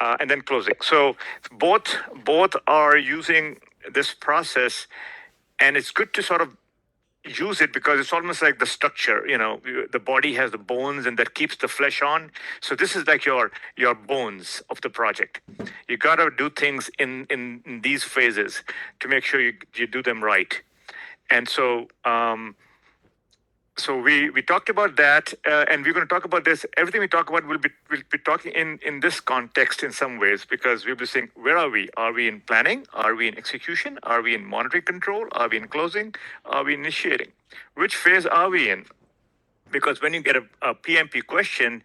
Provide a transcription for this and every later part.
and then closing. So both are using this process, and it's good to sort of use it because it's almost like the structure. The body has the bones, and that keeps the flesh on. So this is like your bones of the project. You got to do things in these phases to make sure you do them right. And so we talked about that, and we're going to talk about this. Everything we talk about we'll be talking in this context in some ways, because we'll be saying, where are we? Are we in planning? Are we in execution? Are we in monitoring control? Are we in closing? Are we initiating? Which phase are we in? Because when you get a PMP question,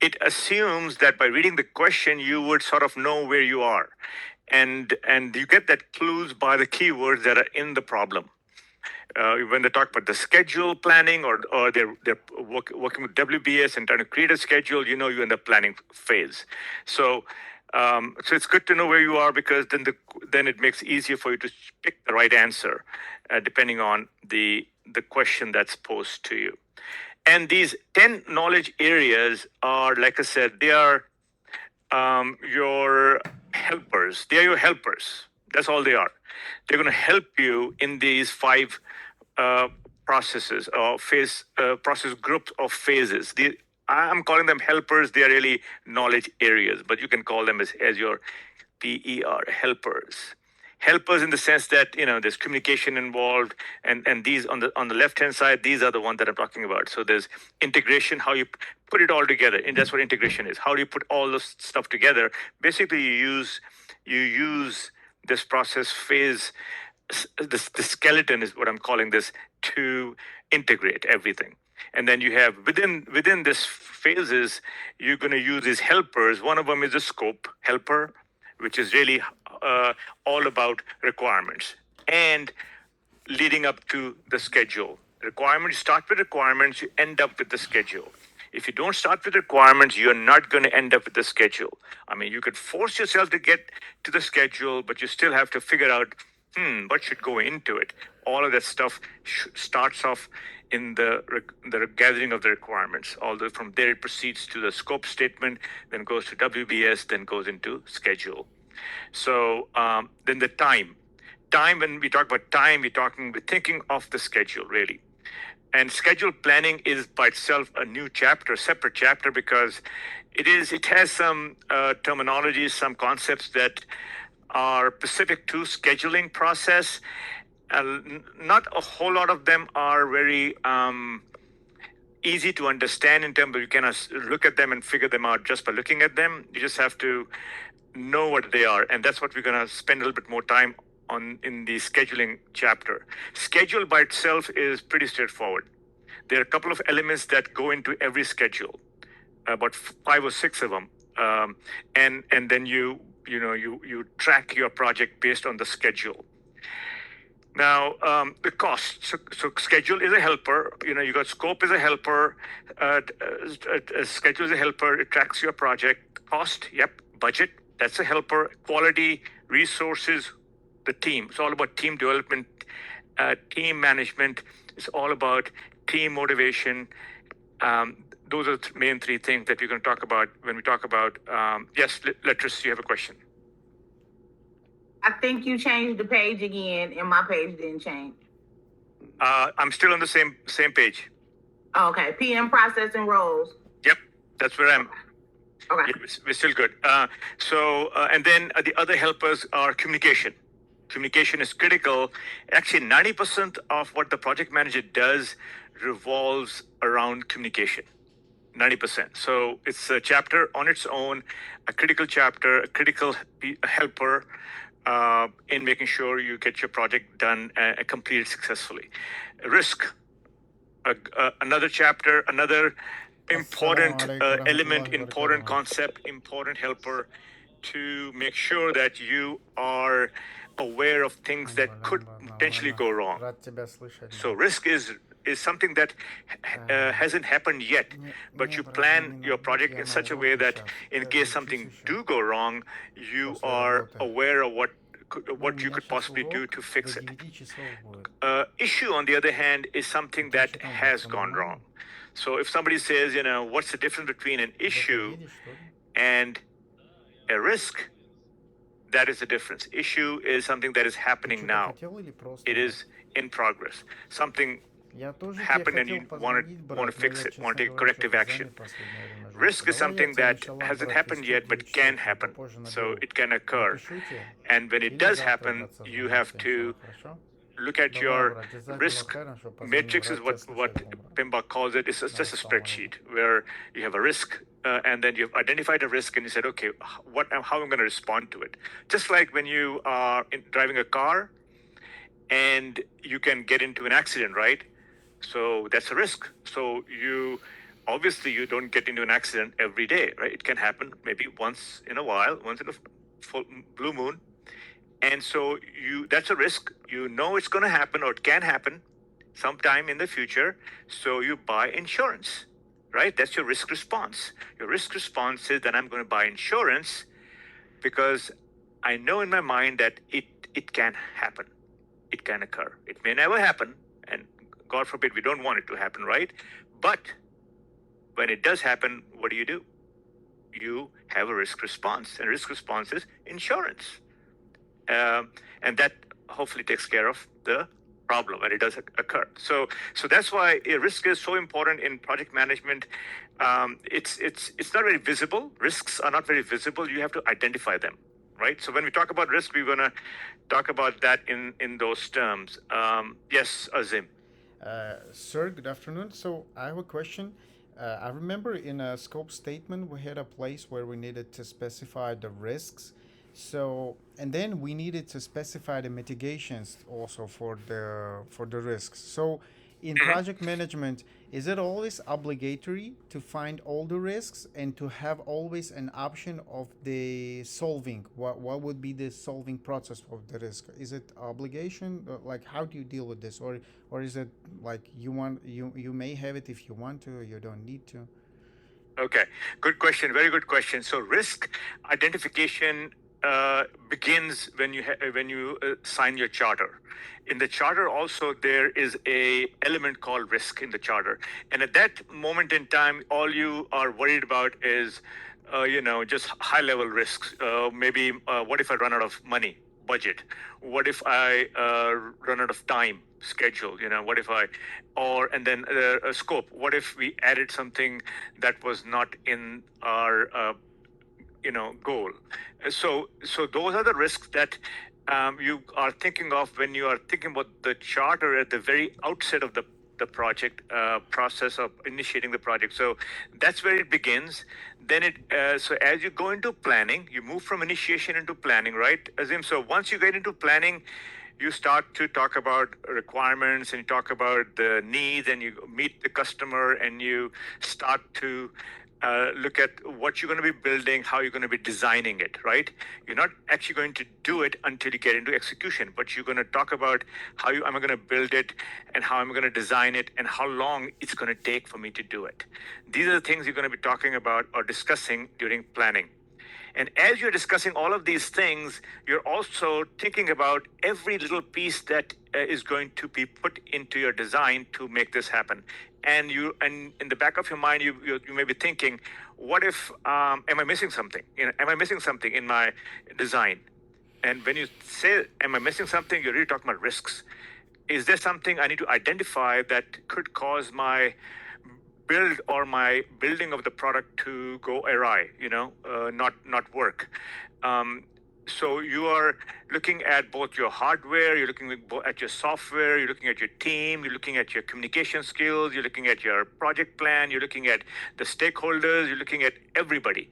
it assumes that by reading the question you would sort of know where you are, and you get that clues by the keywords that are in the problem. When they talk about the schedule planning, or they're working with WBS and trying to create a schedule, you're in the planning phase. So it's good to know where you are, because then it makes it easier for you to pick the right answer, depending on the question that's posed to you. And these 10 knowledge areas are, like I said, they are your helpers. They are your helpers. That's all they are. They're going to help you in these 5 processes or process groups of phases. I'm calling them helpers. They are really knowledge areas, but you can call them as your PER, helpers. Helpers in the sense that there's communication involved, and these on the left hand side, these are the ones that I'm talking about. So there's integration, how you put it all together, and that's what integration is. How do you put all this stuff together? Basically, you use this process phase, the skeleton is what I'm calling this, to integrate everything. And then you have within this phases, you're going to use these helpers. One of them is a scope helper, which is really all about requirements and leading up to the schedule. Requirements, start with requirements, you end up with the schedule. If you don't start with requirements, you're not going to end up with the schedule. I mean, you could force yourself to get to the schedule, but you still have to figure out, what should go into it. All of that stuff starts off in the gathering of the requirements. Although from there it proceeds to the scope statement, then goes to WBS, then goes into schedule. So then the time, when we talk about time, we're thinking of the schedule really. And schedule planning is by itself a new chapter, separate chapter, because it has some terminologies, some concepts that are specific to scheduling process. Not a whole lot of them are very easy to understand in terms of you can look at them and figure them out just by looking at them. You just have to know what they are, and that's what we're going to spend a little bit more time on in the scheduling chapter. Schedule by itself is pretty straightforward. There are a couple of elements that go into every schedule, about 5 or 6 of them, and then you track your project based on the schedule. Now, the cost. So schedule is a helper. You got scope is a helper. Schedule is a helper. It tracks your project. Cost, yep. Budget, that's a helper. Quality, resources, the team. It's all about team development, team management. It's all about team motivation. Those are the main 3 things that we're going to talk about when we talk about. Yes, Letters, you have a question. I think you changed the page again, and my page didn't change. I'm still on the same page. Okay, PM processing roles. Yep, that's where I'm. Okay. Yeah, we're still good. And then the other helpers are communication. Communication is critical. Actually, 90% of what the project manager does revolves around communication. 90%. So it's a chapter on its own, a critical chapter, a critical helper in making sure you get your project done and completed successfully. Risk, another chapter, another important element, important concept, important helper to make sure that you are aware of things that could potentially go wrong. So risk is something that hasn't happened yet, but you plan your project in such a way that in case something do go wrong, you are aware of what you could possibly do to fix it. Issue, on the other hand, is something that has gone wrong. So if somebody says, what's the difference between an issue and A risk, that is the difference. Issue is something that is happening now. It is in progress. Something happened and you want to fix it, want to take corrective action. Risk is something that hasn't happened yet but can happen. So it can occur. And when it does happen, you have to look at your risk matrix, is what PMBOK calls it. It's just a spreadsheet where you have a risk, and then you've identified a risk, and you said, okay, how am I going to respond to it? Just like when you are driving a car, and you can get into an accident, right? So that's a risk. So you don't get into an accident every day, right? It can happen maybe once in a while, once in a full blue moon. And so that's a risk. You know it's going to happen, or it can happen sometime in the future. So you buy insurance, right? That's your risk response. Your risk response is that I'm going to buy insurance because I know in my mind that it can happen. It can occur. It may never happen, and God forbid, we don't want it to happen, right? But when it does happen, what do? You have a risk response, and risk response is insurance. And that hopefully takes care of the problem when it does occur. So that's why risk is so important in project management. It's not very visible. Risks are not very visible. You have to identify them, right? So when we talk about risk, we're going to talk about that in those terms. Yes, Azim. Sir, good afternoon. So I have a question. I remember in a scope statement, we had a place where we needed to specify the risks. So, and then we needed to specify the mitigations also for the risks. So, in project management, is it always obligatory to find all the risks and to have always an option of the solving? What would be the solving process of the risk? Is it obligation? Like, how do you deal with this, or is it like you may have it if you want to, or you don't need to? Okay, good question. Very good question. So risk identification begins when you sign your charter. In the charter also there is a element called risk in the charter, and at that moment in time all you are worried about is just high level risks. Maybe what if I run out of money, budget? What if I run out of time, schedule? What if and then a scope. What if we added something that was not in our goal? So those are the risks that you are thinking of when you are thinking about the charter at the very outset of the project process of initiating the project. So that's where it begins. Then so as you go into planning, you move from initiation into planning, right, Azim? So once you get into planning, you start to talk about requirements, and you talk about the needs, and you meet the customer, and you start to look at what you're going to be building, how you're going to be designing it, right? You're not actually going to do it until you get into execution, but you're going to talk about how am I going to build it, and how am I going to design it, and how long it's going to take for me to do it. These are the things you're going to be talking about or discussing during planning. And as you're discussing all of these things, you're also thinking about every little piece that is going to be put into your design to make this happen. And in the back of your mind, you may be thinking, what if am I missing something? Am I missing something in my design? And when you say, am I missing something, you're really talking about risks. Is there something I need to identify that could cause my build or my building of the product to go awry, not work? So you are looking at both your hardware, you're looking at your software, you're looking at your team, you're looking at your communication skills, you're looking at your project plan, you're looking at the stakeholders, you're looking at everybody,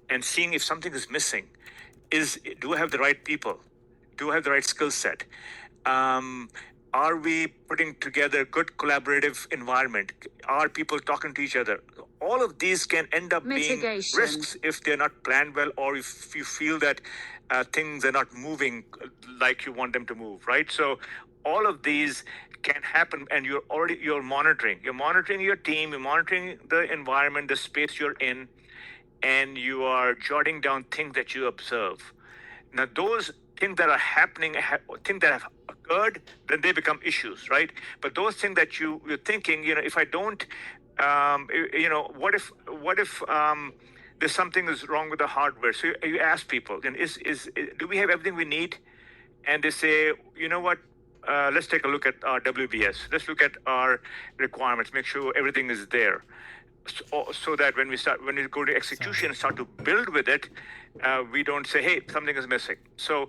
and seeing if something is missing. Do I have the right people? Do I have the right skill set? Are we putting together good collaborative environment? Are people talking to each other? All of these can end up being risks if they're not planned well, or if you feel that things are not moving like you want them to move, right? So all of these can happen, and you're monitoring. You're monitoring your team, you're monitoring the environment, the space you're in, and you are jotting down things that you observe. Now, those things that are happening, things that have occurred, then they become issues, right? But those things that you're thinking, if I don't, what if there's something is wrong with the hardware. So you ask people, and do we have everything we need? And they say, you know what? Let's take a look at our WBS. Let's look at our requirements. Make sure everything is there, so that when we go to execution and start to build with it, we don't say, hey, something is missing. So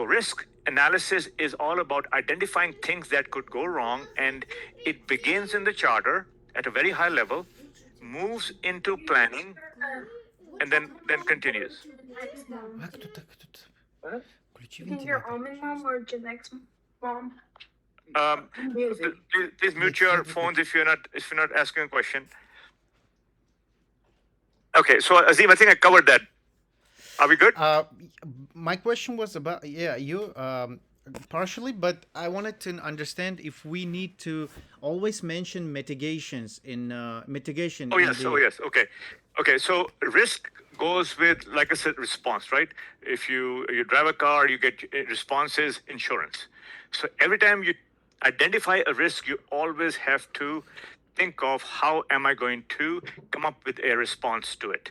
risk analysis is all about identifying things that could go wrong, and it begins in the charter at a very high level, moves into planning, and then continues. А кто-то. Включи Think your вентилятор. almond mom or Janek's mom? Please mute your phones if you're not asking a question. Okay, so Azim, I think I covered that. Are we good? My question was about you partially, but I wanted to understand if we need to always mention mitigations in mitigation. Oh yes. Okay. So risk goes with, like I said, response, right? If you drive a car, you get responses, insurance. So every time you identify a risk, you always have to think of how am I going to come up with a response to it.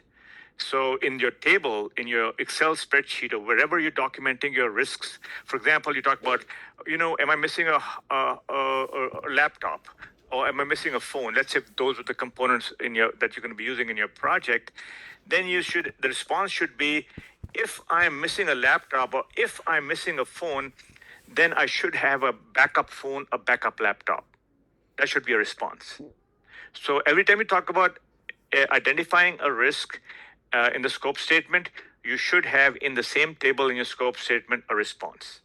So in your table, in your Excel spreadsheet, or wherever you're documenting your risks, for example, you talk about, am I missing a laptop, or am I missing a phone? Let's say those are the components that you're going to be using in your project. Then the response should be, if I'm missing a laptop or if I'm missing a phone, then I should have a backup phone, a backup laptop. That should be a response. So every time you talk about identifying a risk in the scope statement, you should have in the same table in your scope statement a response.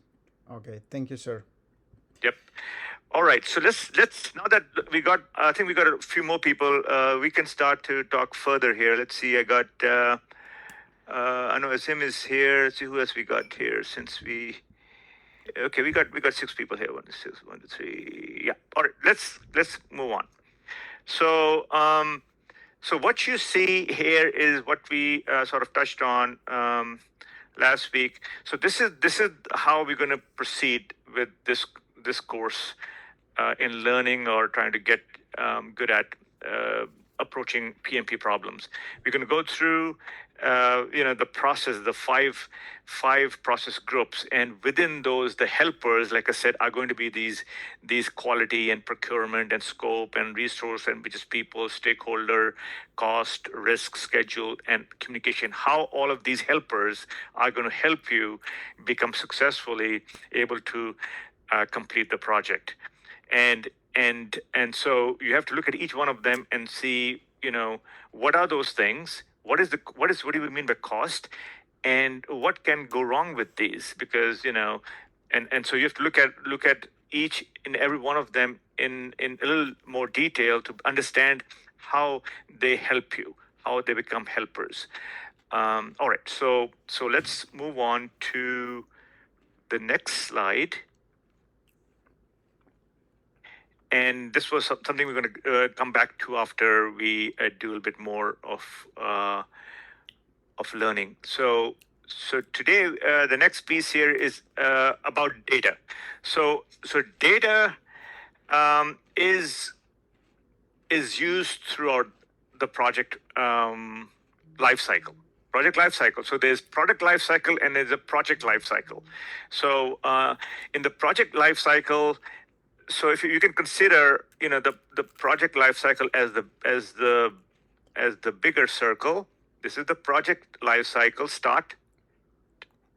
Okay, thank you, sir. Yep. All right. So let's now that I think we got a few more people. We can start to talk further here. Let's see. I know Azim is here. Let's see who else we got here. Okay, we got 6 people here. 1 to 6, 1 to 3. Yeah. All right. Let's move on. So what you see here is what we sort of touched on last week. So this is how we're going to proceed with this course in learning or trying to get good at approaching PMP problems. We're going to go through the process, the five process groups, and within those, the helpers, like I said, are going to be these quality and procurement and scope and resource, and which is people, stakeholder, cost, risk, schedule, and communication. How all of these helpers are going to help you become successfully able to complete the project. And so you have to look at each one of them and see, what are those things? What do we mean by cost, and what can go wrong with these? Because and so you have to look at each and every one of them in a little more detail to understand how they help you, how they become helpers. All right, so let's move on to the next slide. And this was something we're going to come back to after we do a bit more of learning. So today, the next piece here is about data. So data is used throughout the project life cycle. So there's product life cycle and there's a project life cycle. So in the project life cycle, so if you can consider, the project life cycle as the bigger circle. This is the project life cycle, start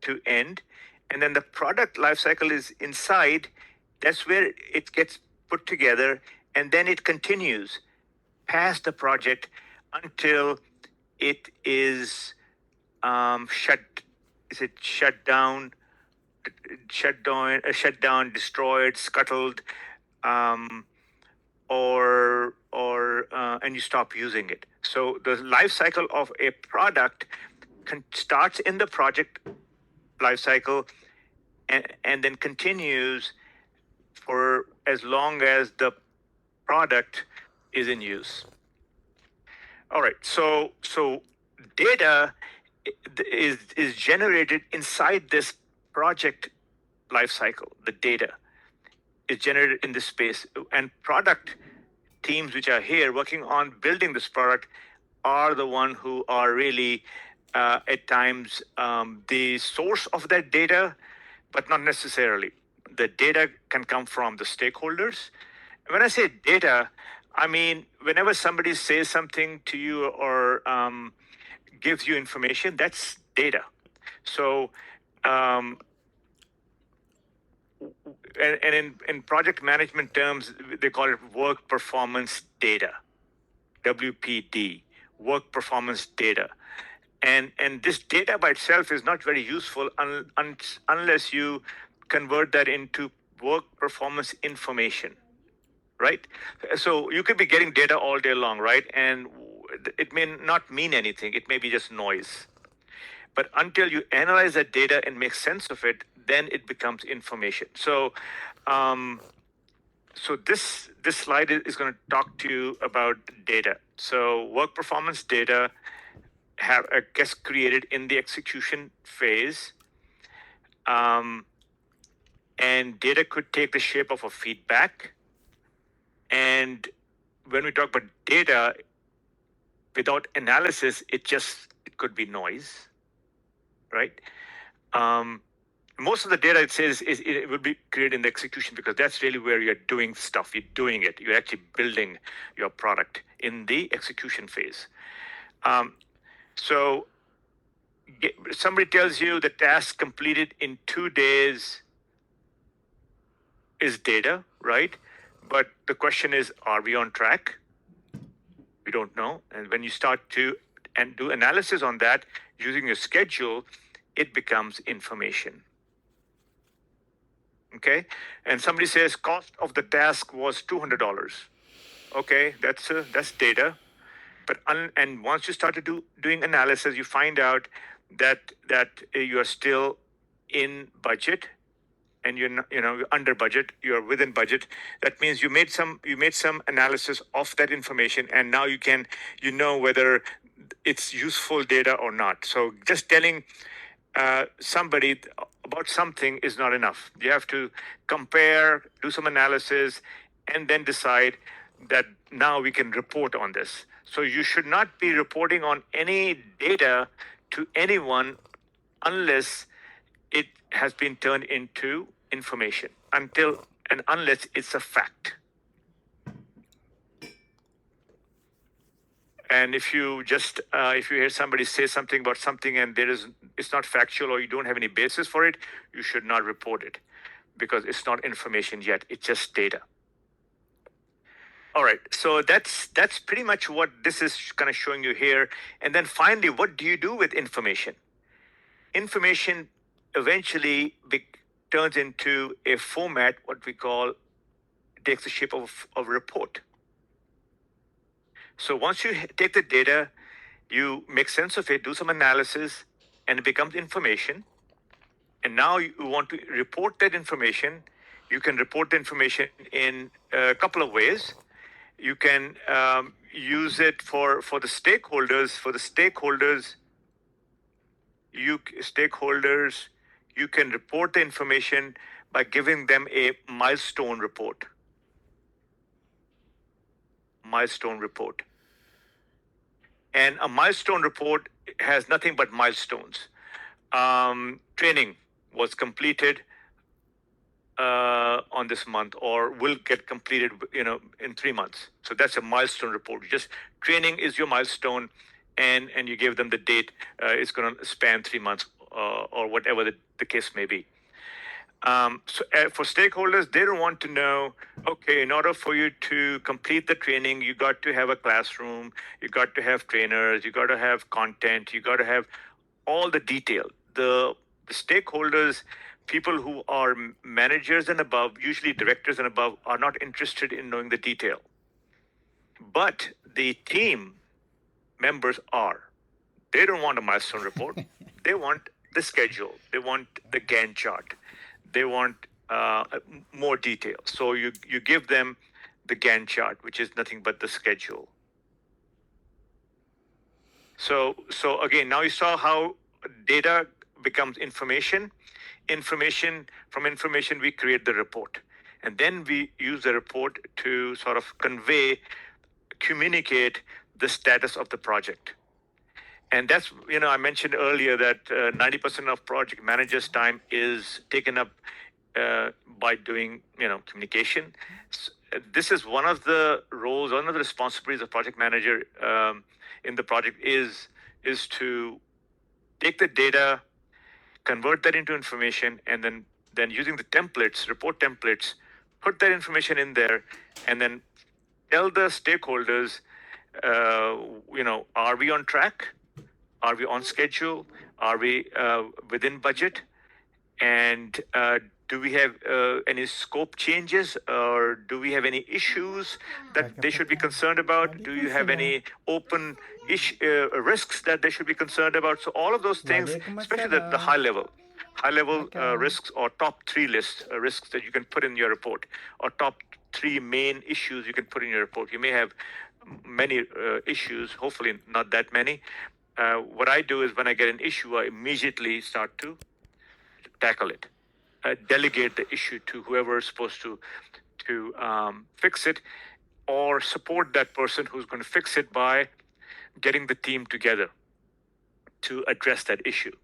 to end, and then the product life cycle is inside. That's where it gets put together, and then it continues past the project until it is shut down, destroyed, scuttled, and you stop using it. So the life cycle of a product starts in the project life cycle and then continues for as long as the product is in use. All right, so data is generated inside this project life cycle. The data is generated in this space, and product teams which are here working on building this product are the one who are really at times the source of that data, but not necessarily. The data can come from the stakeholders. When I say data, I mean whenever somebody says something to you or gives you information, that's data. So, and in project management terms, they call it work performance data, WPD, work performance data. And this data by itself is not very useful unless you convert that into work performance information, right? So you could be getting data all day long, right? And it may not mean anything. It may be just noise. But until you analyze that data and make sense of it, then it becomes information. So, so this slide is going to talk to you about data. So work performance data gets created in the execution phase, and data could take the shape of a feedback. And when we talk about data, without analysis, it could be noise, right? Most of the data it says it will be created in the execution because that's really where you're doing stuff. You're doing it. You're actually building your product in the execution phase. So somebody tells you the task completed in 2 days is data, right? But the question is, are we on track? We don't know. And when you start to do analysis on that using your schedule, it becomes information. Okay, and somebody says cost of the task was $200. Okay, that's data. But and once you start to doing analysis, you find out that you are still in budget, and you're not, you're under budget. You're within budget. That means you made some analysis of that information, and now you know whether it's useful data or not. So just telling somebody about something is not enough. You have to compare, do some analysis, and then decide that now we can report on this. So you should not be reporting on any data to anyone unless it has been turned into information, unless it's a fact. And if you hear somebody say something about something and it's not factual or you don't have any basis for it, you should not report it because it's not information yet. It's just data. All right, so that's pretty much what this is kind of showing you here. And then finally, what do you do with information? Information eventually turns into a format, what we call, takes the shape of a report. So once you take the data, you make sense of it, do some analysis, and it becomes information. And now you want to report that information. You can report the information in a couple of ways. You can use it for the stakeholders. For the stakeholders, you can report the information by giving them a milestone report. And a milestone report has nothing but milestones. Training was completed on this month, or will get completed, in 3 months. So that's a milestone report. Just training is your milestone, and you give them the date. It's going to span 3 months, or whatever the case may be. So for stakeholders, they don't want to know, okay, in order for you to complete the training, you got to have a classroom, you got to have trainers, you got to have content, you got to have all the detail. The stakeholders, people who are managers and above, usually directors and above, are not interested in knowing the detail. But the team members are. They don't want a milestone report. They want the schedule. They want the Gantt chart. They want more detail. So you give them the Gantt chart, which is nothing but the schedule. So again, now you saw how data becomes information. From information, we create the report. And then we use the report to sort of communicate the status of the project. And that's, I mentioned earlier that 90% of project managers' time is taken up by doing, communication. This is one of the roles, one of the responsibilities of project manager in the project is to take the data, convert that into information, and then using the templates, report templates, put that information in there, and then tell the stakeholders, are we on track? Are we on schedule? Are we within budget? And do we have any scope changes, or do we have any issues that they should be concerned about? Do you have any open risks that they should be concerned about? So all of those things, especially the high level risks, or top 3 lists risks that you can put in your report, or top 3 main issues you can put in your report. You may have many issues, hopefully not that many. What I do is when I get an issue, I immediately start to tackle it, delegate the issue to whoever is supposed to fix it, or support that person who's going to fix it by getting the team together to address that issue.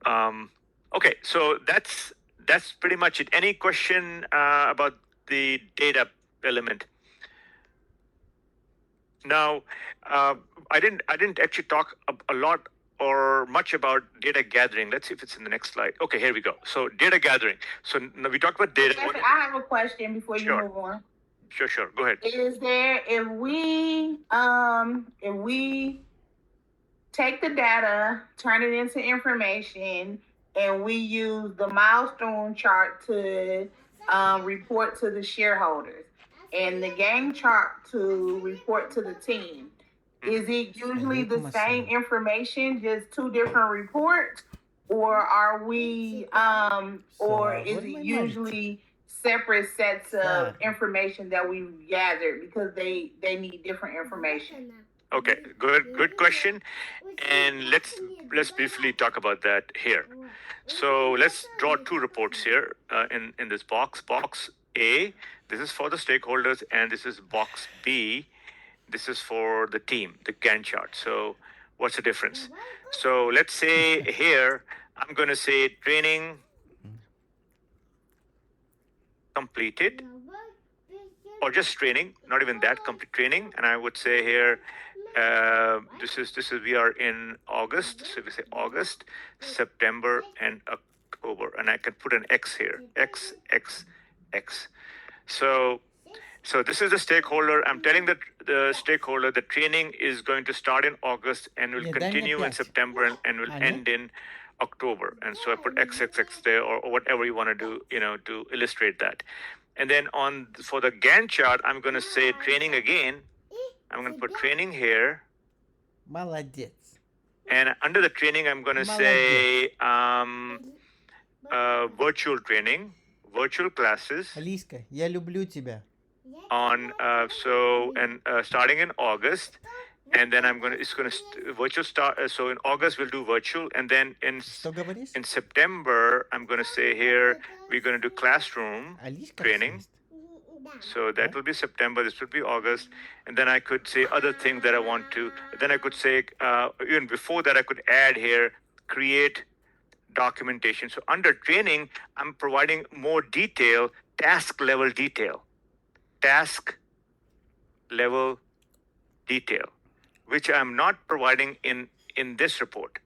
Okay, so that's pretty much it. Any question about the data element? Now, I didn't actually talk a lot or much about data gathering. Let's see if it's in the next slide. Okay, here we go. So data gathering. So now we talked about data. Yes, I have a question before you Sure. move on. Sure. Go ahead. Is there, if we take the data, turn it into information, and we use the milestone chart to report to the shareholders, and the Gantt chart to report to the team, is it usually the same information, just 2 different reports, or are we or is it usually separate sets of information that we gathered because they need different information? Okay, good question. And let's briefly talk about that here. So let's draw 2 reports here in this box. Box A, this is for the stakeholders, and this is box B, this is for the team, the Gantt chart. So what's the difference? So let's say here, I'm going to say training completed, or just training, not even that, complete training. And I would say here, this is we are in August, so we say August, September, and October, and I can put an X here, X. So this is the stakeholder. I'm telling the stakeholder the training is going to start in August and will continue in September and will end in October. And so I put XXX there, or whatever you want to do, to illustrate that. And then for the Gantt chart, I'm going to say training again. I'm going to put training here. Молодец. And under the training, I'm going to say virtual training, virtual classes. Алиска, я люблю тебя. Starting in August, and then virtual start. So in August we'll do virtual, and then in September I'm going to say here we're going to do classroom training. So that will be September. This will be August, and then I could say other things that I want to. Then I could say even before that I could add here create documentation. So under training, I'm providing more detail, task level detail, which I'm not providing in this report.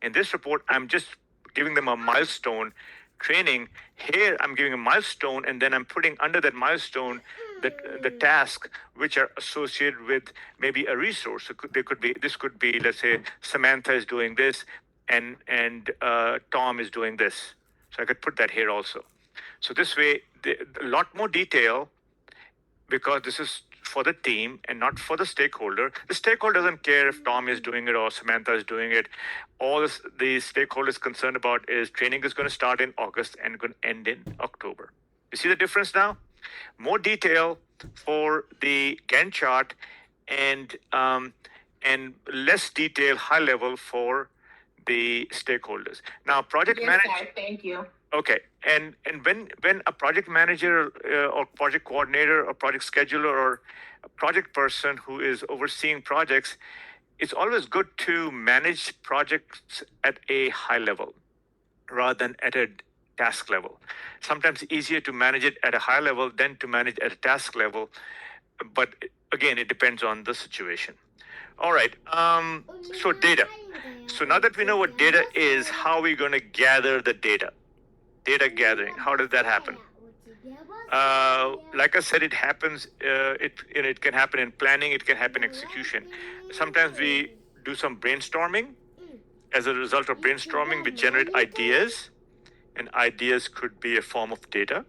In this report, I'm just giving them a milestone training. Here, I'm giving a milestone, and then I'm putting under that milestone the task which are associated with maybe a resource. So this could be, let's say, Samantha is doing this, and Tom is doing this. So I could put that here also. So this way, a lot more detail, because this is for the team and not for the stakeholder. The stakeholder doesn't care if Tom is doing it or Samantha is doing it. All the stakeholder is concerned about is training is going to start in August and going to end in October. You see the difference now? More detail for the Gantt chart, and less detail, high level for the stakeholders. Now, project Yes, manager. sir. Thank you. Okay, and when a project manager or project coordinator or project scheduler or a project person who is overseeing projects, it's always good to manage projects at a high level rather than at a task level. Sometimes easier to manage it at a high level than to manage at a task level, but again, it depends on the situation. All right. So data. So now that we know what data is, how are we going to gather the data? Data gathering. How does that happen? Like I said, it happens. It can happen in planning. It can happen in execution. Sometimes we do some brainstorming. As a result of brainstorming, we generate ideas, and ideas could be a form of data.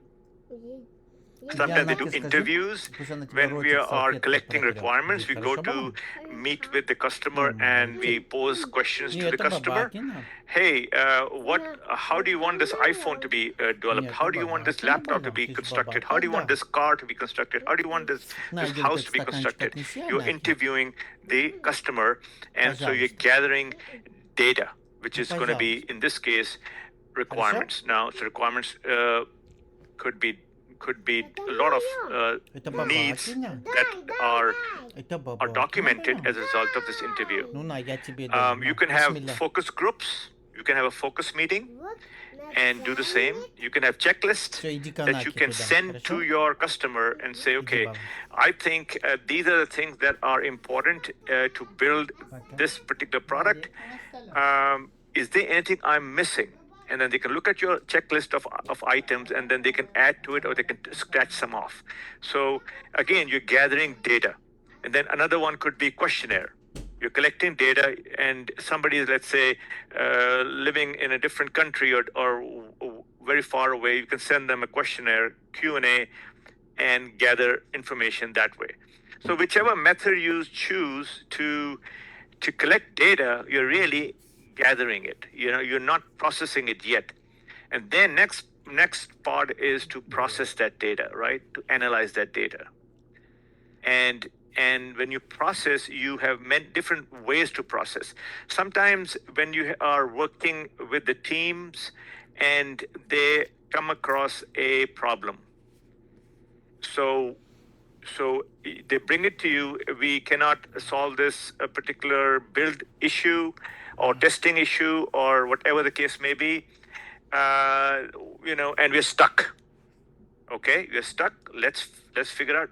Sometimes we do interviews. When we are collecting requirements, we go to meet with the customer and we pose questions to the customer. Hey, how do you want this iPhone to be developed? How do you want this laptop to be constructed? How do you want this car to be constructed? How do you want this house to be constructed? You're interviewing the customer, and so you're gathering data, which is going to be, in this case, requirements. Now, so requirements could be a lot of needs that are documented as a result of this interview. You can have focus groups. You can have a focus meeting and do the same. You can have checklists that you can send to your customer and say, okay, I think these are the things that are important to build this particular product. Is there anything I'm missing? And then they can look at your checklist of items, and then they can add to it, or they can scratch some off. So again, you're gathering data. And then another one could be questionnaire. You're collecting data, and somebody is, let's say, living in a different country or very far away. You can send them a questionnaire, Q&A, and gather information that way. So whichever method you choose to collect data, you're really gathering it. You're not processing it yet. And then next part is to process that data, right? To analyze that data. And when you process, you have many different ways to process. Sometimes when you are working with the teams and they come across a problem, so they bring it to you. We cannot solve this particular build issue or testing issue or whatever the case may be, and we're stuck. Okay, you're stuck. Let's figure out,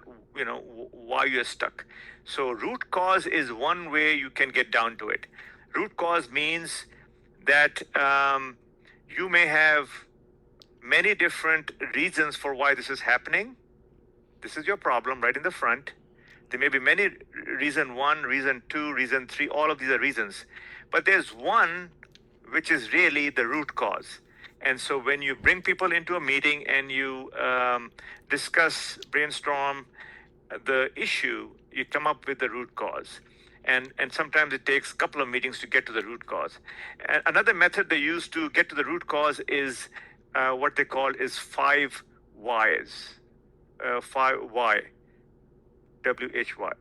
why you're stuck. So root cause is one way you can get down to it. Root cause means that you may have many different reasons for why this is happening. This is your problem right in the front. There may be many, reason 1, reason 2, reason 3, all of these are reasons. But there's one which is really the root cause. And so when you bring people into a meeting and you discuss, brainstorm the issue, you come up with the root cause. And sometimes it takes a couple of meetings to get to the root cause. And another method they use to get to the root cause is what they call is 5 whys. 5 why, WHY.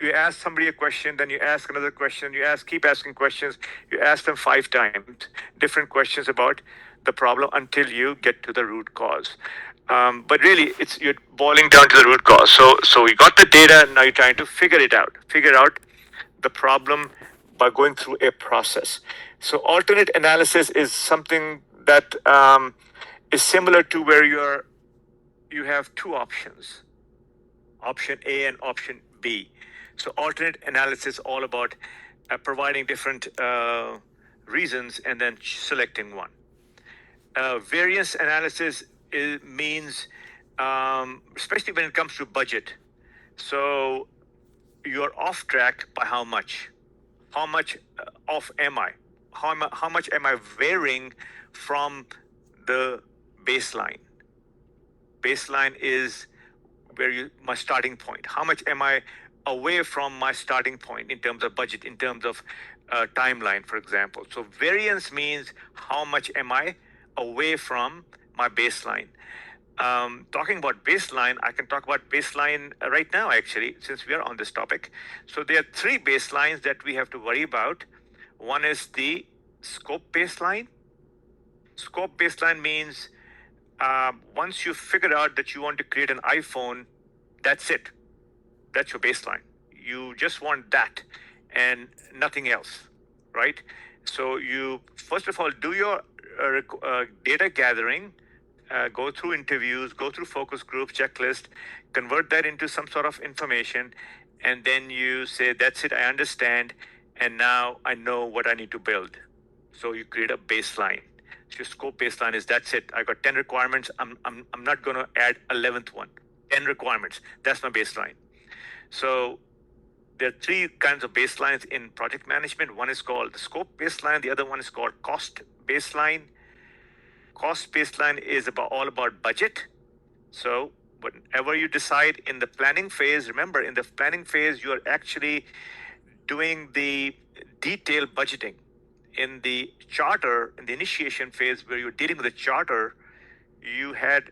You ask somebody a question, then you ask another question, keep asking questions, you ask them 5 times, different questions about the problem until you get to the root cause. But really, you're boiling down to the root cause. So you got the data, now you're trying to figure out the problem by going through a process. So alternate analysis is something that is similar to where you have 2 options, option A and option B. So alternate analysis all about providing different reasons and then selecting one. Variance analysis means, especially when it comes to budget. So you're off track by how much? How much off am I? How much am I varying from the baseline? Baseline is my starting point. How much am I away from my starting point in terms of budget, in terms of timeline, for example? So variance means how much am I away from my baseline. Talking about baseline, I can talk about baseline right now, actually, since we are on this topic. So there are 3 baselines that we have to worry about. One is the scope baseline. Scope baseline means once you figure out that you want to create an iPhone, that's it. That's your baseline. You just want that and nothing else, right? So you first of all do your data gathering, go through interviews, go through focus groups, checklist, convert that into some sort of information, and then you say, that's it, I understand, and now I know what I need to build. So you create a baseline. So your scope baseline is, that's it. I got 10 requirements. I'm not going to add 11th one. 10 requirements. That's my baseline. So there are three kinds of baselines in project management. One is called the scope baseline. The other one is called cost baseline. Cost baseline is all about budget. So whenever you decide in the planning phase, remember in the planning phase, you are actually doing the detailed budgeting. In the charter, in the initiation phase where you're dealing with the charter, you had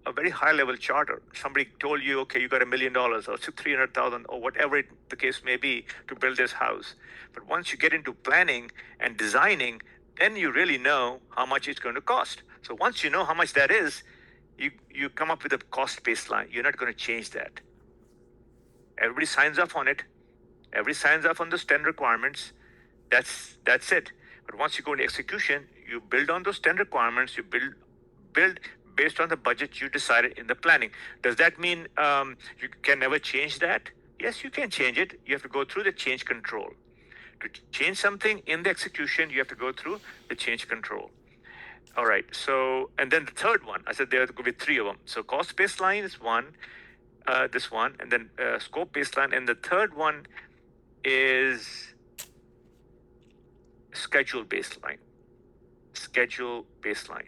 a very high level charter. Somebody told you, okay, you got $1 million or 300,000 or whatever the case may be to build this house. But once you get into planning and designing, then you really know how much it's going to cost. So once you know how much that is, you come up with a cost baseline. You're not going to change that. Everybody signs off on it. Everybody signs off on those 10 requirements. That's it. But once you go into execution, you build on those 10 requirements. You build based on the budget you decided in the planning. Does that mean you can never change that? Yes, you can change it. You have to go through the change control. To change something in the execution, you have to go through the change control. All right. So, and then the third one, I said there could be three of them. So cost baseline is one, this one, and then scope baseline. And the third one is schedule baseline. Schedule baseline.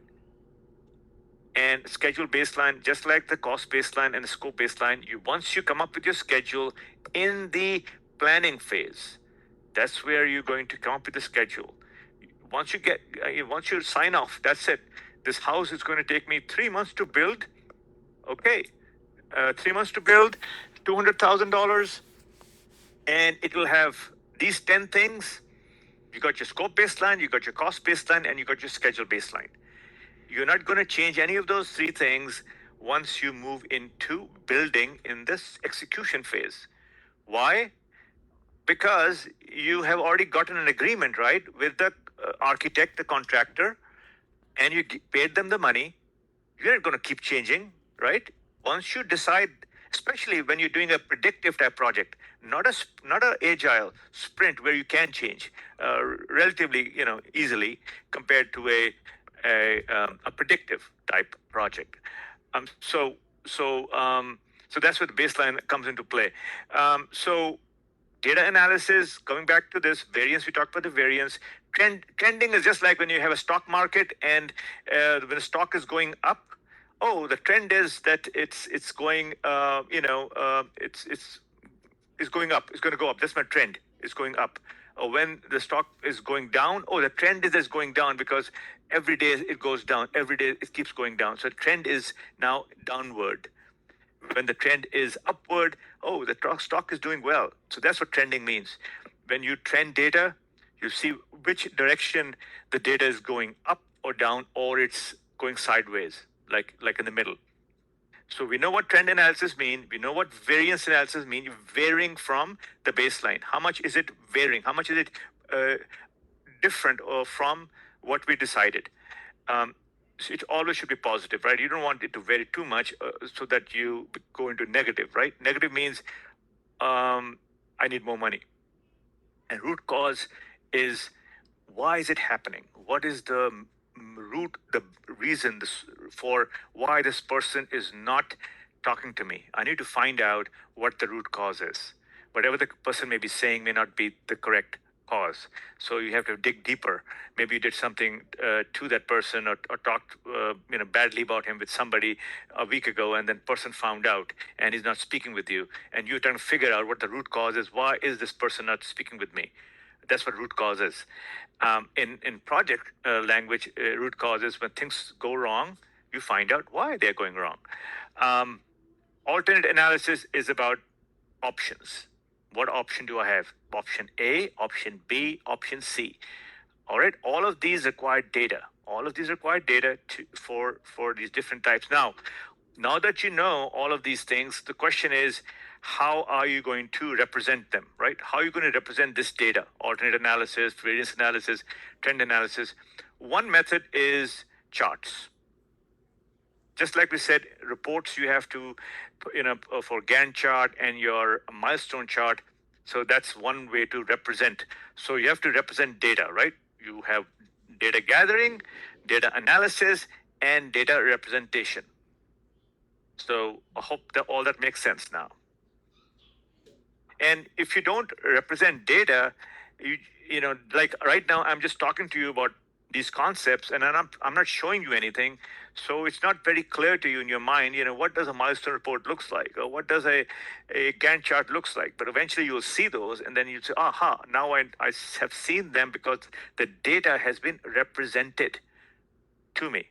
And schedule baseline, just like the cost baseline and the scope baseline, once you come up with your schedule in the planning phase, that's where you're going to come up with the schedule. Once you sign off, that's it. This house is going to take me 3 months to build. Okay, 3 months to build, $200,000, and it will have these 10 things. You got your scope baseline, you got your cost baseline, and you got your schedule baseline. You're not going to change any of those three things once you move into building in this execution phase. Why? Because you have already gotten an agreement, right, with the architect, the contractor, and you paid them the money. You're not going to keep changing, right? Once you decide, especially when you're doing a predictive type project, not a agile sprint where you can change relatively, easily compared to a predictive type project. So that's where the baseline comes into play. So data analysis, coming back to this variance, we talked about the variance. Trending is just like when you have a stock market and when the stock is going up. Oh, the trend is that it's going, it's going up. It's going to go up. That's my trend. It's going up. Or when the stock is going down, the trend is it's going down because every day it goes down. Every day it keeps going down. So the trend is now downward. When the trend is upward, the stock is doing well. So that's what trending means. When you trend data, you see which direction the data is going up or down, or it's going sideways, like in the middle. So we know what trend analysis mean. We know what variance analysis mean. You're varying from the baseline. How much is it varying? How much is it different from what we decided? So it always should be positive, right? You don't want it to vary too much so that you go into negative, right? Negative means I need more money. And root cause is, why is it happening? What is the reason for why this person is not talking to me? I need to find out what the root cause is. Whatever the person may be saying may not be the correct cause. So you have to dig deeper. Maybe you did something to that person or talked badly about him with somebody a week ago, and then person found out and he's not speaking with you, and you're trying to figure out what the root cause is. Why is this person not speaking with me? That's what root cause is. In project language, root cause is when things go wrong, you find out why they're going wrong. Alternate analysis is about options. What option do I have? Option A, option B, option C. All right, all of these require data. All of these require data for these different types. Now that you know all of these things, the question is, how are you going to represent them, right? How are you going to represent this data? Alternate analysis, variance analysis, trend analysis. One method is charts. Just like we said, reports you have to, for Gantt chart and your milestone chart. So that's one way to represent. So you have to represent data, right? You have data gathering, data analysis, and data representation. So I hope that all that makes sense now. And if you don't represent data, like right now, I'm just talking to you about these concepts, and I'm not showing you anything. So it's not very clear to you in your mind, what does a milestone report looks like, or what does a Gantt chart looks like. But eventually you'll see those, and then you'll say, aha, now I have seen them because the data has been represented to me.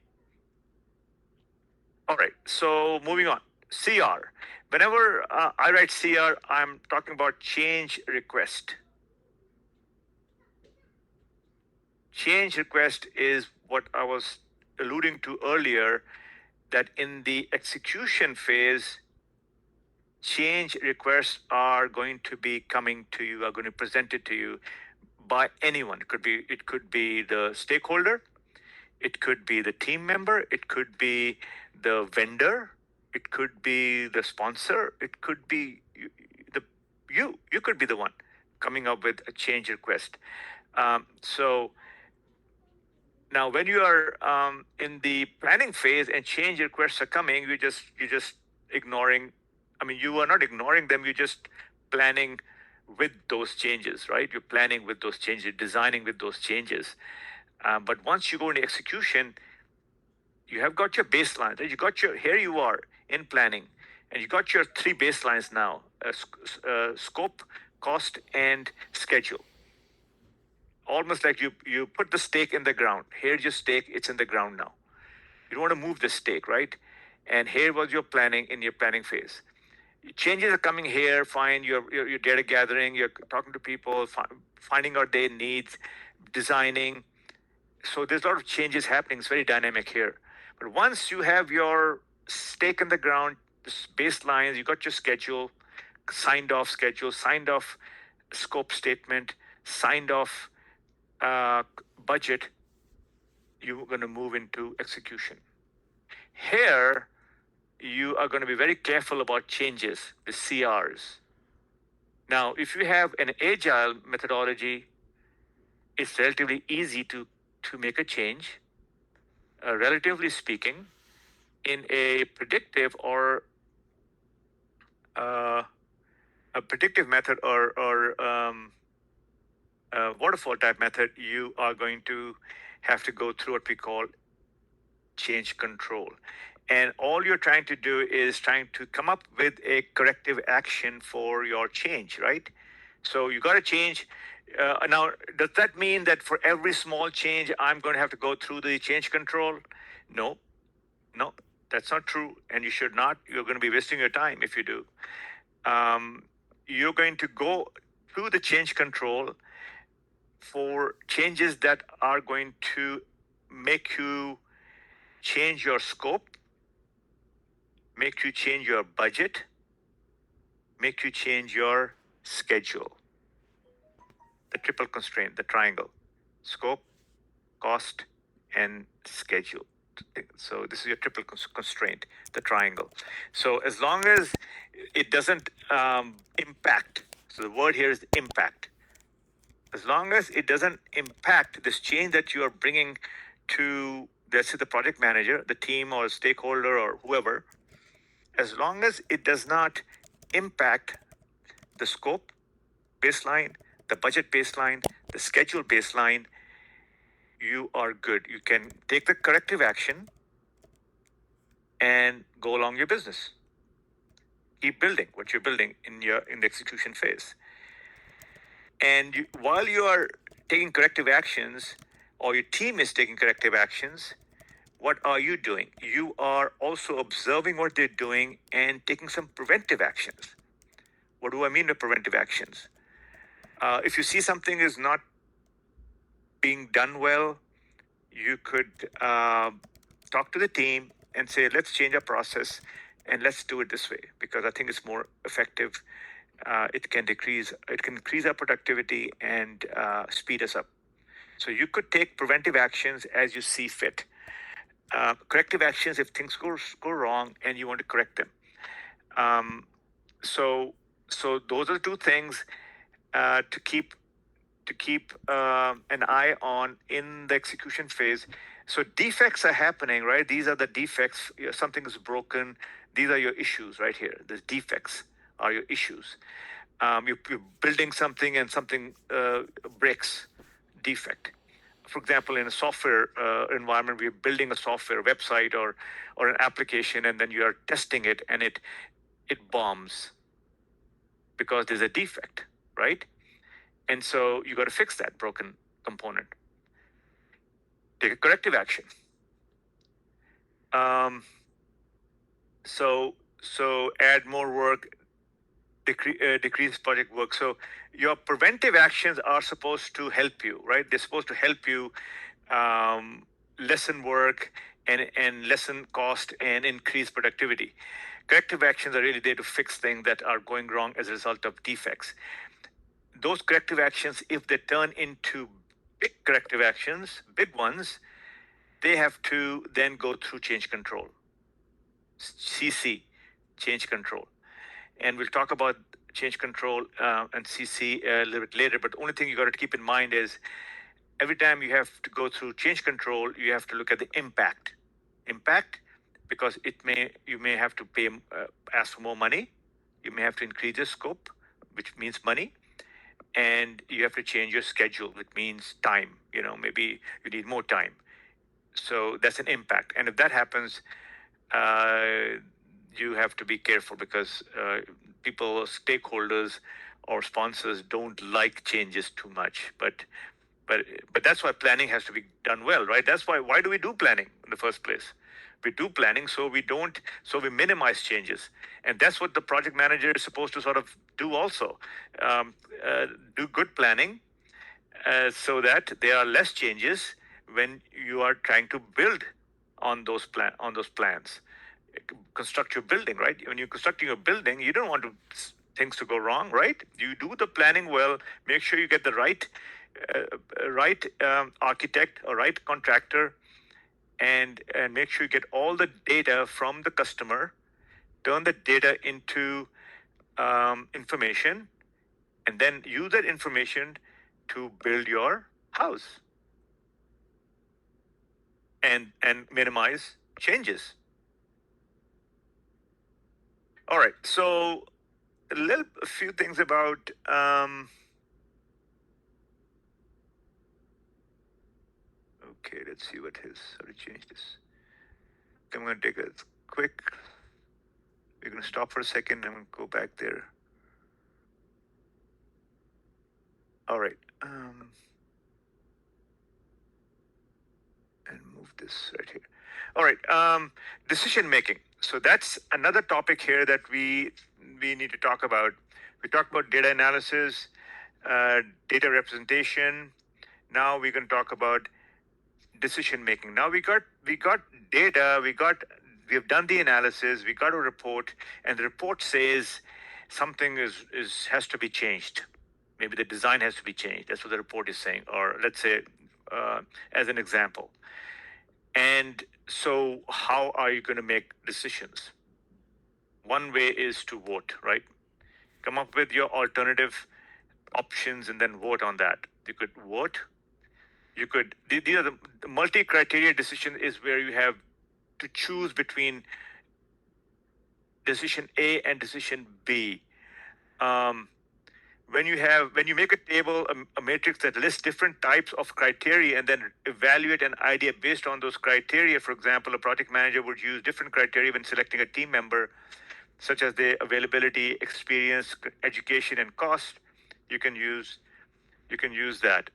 All right, so moving on. CR. Whenever I write CR, I'm talking about change request. Change request is what I was alluding to earlier, that in the execution phase, change requests are going to be coming to you, are going to be presented to you by anyone. It could be the stakeholder, it could be the team member, it could be the vendor, it could be the sponsor, it could be you could be the one coming up with a change request. So now when you are in the planning phase and change requests are coming, you're just ignoring. I mean, you are not ignoring them, you're just planning with those changes, right? You're planning with those changes, designing with those changes. But once you go into execution, you have got your baseline. Here you are in planning, and you got your three baselines now: scope, cost, and schedule. Almost like you put the stake in the ground. Here's your stake; it's in the ground now. You don't want to move the stake, right? And here was your planning in your planning phase. Changes are coming here. Fine, your data gathering. You're talking to people, finding out their needs, designing. So there's a lot of changes happening. It's very dynamic here. But once you have your stake in the ground, baselines, you got your schedule, signed off scope statement, signed off budget, you're going to move into execution. Here, you are going to be very careful about changes, the CRs. Now, if you have an agile methodology, it's relatively easy to make a change, relatively speaking. In a predictive or a predictive method or waterfall type method, you are going to have to go through what we call change control. And all you're trying to do is trying to come up with a corrective action for your change, right? So you got to change. Now, does that mean that for every small change, I'm going to have to go through the change control? No, that's not true. And you should not. You're going to be wasting your time if you do. You're going to go through the change control for changes that are going to make you change your scope, make you change your budget, make you change your schedule. The triple constraint, the triangle: scope, cost, and schedule. So this is your triple constraint, the triangle. So as long as it doesn't impact, so the word here is impact. As long as it doesn't impact this change that you are bringing to, let's say, the project manager, the team or stakeholder or whoever, as long as it does not impact the scope baseline, the budget baseline, the schedule baseline, you are good. You can take the corrective action and go along your business. Keep building what you're building in the execution phase. And while you are taking corrective actions, or your team is taking corrective actions, what are you doing? You are also observing what they're doing and taking some preventive actions. What do I mean by preventive actions? If you see something is not being done well, you could talk to the team and say, let's change our process and let's do it this way because I think it's more effective. It can increase our productivity and speed us up. So you could take preventive actions as you see fit. Corrective actions if things go wrong and you want to correct them. So those are the two things to keep an eye on in the execution phase. So defects are happening, right? These are the defects. Something is broken. These are your issues right here. The defects are your issues. You're building something and something breaks. Defect. For example, in a software environment, we're building a software website or an application, and then you are testing it, and it bombs because there's a defect, right? And so you got to fix that broken component. Take a corrective action. So add more work, decrease project work. So your preventive actions are supposed to help you, right? They're supposed to help you lessen work and lessen cost and increase productivity. Corrective actions are really there to fix things that are going wrong as a result of defects. Those corrective actions, if they turn into big corrective actions, big ones, they have to then go through change control. CC, change control. And we'll talk about change control and CC a little bit later. But the only thing you got to keep in mind is every time you have to go through change control, you have to look at the impact. Impact, because you may have to pay, ask for more money. You may have to increase your scope, which means money. And you have to change your schedule, which means time. Maybe you need more time. So that's an impact. And if that happens, you have to be careful because people, stakeholders or sponsors don't like changes too much. But that's why planning has to be done well, right? That's why do we do planning in the first place? We do planning so we minimize changes. And that's what the project manager is supposed to sort of do also. Do good planning so that there are less changes when you are trying to build on those plans. Construct your building, right? When you're constructing your building, you don't want things to go wrong, right? You do the planning well, make sure you get the right architect or right contractor, and make sure you get all the data from the customer, turn the data into information, and then use that information to build your house and minimize changes. All right, so a few things about okay, let's see what his, how to change this. I'm going to take a quick, we're going to stop for a second. I'm going to go back there. All right. And move this right here. All right. Decision making. So that's another topic here that we need to talk about. We talked about data analysis, data representation. Now we're going to talk about decision making. Now we got data, we have done the analysis, we got a report, and the report says something has to be changed. Maybe the design has to be changed. That's what the report is saying. Or let's say, as an example. And so how are you going to make decisions? One way is to vote, right? Come up with your alternative options and then vote on that. You could vote. You could, these are the multi-criteria decision is where you have to choose between decision A and decision B. When you make a table, a matrix that lists different types of criteria and then evaluate an idea based on those criteria. For example, a project manager would use different criteria when selecting a team member, such as their availability, experience, education, and cost. You can use that.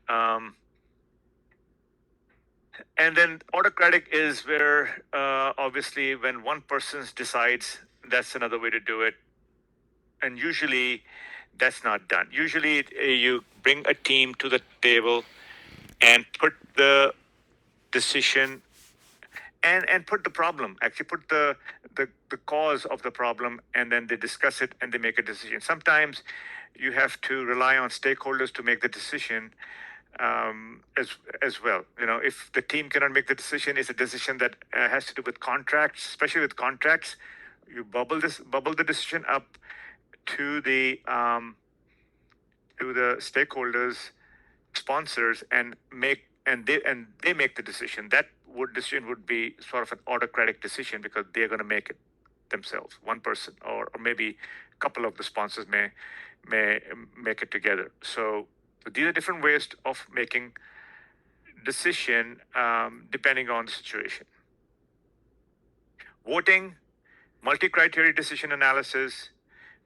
And then autocratic is where obviously when one person decides, that's another way to do it. And usually that's not done. Usually you bring a team to the table and put the decision and put the problem, actually put the cause of the problem, and then they discuss it and they make a decision. Sometimes you have to rely on stakeholders to make the decision, as well. If the team cannot make the decision, it's a decision that has to do with contracts, especially with contracts. You bubble the decision up to the stakeholders, sponsors, and they make the decision. That decision would be sort of an autocratic decision because they're going to make it themselves. One person, or maybe a couple of the sponsors may make it together. So these are different ways of making decision, depending on the situation. Voting, multi-criteria decision analysis,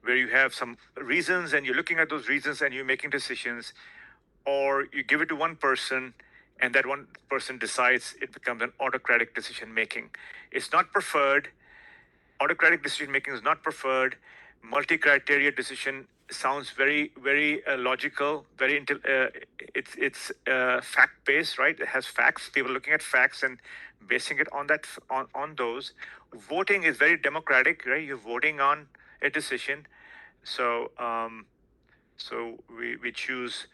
where you have some reasons and you're looking at those reasons and you're making decisions, or you give it to one person and that one person decides. It becomes an autocratic decision making. It's not preferred. Autocratic decision making is not preferred. Multi-criteria decision sounds very, very logical. It's fact-based, right? It has facts. People looking at facts and basing it on those. Voting is very democratic, right? You're voting on a decision. So we choose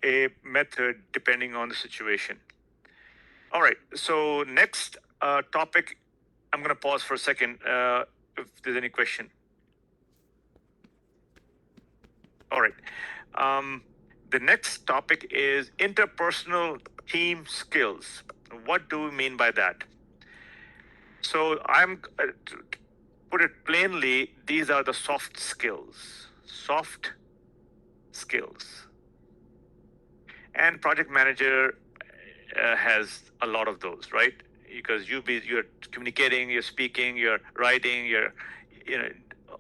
a method depending on the situation. All right. So next topic, I'm going to pause for a second if there's any question. All right. The next topic is interpersonal team skills. What do we mean by that? So to put it plainly, these are the soft skills. Soft skills. And project manager has a lot of those, right? Because you're communicating, you're speaking, you're writing, you're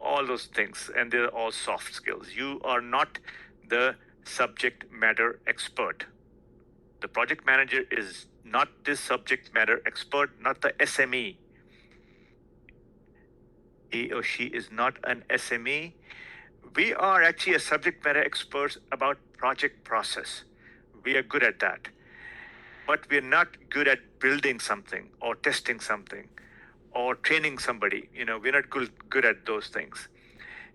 all those things, and they're all soft skills. You are not the subject matter expert. The project manager is not this subject matter expert, not the SME. He or she is not an SME. We are actually a subject matter experts about project process. We are good at that. But we're not good at building something or testing something or training somebody. We're not good at those things.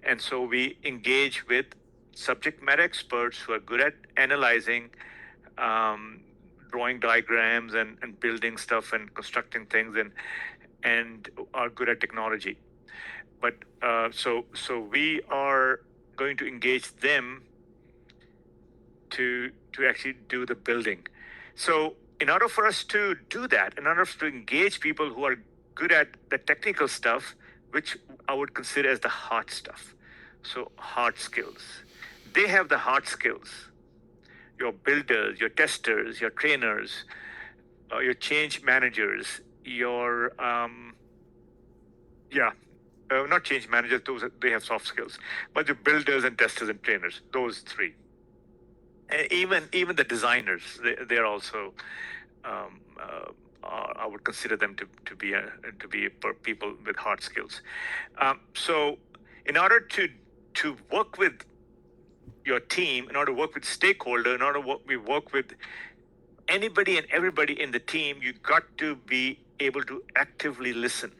And so we engage with subject matter experts who are good at analyzing, drawing diagrams and building stuff and constructing things and are good at technology. But so we are going to engage them to actually do the building. So in order for us to do that, in order for us to engage people who are good at the technical stuff, which I would consider as the hard stuff. So hard skills. They have the hard skills. Your builders, your testers, your trainers, your change managers, your not change managers, they have soft skills, but the builders and testers and trainers, those three. And even the designers, they're also I would consider them to be people with hard skills. So in order to work with your team, in order to work with stakeholder, in order to work with anybody and everybody in the team, you got to be able to actively listen.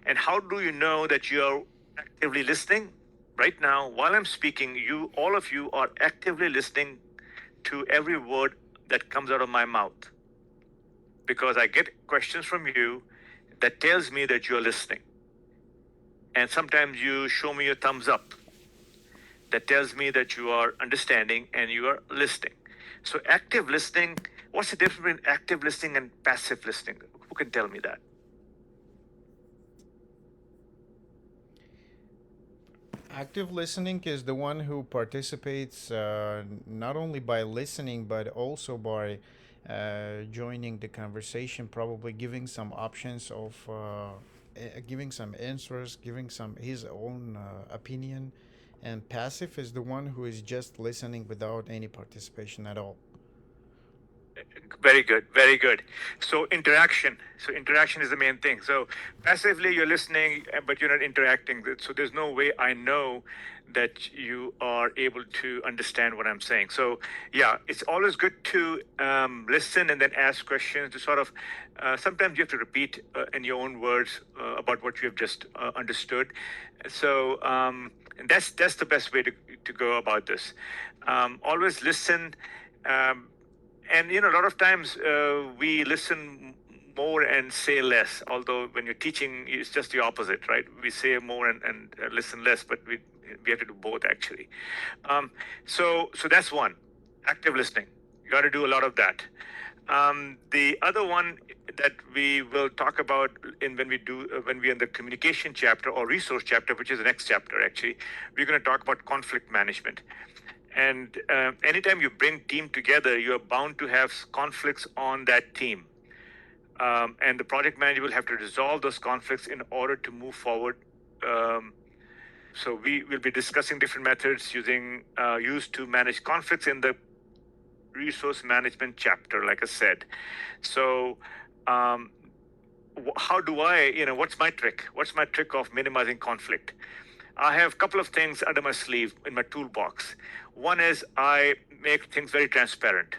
And how do you know that you're actively listening? Right now, while I'm speaking, all of you are actively listening to every word that comes out of my mouth. Because I get questions from you that tells me that you're listening. And sometimes you show me a thumbs up. That tells me that you are understanding and you are listening. So active listening, what's the difference between active listening and passive listening? Who can tell me that? Active listening is the one who participates not only by listening but also by joining the conversation, probably giving some options of giving some answers, giving some his own opinion. And passive is the one who is just listening without any participation at all. Very good, very good. So interaction. So interaction is the main thing. So passively you're listening, but you're not interacting. So there's no way I know that you are able to understand what I'm saying. So yeah, it's always good to listen and then ask questions to sort of. Sometimes you have to repeat in your own words about what you have just understood. So and that's the best way to go about this. Always listen. And a lot of times we listen more and say less, although when you're teaching it's just the opposite, right? We say more and listen less, but we have to do both actually. So that's one, active listening. You got to do a lot of that. The other one that we will talk about when we're in the communication chapter or resource chapter, which is the next chapter actually, we're going to talk about conflict management. And anytime you bring team together, you are bound to have conflicts on that team. And the project manager will have to resolve those conflicts in order to move forward. So we will be discussing different methods used to manage conflicts in the resource management chapter, like I said. So how do what's my trick? What's my trick of minimizing conflict? I have a couple of things under my sleeve in my toolbox. One is I make things very transparent.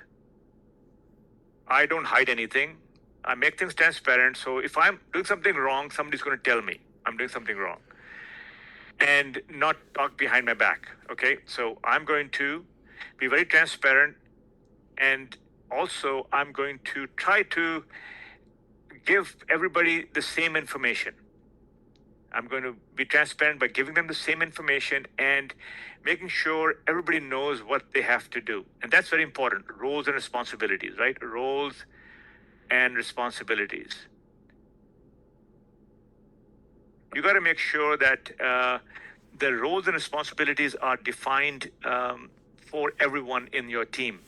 I don't hide anything. I make things transparent. So if I'm doing something wrong, somebody's going to tell me I'm doing something wrong and not talk behind my back. Okay. So I'm going to be very transparent. And also I'm going to try to give everybody the same information. I'm going to be transparent by giving them the same information and making sure everybody knows what they have to do. And that's very important. Roles and responsibilities, right? Roles and responsibilities. You got to make sure that the roles and responsibilities are defined for everyone in your team.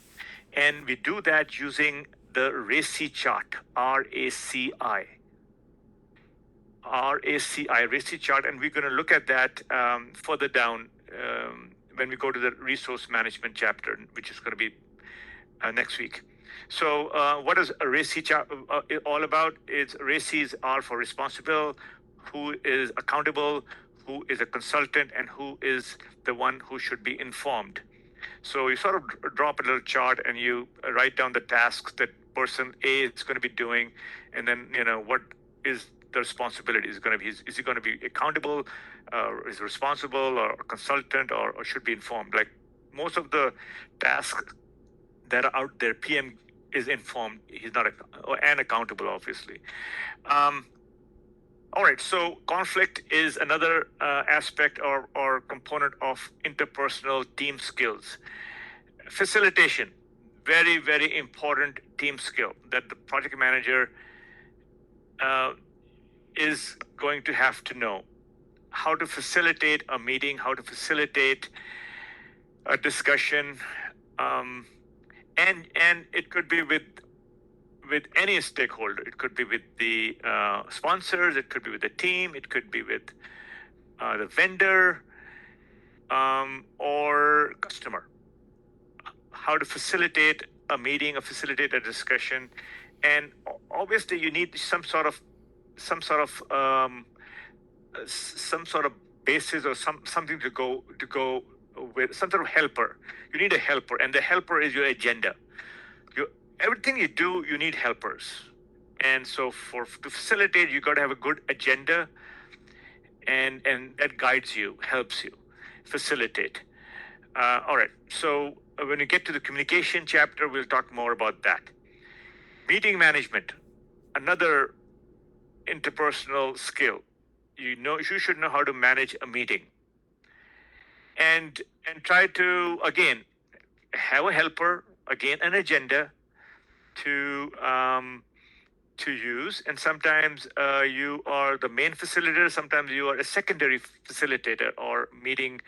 And we do that using the RACI chart, RACI. RACI chart, and we're going to look at that further down when we go to the resource management chapter, which is going to be next week. So what is a RACI chart all about? It's RACIs are for responsible, who is accountable, who is a consultant, and who is the one who should be informed. So you sort of drop a little chart and you write down the tasks that person A is going to be doing, and then what is the responsibility is going to be. Is he going to be accountable, is responsible, or a consultant, or should be informed? Like most of the tasks that are out there, PM is informed. He's not and accountable, obviously. All right. So conflict is another aspect or component of interpersonal team skills. Facilitation, very, very important team skill that the project manager is going to have to know. How to facilitate a meeting, how to facilitate a discussion, and it could be with any stakeholder. It could be with the sponsors, it could be with the team, it could be with the vendor or customer. How to facilitate a meeting or facilitate a discussion, and obviously you need some sort of basis or something to go with, some sort of helper. You need a helper, and the helper is your agenda. Everything you do, you need helpers, and so to facilitate, you got to have a good agenda, and that guides you, helps you facilitate. All right. So when we get to the communication chapter, we'll talk more about that. Meeting management, another interpersonal skill. You should know how to manage a meeting, and try to again have a helper, again an agenda to use. And sometimes you are the main facilitator, sometimes you are a secondary facilitator or meeting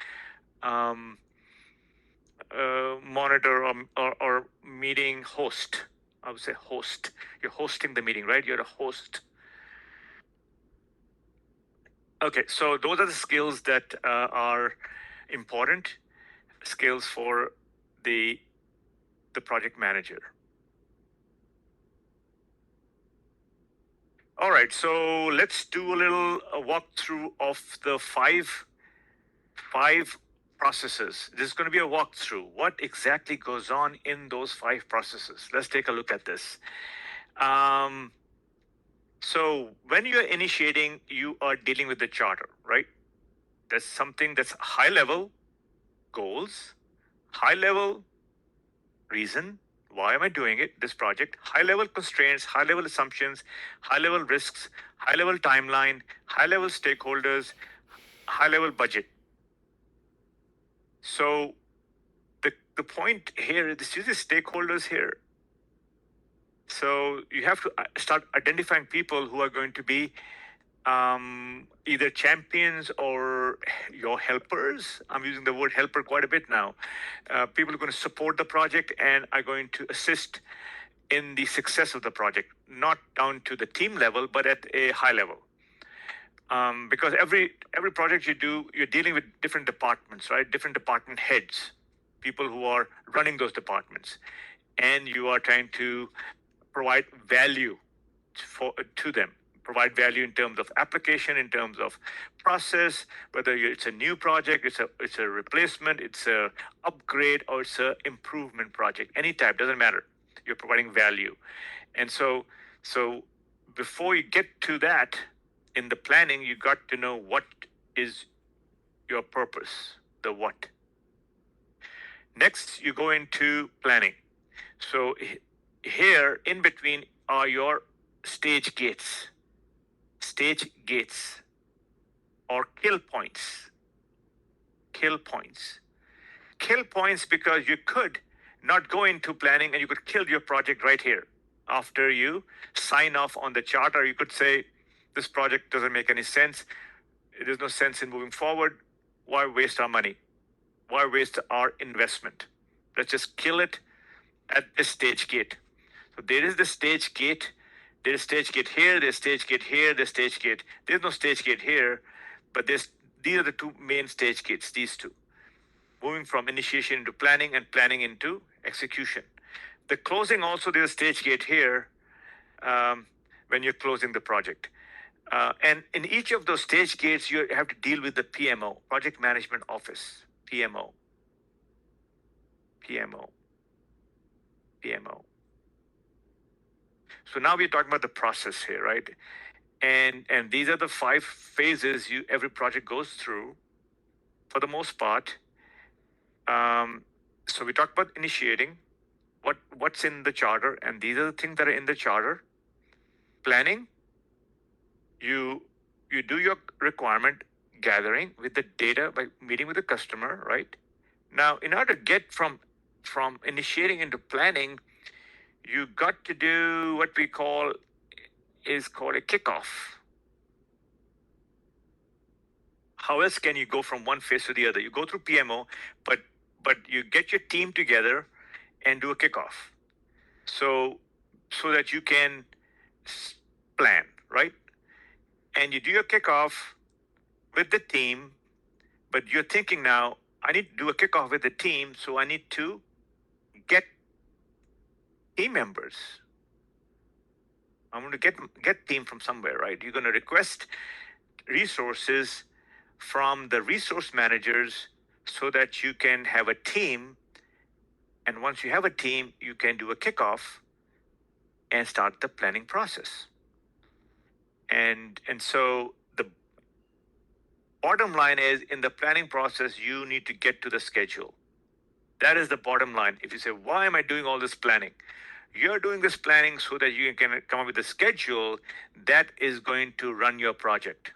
monitor or meeting host. I would say host. You're hosting the meeting, right? You're a host. Okay, so those are the skills that are important skills for the project manager. All right, so let's do a little walkthrough of the five processes. This is going to be a walkthrough. What exactly goes on in those 5 processes? Let's take a look at this. So when you're initiating, you are dealing with the charter, right? That's something that's high level goals, high level reason. Why am I doing it? This project, high level constraints, high level assumptions, high level risks, high level timeline, high level stakeholders, high level budget. So the point here, this is the stakeholders here. So you have to start identifying people who are going to be either champions or your helpers. I'm using the word helper quite a bit now. People who are going to support the project and are going to assist in the success of the project, not down to the team level, but at a high level. Because every project you do, you're dealing with different departments, right? Different department heads, people who are running those departments, and you are trying to provide value to them. Provide value in terms of application, in terms of process, whether it's a new project, it's a replacement, it's a upgrade, or it's a improvement project. Any type, doesn't matter. You're providing value, and so before you get to that, in the planning, you got to know what is your purpose, the what. Next, you go into planning. So here, in between, are your stage gates or kill points. Kill points because you could not go into planning and you could kill your project right here. After you sign off on the charter, you could say, this project doesn't make any sense. There's no sense in moving forward. Why waste our money? Why waste our investment? Let's just kill it at this stage gate. So there is the stage gate. There's stage gate here, there's stage gate here, there's stage gate. There's no stage gate here, but these are the 2 main stage gates, these 2. Moving from initiation into planning and planning into execution. The closing also, there's a stage gate here when you're closing the project. And in each of those stage gates, you have to deal with the PMO, Project Management Office, PMO. So now we're talking about the process here, right? And these are the 5 phases every project goes through, for the most part. So we talked about initiating, what's in the charter, and these are the things that are in the charter. Planning, you do your requirement gathering with the data by meeting with the customer, right? Now, in order to get from initiating into planning, you got to do what we call a kickoff. How else can you go from one phase to the other? You go through PMO, but you get your team together and do a kickoff. So that you can plan, right? And you do your kickoff with the team, but you're thinking now, I need to do a kickoff with the team, so I need to get team members. I'm going to get team from somewhere, right? You're going to request resources from the resource managers so that you can have a team. And once you have a team, you can do a kickoff and start the planning process. And so the bottom line is, in the planning process, you need to get to the schedule. That is the bottom line. If you say, why am I doing all this planning? You're doing this planning so that you can come up with a schedule that is going to run your project.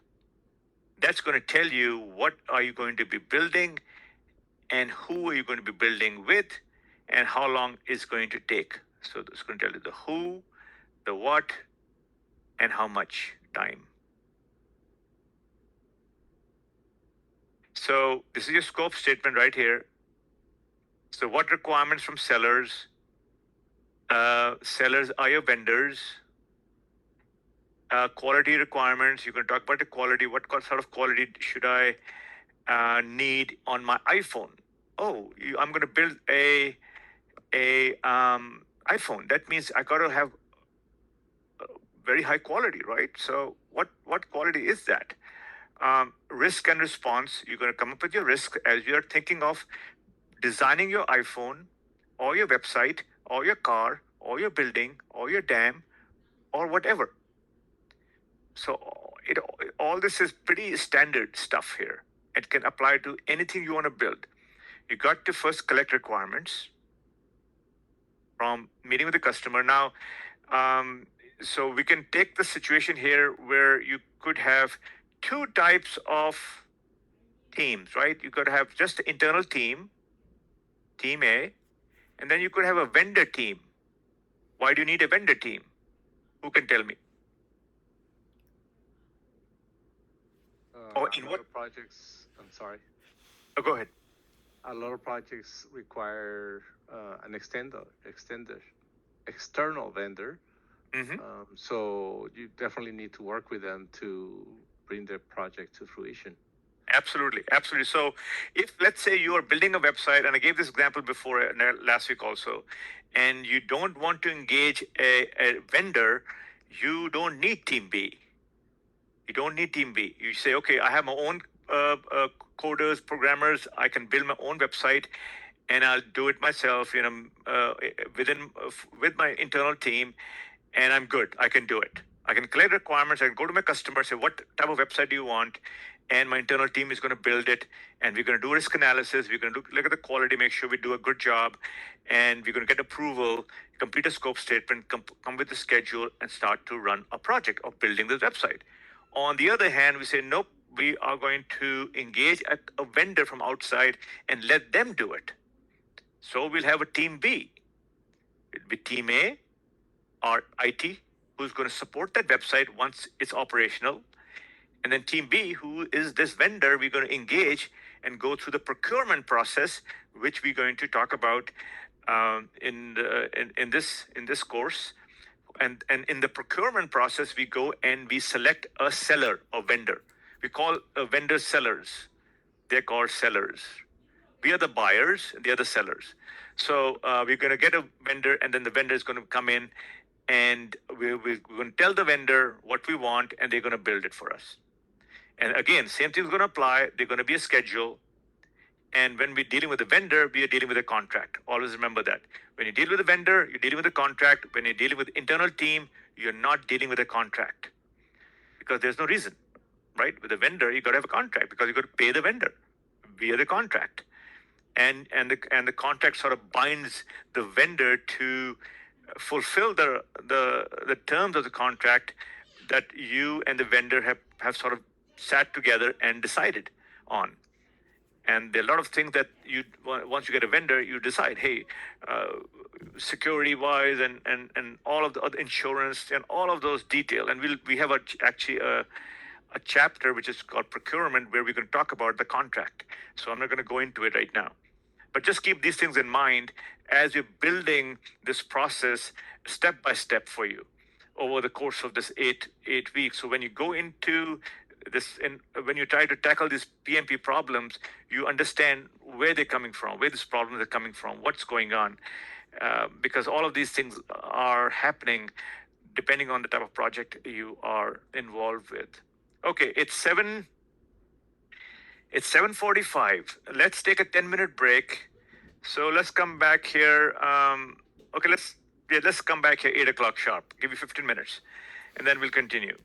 That's going to tell you what are you going to be building and who are you going to be building with and how long it's going to take. So it's going to tell you the who, the what, and how much time. So this is your scope statement right here. So what requirements from sellers? Sellers are your vendors. Quality requirements. You can talk about the quality. What sort of quality should I need on my iPhone? Oh, I'm going to build a iPhone. That means I got to have very high quality, right? So what quality is that? Risk and response. You're going to come up with your risk as you're thinking of designing your iPhone or your website or your car or your building or your dam or whatever. So all this is pretty standard stuff here. It can apply to anything you want to build. You got to first collect requirements from meeting with the customer. Now, so we can take the situation here where you could have two types of teams, right? You could have just the internal team, team A, and then you could have a vendor team. Why do you need a vendor team? Who can tell me? Or in A lot what? of projects, I'm sorry, Oh, go ahead. a lot of projects require an external vendor. Mhm. So you definitely need to work with them to bring the project to fruition. Absolutely, absolutely. So, if let's say you are building a website, and I gave this example before last week also, and you don't want to engage a vendor, you don't need Team B. You don't need Team B. You say, okay, I have my own coders, programmers. I can build my own website, and I'll do it myself. With my internal team, and I'm good. I can do it. I can collect requirements. I can go to my customer, say, what type of website do you want? And my internal team is going to build it. And we're going to do risk analysis. We're going to look at the quality, make sure we do a good job. And we're going to get approval, complete a scope statement, come with the schedule, and start to run a project of building this website. On the other hand, we say, nope, we are going to engage a vendor from outside and let them do it. So we'll have a team B. It'll be team A, our IT, who's going to support that website once it's operational. And then team B, who is this vendor, we're going to engage and go through the procurement process, which we're going to talk about in this course. And in the procurement process, we go and we select a seller or vendor. We call vendors sellers. They're called sellers. We are the buyers, they are the sellers. So we're going to get a vendor, and then the vendor is going to come in, and we're going to tell the vendor what we want, and they're going to build it for us. And again, same thing is going to apply. There's going to be a schedule. And when we're dealing with a vendor, we are dealing with a contract. Always remember that. When you deal with a vendor, you're dealing with a contract. When you're dealing with internal team, you're not dealing with a contract. Because there's no reason, right? With a vendor, you got to have a contract because you got to pay the vendor via the contract. And the contract sort of binds the vendor to fulfill the terms of the contract that you and the vendor have sort of sat together and decided on. And there are a lot of things that once you get a vendor, you decide, hey, security wise and all of the other insurance and all of those detail. And we have actually a chapter which is called procurement where we can talk about the contract. So I'm not going to go into it right now. But just keep these things in mind as you're building this process step by step for you over the course of this eight weeks. So when you go into this, and when you try to tackle these PMP problems, you understand where they're coming from, where these problems are coming from, what's going on, because all of these things are happening depending on the type of project you are involved with. Okay, it's 7:45. Let's take a 10-minute break. So let's come back here. Okay, let's come back here 8 o'clock sharp. Give you 15 minutes, and then we'll continue.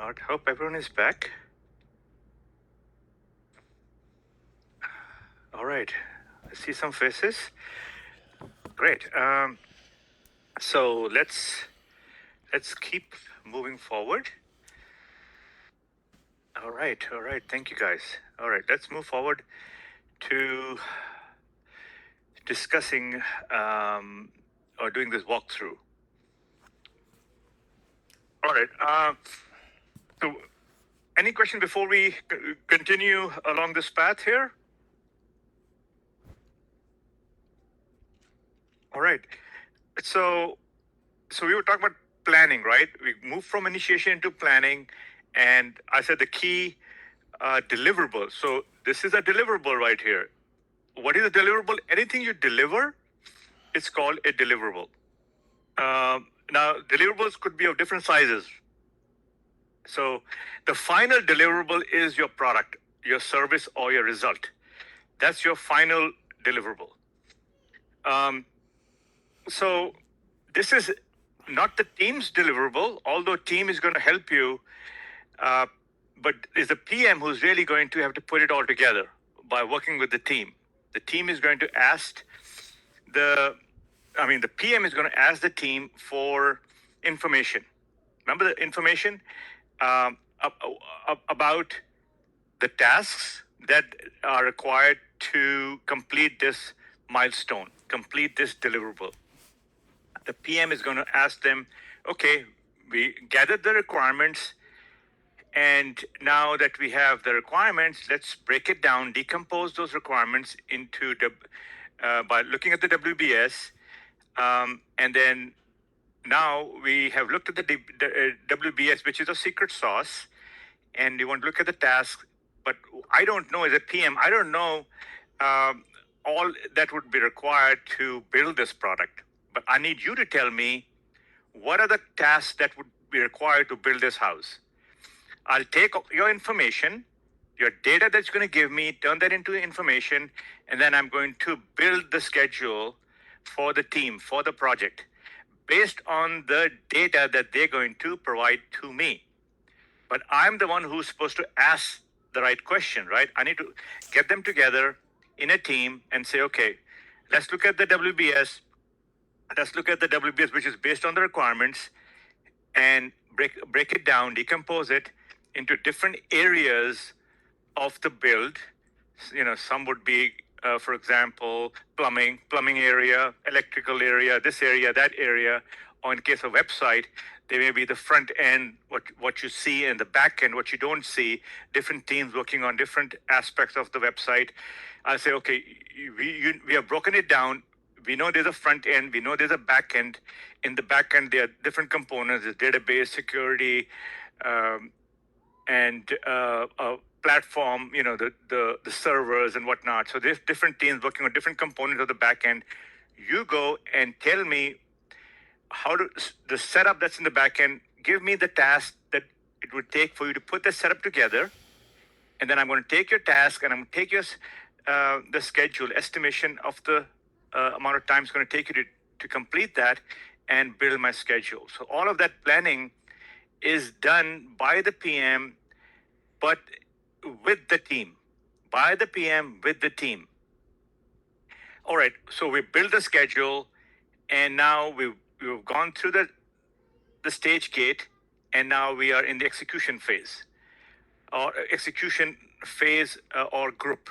I hope everyone is back. All right. I see some faces. Great. So let's keep moving forward. All right. Thank you, guys. All right. Let's move forward to discussing or doing this walkthrough. All right. So, any question before we continue along this path here? All right. So we were talking about planning, right? We moved from initiation into planning, and I said the key deliverable. So this is a deliverable right here. What is a deliverable? Anything you deliver, it's called a deliverable. Now, deliverables could be of different sizes. So the final deliverable is your product, your service, or your result. That's your final deliverable. So this is not the team's deliverable, although team is going to help you, but it's the PM who's really going to have to put it all together by working with the team. The team is going to ask the PM is going to ask the team for information. Remember the information about the tasks that are required to complete this milestone, complete this deliverable. The PM is going to ask them, okay, we gathered the requirements, and now that we have the requirements, let's break it down, decompose those requirements into by looking at the WBS, and then now we have looked at the WBS, which is a secret sauce, and you want to look at the task. But I don't know, as a PM, I don't know all that would be required to build this product. But I need you to tell me what are the tasks that would be required to build this house. I'll take your information, your data that's going to give me, turn that into information, and then I'm going to build the schedule for the team, for the project, based on the data that they're going to provide to me. But I'm the one who's supposed to ask the right question, right? I need to get them together in a team and say, okay, let's look at the WBS. Let's look at the WBS, which is based on the requirements, and break it down, decompose it into different areas of the build. You know, some would be, for example, plumbing area, electrical area, this area, that area. Or in case of website, there may be the front end, what you see, and the back end, what you don't see. Different teams working on different aspects of the website. I say, okay, we have broken it down. We know there's a front end. We know there's a back end. In the back end, there are different components: there's database, security, and a platform. You know, the servers and whatnot. So there's different teams working on different components of the back end. You go and tell me how to the setup that's in the back end. Give me the task that it would take for you to put the setup together, and then I'm going to take your task and I'm going to take your the schedule estimation of the amount of time it's going to take you to complete that and build my schedule. So all of that planning is done by the PM, but with the team, by the PM with the team. All right, so we build the schedule, and now we've gone through the stage gate, and now we are in the execution phase, or or group.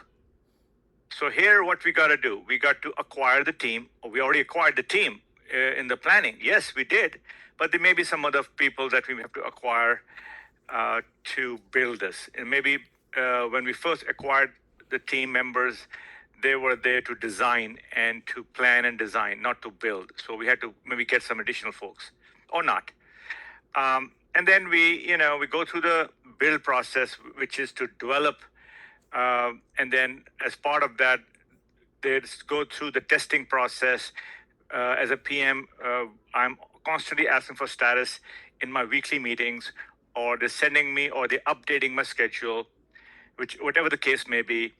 So here, what we got to do, we got to acquire the team. We already acquired the team in the planning. Yes, we did, but there may be some other people that we have to acquire to build this. And maybe when we first acquired the team members, they were there to design and to plan and design, not to build. So we had to maybe get some additional folks, or not. And then we go through the build process, which is to develop. And then as part of that, they go through the testing process. As a PM, I'm constantly asking for status in my weekly meetings, or they're sending me, or they're updating my schedule, whatever the case may be.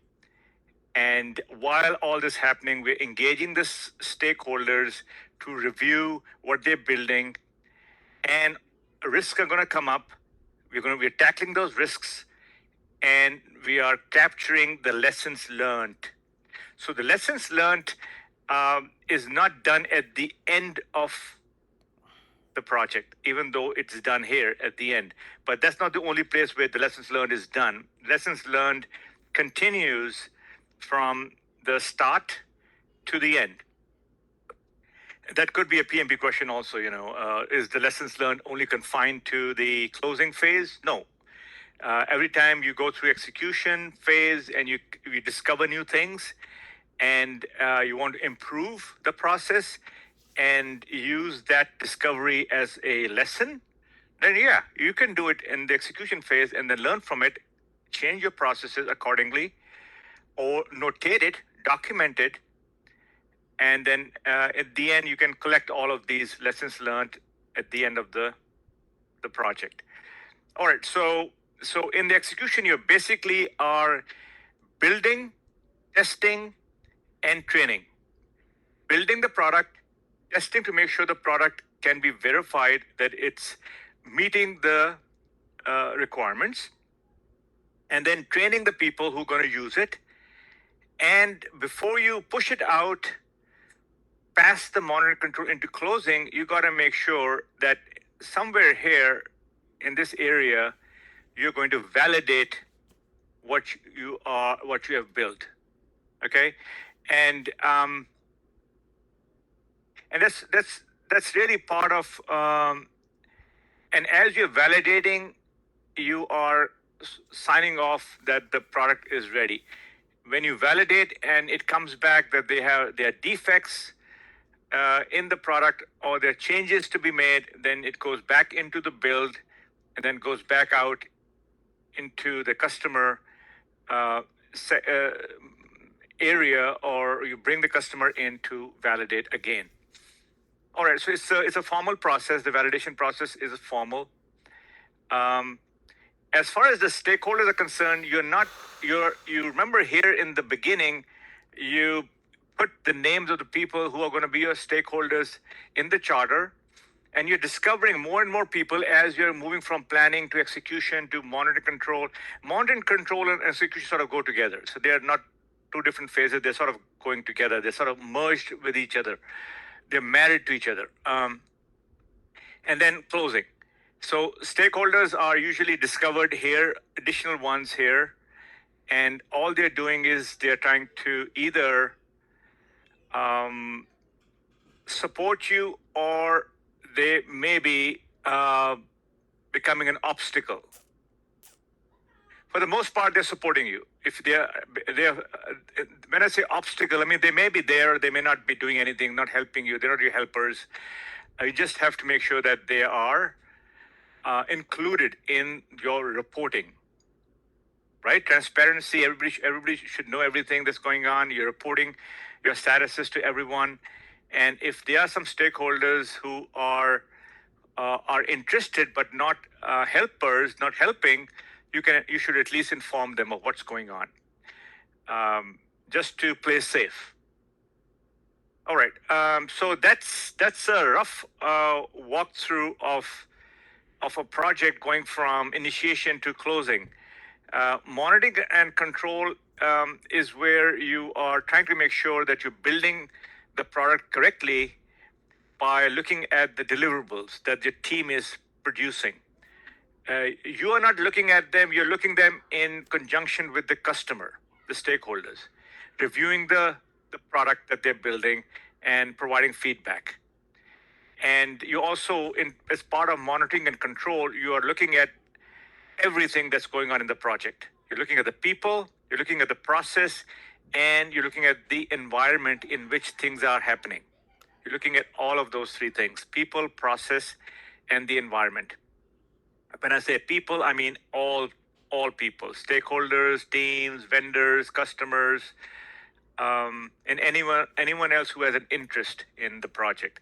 And while all this happening, we're engaging the stakeholders to review what they're building, and risks are going to come up we're tackling those risks, and we are capturing the lessons learned. So the lessons learned is not done at the end of the project, even though it's done here at the end. But that's not the only place where the lessons learned is done. Lessons learned continues from the start to the end. That could be a PMP question also, is the lessons learned only confined to the closing phase? No. Every time you go through execution phase and you discover new things and you want to improve the process and use that discovery as a lesson, then yeah, you can do it in the execution phase and then learn from it, change your processes accordingly, or notate it, document it, and then at the end you can collect all of these lessons learned at the end of the project. All right, so in the execution, you basically are building, testing, and training. Building the product, testing to make sure the product can be verified that it's meeting the requirements, and then training the people who are going to use it. And before you push it out past the monitor control into closing, you got to make sure that somewhere here in this area, you're going to validate what you have built. Okay, and that's really part of. And as you're validating, you are signing off that the product is ready. When you validate and it comes back that there are defects in the product or there are changes to be made, then it goes back into the build and then goes back out into the customer area, or you bring the customer in to validate again. All right, so it's a formal process. The validation process is formal. As far as the stakeholders are concerned, you remember here in the beginning, you put the names of the people who are going to be your stakeholders in the charter, and you're discovering more and more people as you're moving from planning to execution to monitor control. Monitor control and execution sort of go together. So they are not two different phases. They're sort of going together. They're sort of merged with each other. They're married to each other. And then closing. So stakeholders are usually discovered here, additional ones here, and all they're doing is they're trying to either support you, or they may be becoming an obstacle. For the most part, they're supporting you. If they're when I say obstacle, I mean they may be there, they may not be doing anything, not helping you. They're not your helpers. You just have to make sure that they are included in your reporting, right? Transparency. Everybody should know everything that's going on. You're reporting your statuses to everyone, and if there are some stakeholders who are interested but not helpers, not helping, you should at least inform them of what's going on, just to play safe. All right. So that's a rough walkthrough of a project going from initiation to closing. Monitoring and control is where you are trying to make sure that you're building the product correctly by looking at the deliverables that your team is producing. You are not looking at them, you're looking them in conjunction with the customer, the stakeholders, reviewing the product that they're building and providing feedback. And you also, as part of monitoring and control, you are looking at everything that's going on in the project. You're looking at the people, you're looking at the process, and you're looking at the environment in which things are happening. You're looking at all of those three things: people, process, and the environment. When I say people, I mean all people, stakeholders, teams, vendors, customers, and anyone else who has an interest in the project.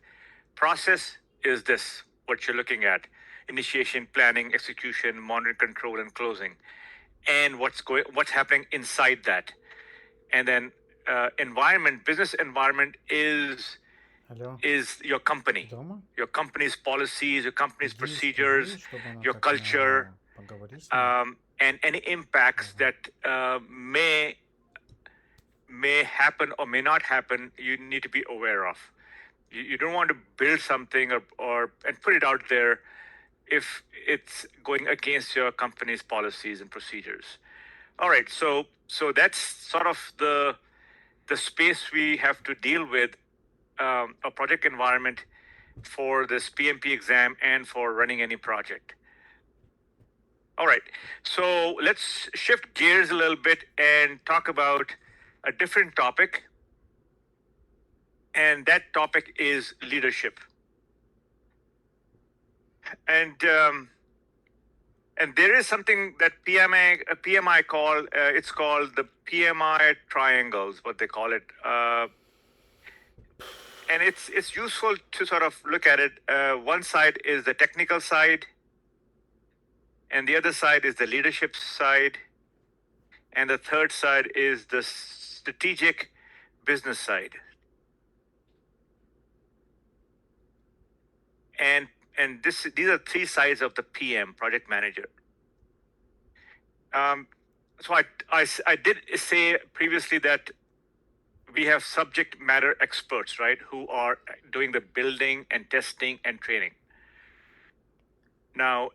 Process is this, what you're looking at: initiation, planning, execution, monitoring, control, and closing, and what's happening inside that. And then environment, business environment is your company, your company's policies, your company's procedures, your culture, Поговори с ним. and any impacts that may happen or may not happen, you need to be aware of. You don't want to build something or and put it out there if it's going against your company's policies and procedures. All right, so that's sort of the space we have to deal with, a project environment for this PMP exam and for running any project. All right, so let's shift gears a little bit and talk about a different topic, and that topic is leadership. And there is something that PMI call, it's called the PMI triangles, what they call it. And it's useful to sort of look at it. One side is the technical side, and the other side is the leadership side, and the third side is the strategic business side. And these are three sides of the PM, project manager. So I did say previously that we have subject matter experts, right, who are doing the building and testing and training. Now,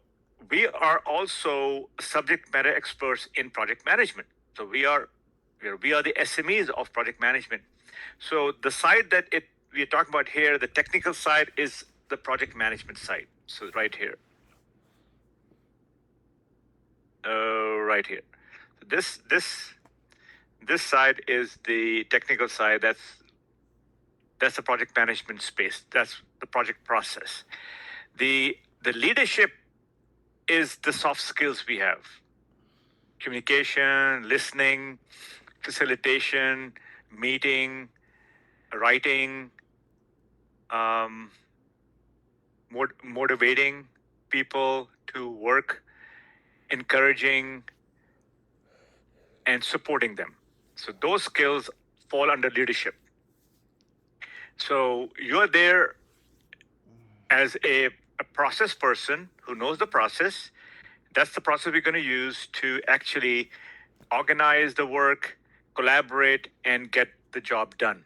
we are also subject matter experts in project management. So we are the SMEs of project management. So the side that we're talking about here, the technical side, is the project management side. So right here. Right here. This side is the technical side. That's the project management space. That's the project process. The leadership is the soft skills we have: communication, listening, facilitation, meeting, writing, motivating people to work, encouraging, and supporting them. So those skills fall under leadership. So you're there as a process person who knows the process. That's the process we're going to use to actually organize the work, collaborate, and get the job done.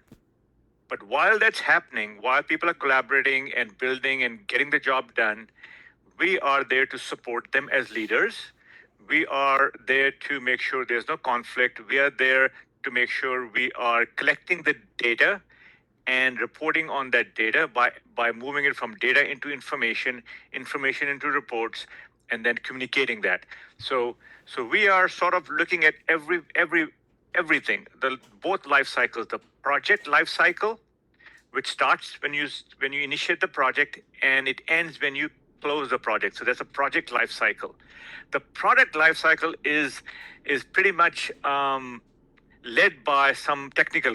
But while that's happening, while people are collaborating and building and getting the job done, we are there to support them as leaders. We are there to make sure there's no conflict. We are there to make sure we are collecting the data and reporting on that data by moving it from data into information into reports, and then communicating that. So we are sort of looking at everything, both life cycles, the project life cycle, which starts when you initiate the project, and it ends when you close the project. So that's a project life cycle. The product life cycle is pretty much led by some technical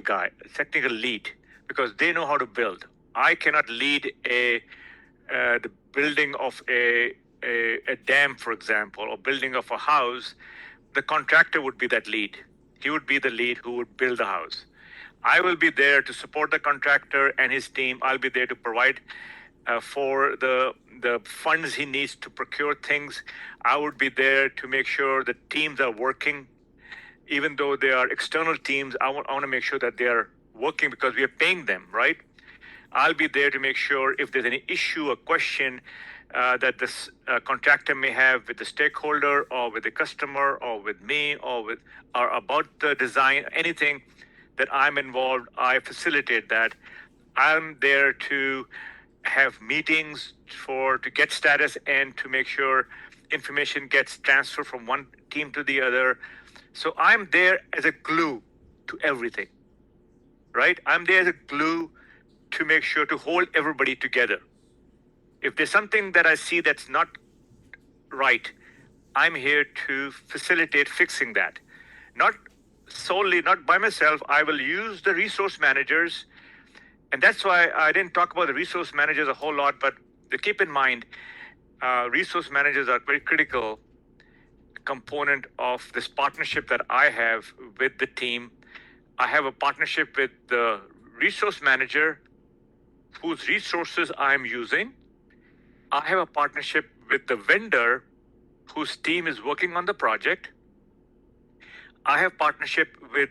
lead, because they know how to build. I cannot lead the building of a dam, for example, or building of a house. The contractor would be that lead. He would be the lead who would build the house. I will be there to support the contractor and his team. I'll be there to provide for the funds he needs to procure things. I would be there to make sure the teams are working. Even though they are external teams, I want to make sure that they are working because we are paying them, right? I'll be there to make sure if there's any issue or question that this contractor may have with the stakeholder or with the customer or with me or about the design, anything that I'm involved, I facilitate that. I'm there to have meetings to get status and to make sure information gets transferred from one team to the other. So I'm there as a glue to everything, right? I'm there as a glue to make sure to hold everybody together. If there's something that I see that's not right, I'm here to facilitate fixing that. Not by myself. I will use the resource managers. And that's why I didn't talk about the resource managers a whole lot, but keep in mind, resource managers are very critical component of this partnership that I have with the team. I have a partnership with the resource manager whose resources I'm using. I have a partnership with the vendor whose team is working on the project. I have partnership with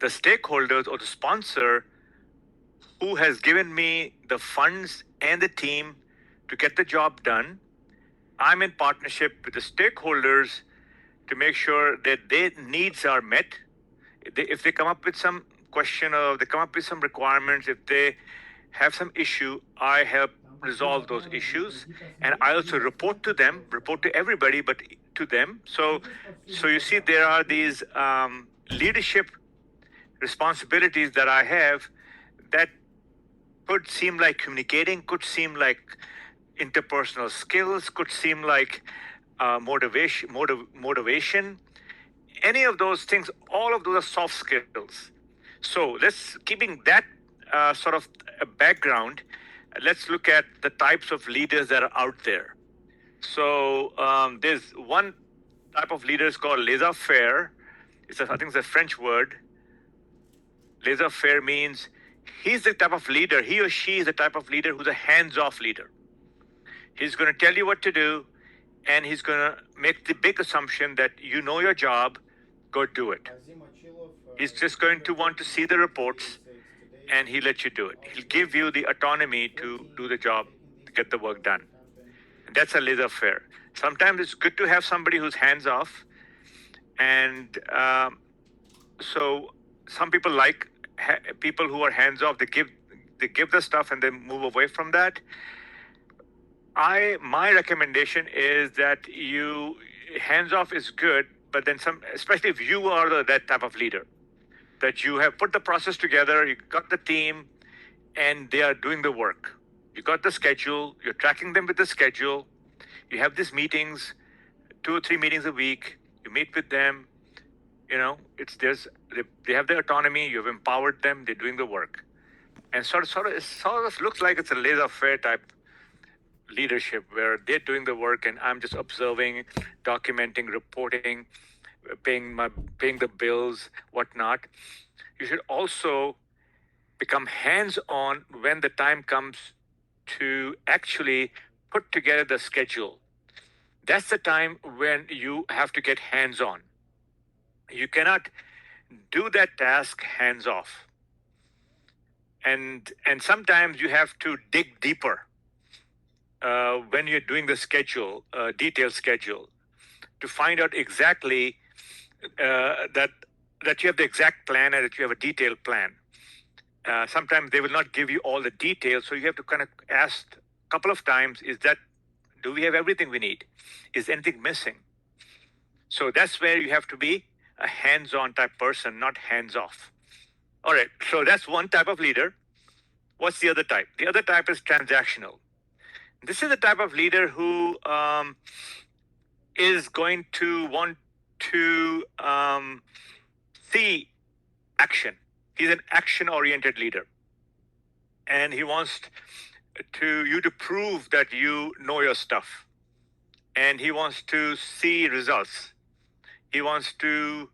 the stakeholders or the sponsor who has given me the funds and the team to get the job done. I'm in partnership with the stakeholders to make sure that their needs are met. If they come up with some question or they come up with some requirements, if they have some issue, I help resolve those issues. And I also report to them, report to everybody, but to them. So you see, there are these leadership responsibilities that I have that could seem like communicating, could seem like interpersonal skills, could seem like motivation. Any of those things, all of those are soft skills. So let's, keeping that sort of a background, let's look at the types of leaders that are out there. So there's one type of leader is called laissez-faire. I think it's a French word. Laissez-faire means he's the type of leader, he or she is the type of leader who's a hands-off leader. He's going to tell you what to do, and he's going to make the big assumption that you know your job, go do it. He's just going to want to see the reports, and he'll let you do it. He'll give you the autonomy to do the job, to get the work done. And that's a laissez-faire. Sometimes it's good to have somebody who's hands-off, and so some people like people who are hands-off. They give the stuff and then move away from that. My recommendation is that you hands-off is good, but then some, especially if you are that type of leader, that you have put the process together, you got the team, and they are doing the work. You got the schedule, you're tracking them with the schedule, you have these meetings, 2 or 3 meetings a week, you meet with them, they have their autonomy, you've empowered them, they're doing the work. And sort of looks like it's a laissez-faire type leadership where they're doing the work and I'm just observing, documenting, reporting, paying the bills, whatnot. You should also become hands-on when the time comes to actually put together the schedule. That's the time when you have to get hands-on. You cannot do that task hands-off. And sometimes you have to dig deeper when you're doing the schedule, detailed schedule, to find out exactly that you have the exact plan and that you have a detailed plan. Sometimes they will not give you all the details, so you have to kind of ask a couple of times, do we have everything we need? Is anything missing? So that's where you have to be a hands-on type person, not hands-off. All right, so that's one type of leader. What's the other type? The other type is transactional. This is the type of leader who is going to want to see action. He's an action-oriented leader. And he wants you to prove that you know your stuff. And he wants to see results. He wants to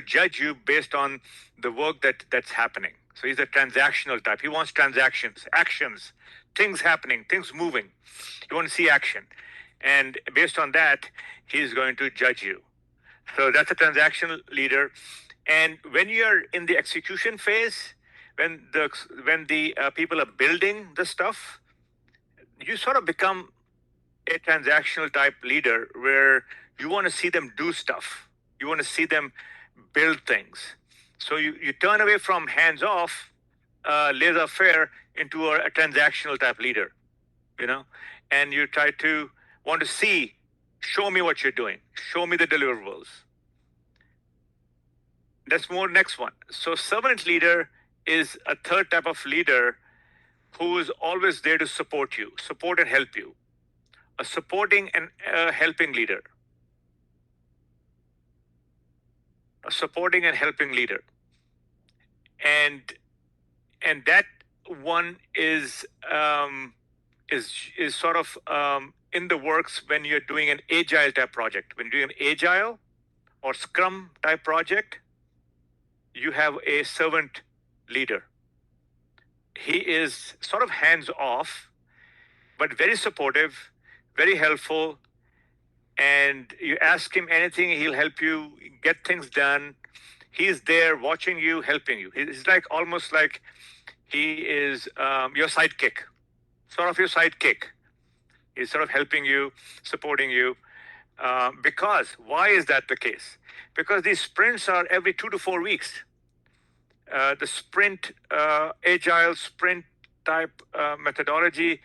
judge you based on the work that's happening. So he's a transactional type. He wants transactions, actions, things happening, things moving. You want to see action. And based on that, he's going to judge you. So that's a transactional leader. And when you're in the execution phase, when the people are building the stuff, you sort of become a transactional type leader where you want to see them do stuff. You want to see them build things. So you turn away from hands-off, laissez-faire, into a transactional type leader, and you want to show me what you're doing. Show me the deliverables. That's more next one. So servant leader is a third type of leader who is always there to support you, support and help you. A supporting and helping leader. A supporting and helping leader. And that one is sort of in the works when you're doing an agile type project. When you're doing an agile or scrum type project, you have a servant leader. He is sort of hands off, but very supportive, very helpful, and you ask him anything, he'll help you get things done. He's there watching you, helping you. He's like almost like he is your sidekick, sort of your sidekick. He's sort of helping you, supporting you. Because why is that the case? Because these sprints are every 2 to 4 weeks. The sprint, agile sprint type methodology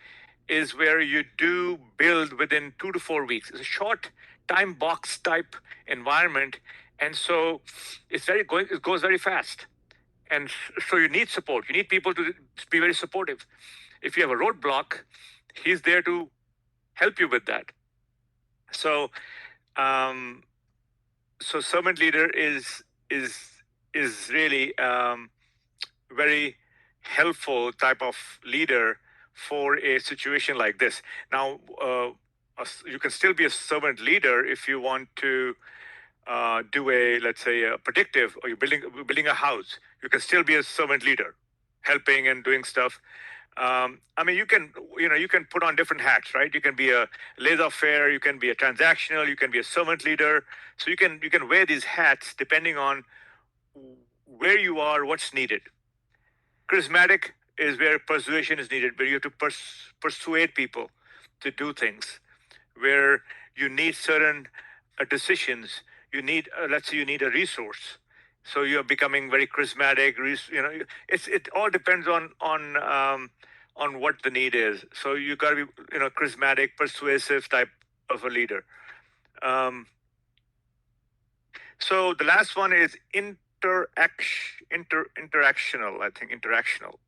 is where you do build within 2 to 4 weeks. It's a short time box type environment, and so it goes very fast. And so you need support. You need people to be very supportive. If you have a roadblock, he's there to help you with that. So, so servant leader is really very helpful type of leader for a situation like this. Now, you can still be a servant leader if you want to do let's say, a predictive, or you're building a house. You can still be a servant leader, helping and doing stuff. I mean, you can put on different hats, right? You can be a laissez-faire, you can be a transactional, you can be a servant leader. So you can wear these hats depending on where you are, what's needed. Charismatic is where persuasion is needed, where you have to persuade people to do things, where you need certain decisions. You need, let's say, you need a resource, so you're becoming very charismatic. It all depends on what the need is. So you got to be, charismatic, persuasive type of a leader. So the last one is interactional. I think interactional.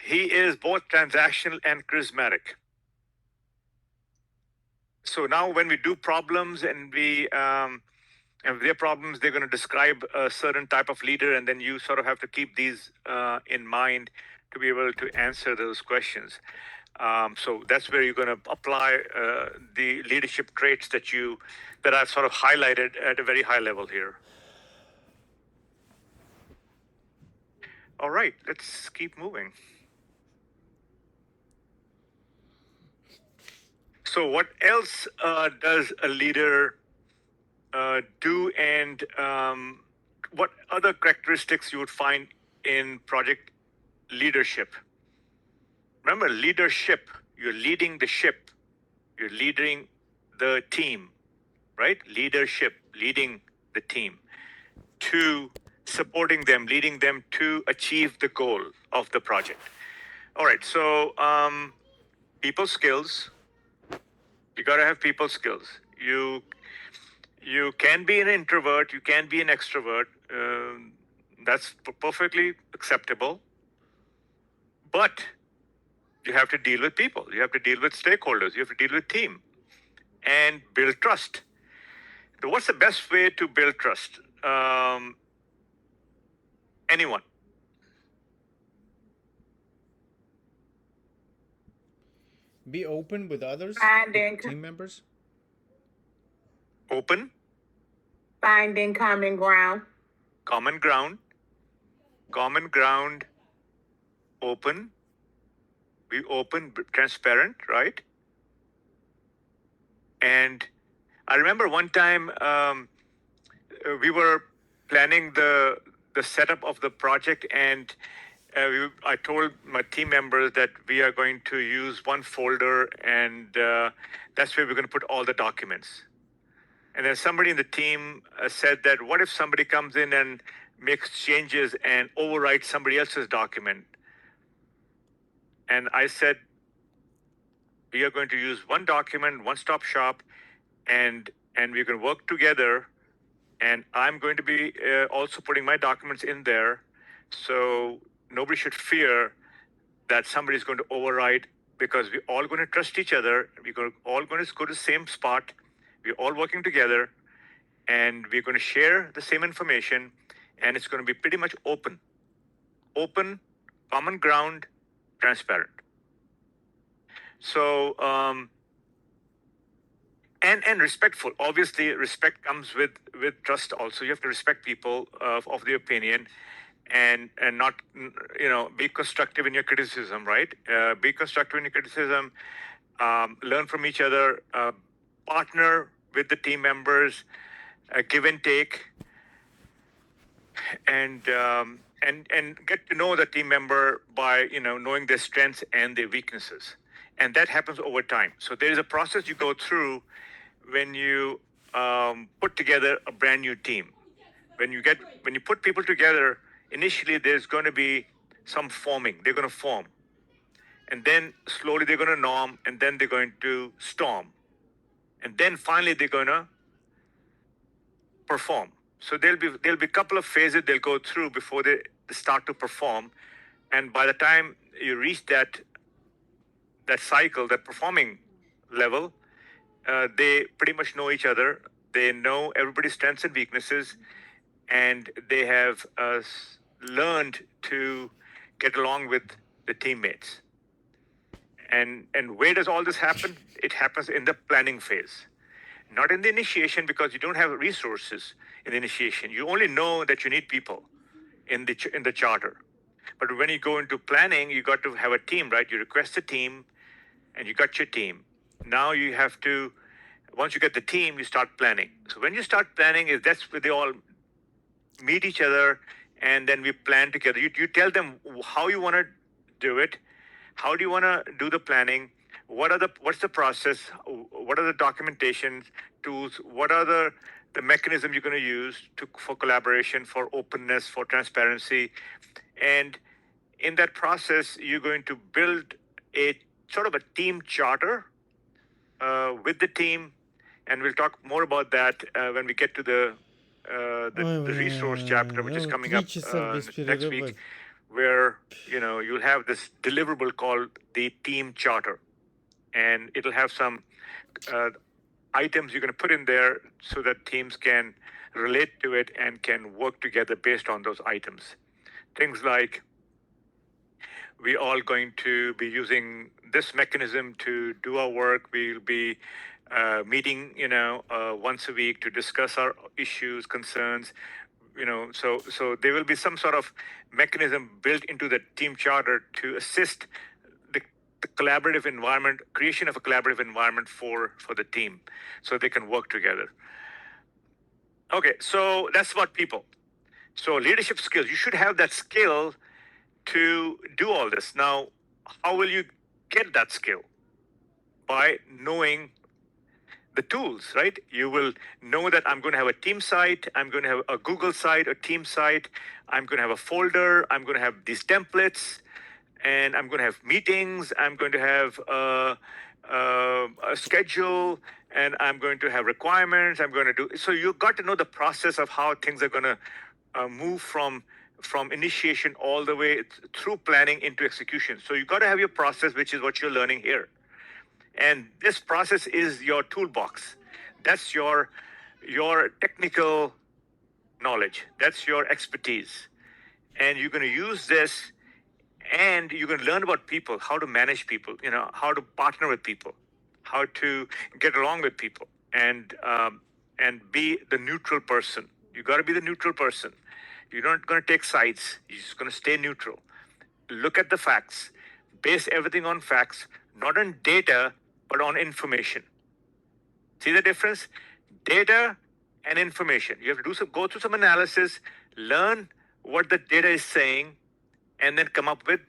He is both transactional and charismatic. So now when we do problems and if they're problems, they're going to describe a certain type of leader, and then you sort of have to keep these in mind to be able to answer those questions. So that's where you're going to apply the leadership traits that I've sort of highlighted at a very high level here. All right, let's keep moving. So what else does a leader do, and what other characteristics you would find in project leadership? Remember, leadership, you're leading the ship, you're leading the team, right? Leadership, leading the team, to supporting them, leading them to achieve the goal of the project. All right, so people skills. You got to have people skills. You can be an introvert, you can be an extrovert. That's perfectly acceptable. But you have to deal with people. You have to deal with stakeholders. You have to deal with team and build trust. So what's the best way to build trust? Anyone? Be open with others, Finding, team members. Open, finding common ground. common ground, open, be open, transparent, right? And I remember one time we were planning the setup of the project, and I told my team members that we are going to use one folder, and that's where we're going to put all the documents. And then somebody in the team said that, what if somebody comes in and makes changes and overwrites somebody else's document? And I said, we are going to use one document, one-stop shop, and we're going to work together. And I'm going to be also putting my documents in there, so nobody should fear that somebody's going to override, because we're all going to trust each other. We're all going to go to the same spot. We're all working together, and we're going to share the same information, and it's going to be pretty much open, common ground, transparent. So, and respectful. Obviously, respect comes with trust. Also, you have to respect people of their opinion, and not be constructive in your criticism. Right? Be constructive in your criticism. Learn from each other. partner with the team members, give and take, and get to know the team member by knowing their strengths and their weaknesses, and that happens over time. So there is a process you go through when you put together a brand new team. When you put people together, initially there's going to be some forming. They're going to form, and then slowly they're going to norm, and then they're going to storm, and then finally they're going to perform. So there'll be a couple of phases they'll go through before they start to perform, and by the time you reach that cycle, that performing level, they pretty much know each other. They know everybody's strengths and weaknesses, and they have learned to get along with the teammates. And where does all this happen? It happens in the planning phase, not in the initiation, because you don't have resources in the initiation. You only know that you need people in the charter. But when you go into planning, you got to have a team, right? You request a team, and you got your team. Now you have to, once you get the team, you start planning. So when you start planning, that's where they all meet each other, and then we plan together. You tell them how you want to do it. How do you want to do the planning? What's the process? What are the documentation tools? What are the mechanisms you're going to use for collaboration, for openness, for transparency? And in that process, you're going to build a sort of a team charter with the team, and we'll talk more about that when we get to the resource chapter, which is coming up next week, where you'll have this deliverable called the team charter, and it'll have some items you're going to put in there so that teams can relate to it and can work together based on those items. Things like, we're all going to be using this mechanism to do our work. We'll be meeting, once a week to discuss our issues, concerns. So there will be some sort of mechanism built into the team charter to assist the collaborative environment, creation of a collaborative environment for the team, so they can work together. Okay, so that's about people. So leadership skills, you should have that skill to do all this. Now, how will you get that skill? By knowing the tools, right? You will know that I'm going to have a team site, I'm going to have a Google site, a team site, I'm going to have a folder, I'm going to have these templates, and I'm going to have meetings, I'm going to have a schedule, and I'm going to have requirements, I'm going to do. So you've got to know the process of how things are going to move from initiation all the way through planning into execution. So you've got to have your process, which is what you're learning here. And this process is your toolbox. That's your technical knowledge. That's your expertise. And you're going to use this, and you're going to learn about people, how to manage people, how to partner with people, how to get along with people, and be the neutral person. You got to be the neutral person. You're not going to take sides. You're just going to stay neutral. Look at the facts. Base everything on facts, not on data, but on information. See the difference? Data and information. You have to go through some analysis, learn what the data is saying, and then come up with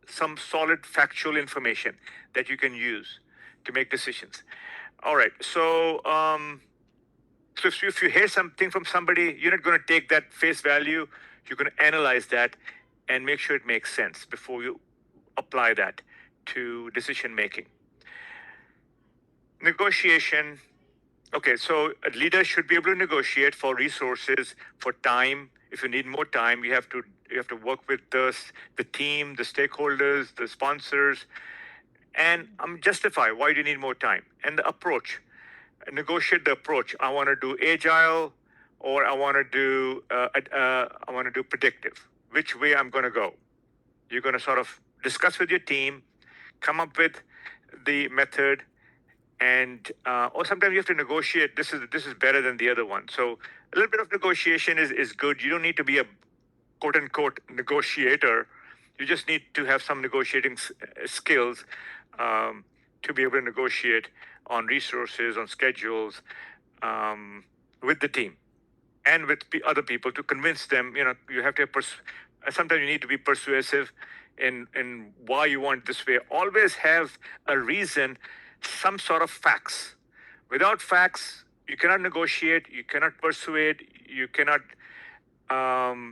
some solid factual information that you can use to make decisions. All right. So, so if you hear something from somebody, you're not going to take that face value. You're going to analyze that and make sure it makes sense before you apply that to decision making. Negotiation. Okay, so a leader should be able to negotiate for resources, for time. If you need more time, you have to work with the team, the stakeholders, the sponsors, and justify why do you need more time, and the approach. Negotiate the approach. I want to do agile, or I want to do predictive. Which way I'm going to go? You're going to sort of discuss with your team, come up with the method, and or sometimes you have to negotiate. This is better than the other one. So a little bit of negotiation is good. You don't need to be a quote unquote negotiator. You just need to have some negotiating skills to be able to negotiate on resources, on schedules, with the team and with other people to convince them. You have to sometimes you need to be persuasive in why you want this way. Always have a reason, some sort of facts. Without facts, you cannot negotiate, you cannot persuade, you cannot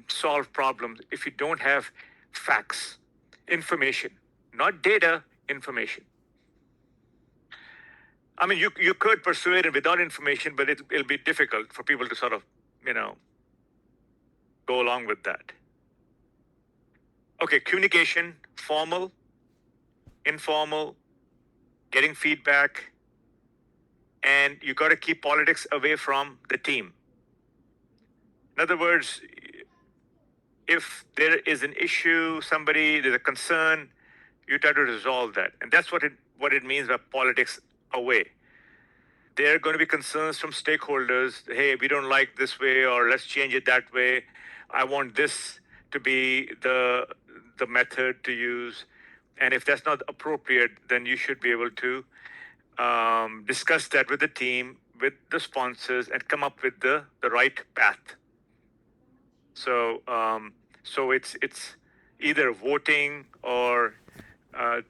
solve problems if you don't have facts, information, not data, information. I mean, you could persuade it without information, but it'll be difficult for people to sort of, go along with that. Okay, communication, formal, informal, getting feedback, and you got to keep politics away from the team. In other words, if there is an issue, there's a concern, you try to resolve that. And that's what it means by politics away. There are going to be concerns from stakeholders. Hey, we don't like this way, or let's change it that way. I want this to be the method to use. And if that's not appropriate, then you should be able to discuss that with the team, with the sponsors, and come up with the right path. So it's either voting or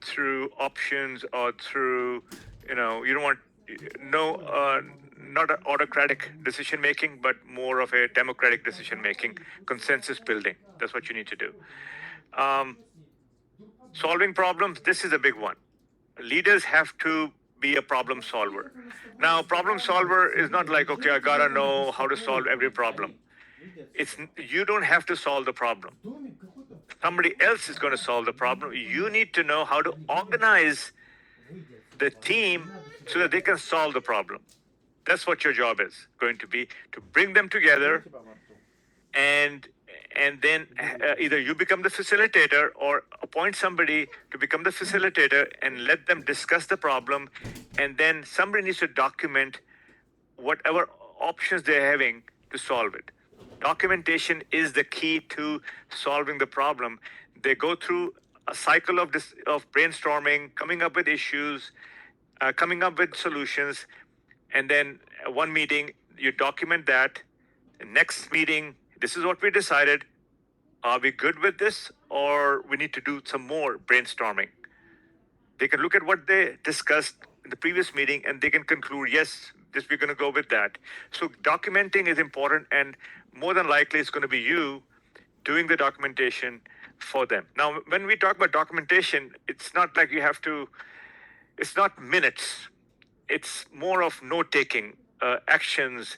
through options, or through, you don't want not an autocratic decision making, but more of a democratic decision making, consensus building. That's what you need to do. Solving problems, this is a big one. Leaders have to be a problem solver. Now, problem solver is not like, okay, I gotta know how to solve every problem. You don't have to solve the problem. Somebody else is going to solve the problem. You need to know how to organize the team so that they can solve the problem. That's what your job is going to be, to bring them together, and then either you become the facilitator or appoint somebody to become the facilitator and let them discuss the problem, and then somebody needs to document whatever options they're having to solve it. Documentation is the key to solving the problem. They go through a cycle of brainstorming, coming up with issues, coming up with solutions, and then one meeting, you document that. The next meeting, this is what we decided. Are we good with this, or we need to do some more brainstorming? They can look at what they discussed in the previous meeting, and they can conclude, yes, we're going to go with that. So documenting is important, and more than likely it's going to be you doing the documentation for them. Now, when we talk about documentation, it's not like it's not minutes. It's more of note-taking, actions,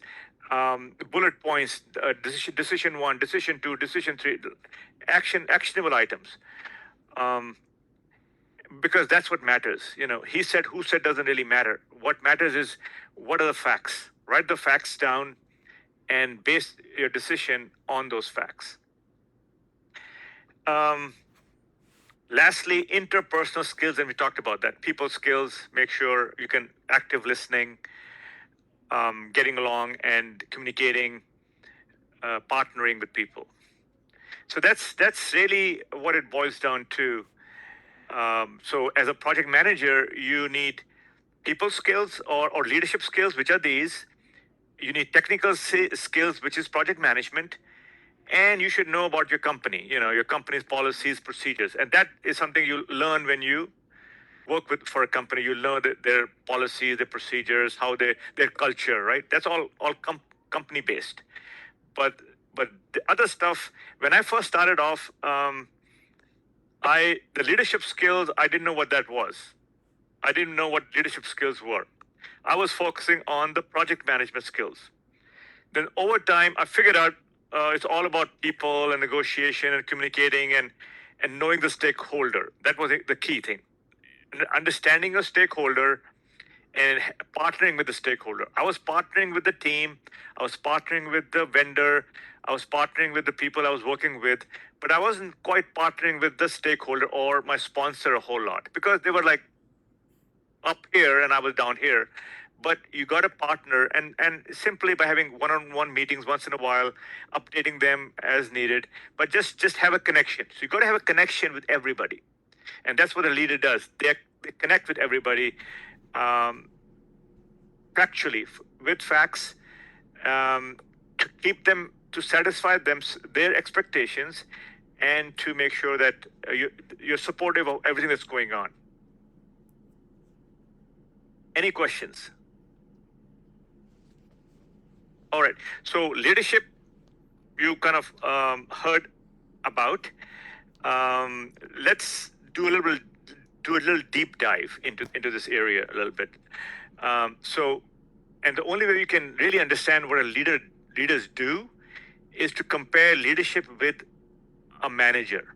bullet points, decision 1, decision 2, decision 3, actionable items. Because that's what matters. He said, who said doesn't really matter. What matters is, what are the facts? Write the facts down and base your decision on those facts. Lastly, interpersonal skills, and we talked about that. People skills, make sure you can active listening, getting along and communicating, partnering with people. So that's really what it boils down to. So as a project manager, you need people skills or leadership skills, which are these. You need technical skills, which is project management. And you should know about your company, your company's policies, procedures. And that is something you learn when you work for a company. You learn their policies, their procedures, their culture, right? That's all company based. But the other stuff, when I first started off, the leadership skills, I didn't know what that was. I didn't know what leadership skills were. I was focusing on the project management skills. Then over time, I figured out it's all about people and negotiation and communicating and knowing the stakeholder. That was the key thing. Understanding your stakeholder and partnering with the stakeholder. I was partnering with the team. I was partnering with the vendor. I was partnering with the people I was working with. But I wasn't quite partnering with the stakeholder or my sponsor a whole lot, because they were like up here and I was down here. But you got to partner, and simply by having one-on-one meetings once in a while, updating them as needed, but just have a connection. So you got to have a connection with everybody. And that's what a leader does. They connect with everybody. factually with facts, to keep them, to satisfy them, their expectations, and to make sure that you're supportive of everything that's going on. Any questions? All right. So leadership, you kind of heard about. Let's do a little deep dive into this area a little bit. And the only way you can really understand what leaders do is to compare leadership with a manager.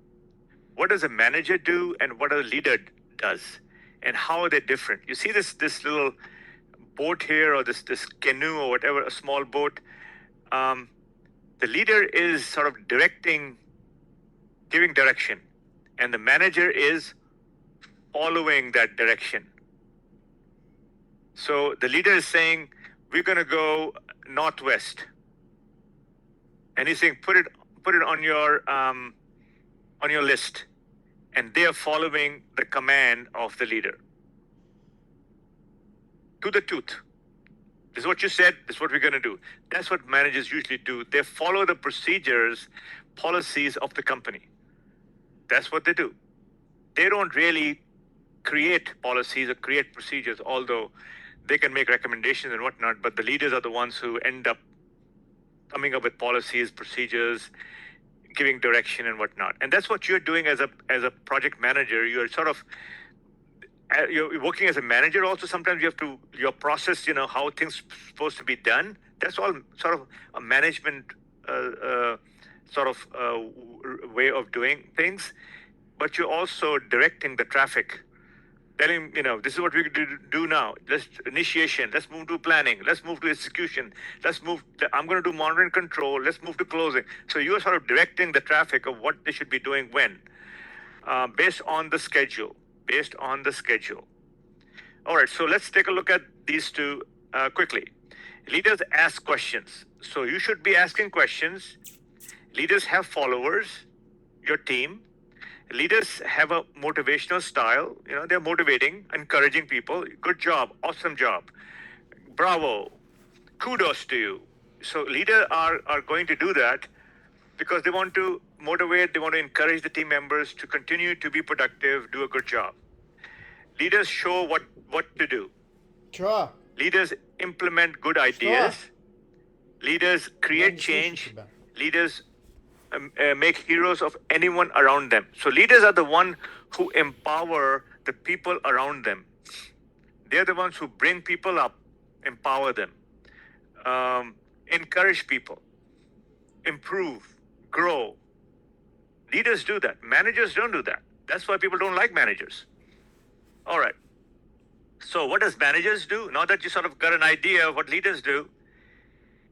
What does a manager do, and what a leader does, and how are they different? You see this little boat here, or this canoe, or whatever, a small boat. The leader is sort of directing, giving direction, and the manager is following that direction. So the leader is saying, we're going to go northwest, and he's saying, put it on your list, and they are following the command of the leader to the tooth. This is what you said, this is what we're going to do. That's what managers usually do. They follow the procedures, policies of the company. That's what they do. They don't really create policies or create procedures, although they can make recommendations and whatnot, but the leaders are the ones who end up coming up with policies, procedures, giving direction and whatnot. And that's what you're doing as a project manager. You're sort of, you're working as a manager also. Sometimes you have to, your process, how things supposed to be done. That's all sort of a management way of doing things. But you're also directing the traffic, telling, this is what we do now. Let's initiation. Let's move to planning. Let's move to execution. I'm going to do monitoring control. Let's move to closing. So you're sort of directing the traffic of what they should be doing when, based on the schedule. All right. So let's take a look at these two quickly. Leaders ask questions. So you should be asking questions. Leaders have followers, your team. Leaders have a motivational style. They're motivating, encouraging people. Good job. Awesome job. Bravo. Kudos to you. So leaders are going to do that because they want to motivate, they want to encourage the team members to continue to be productive, do a good job. Leaders show what to do. Sure. Leaders implement good ideas. Sure. Leaders create change. Leaders make heroes of anyone around them. So leaders are the one who empower the people around them. They're the ones who bring people up, empower them, encourage people, improve, grow. Leaders do that. Managers don't do that. That's why people don't like managers. All right. So what does managers do? Now that you sort of got an idea of what leaders do,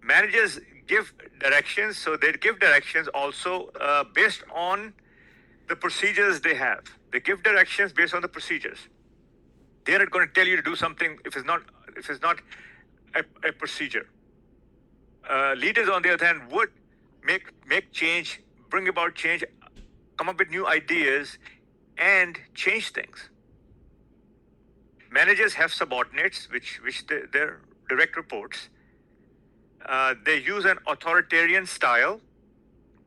managers give directions. So they give directions also based on the procedures they have. They give directions based on the procedures. They're not going to tell you to do something if it's not a procedure. Leaders, on the other hand, would make change, bring about change, come up with new ideas, and change things. Managers have subordinates, which they're direct reports. They use an authoritarian style,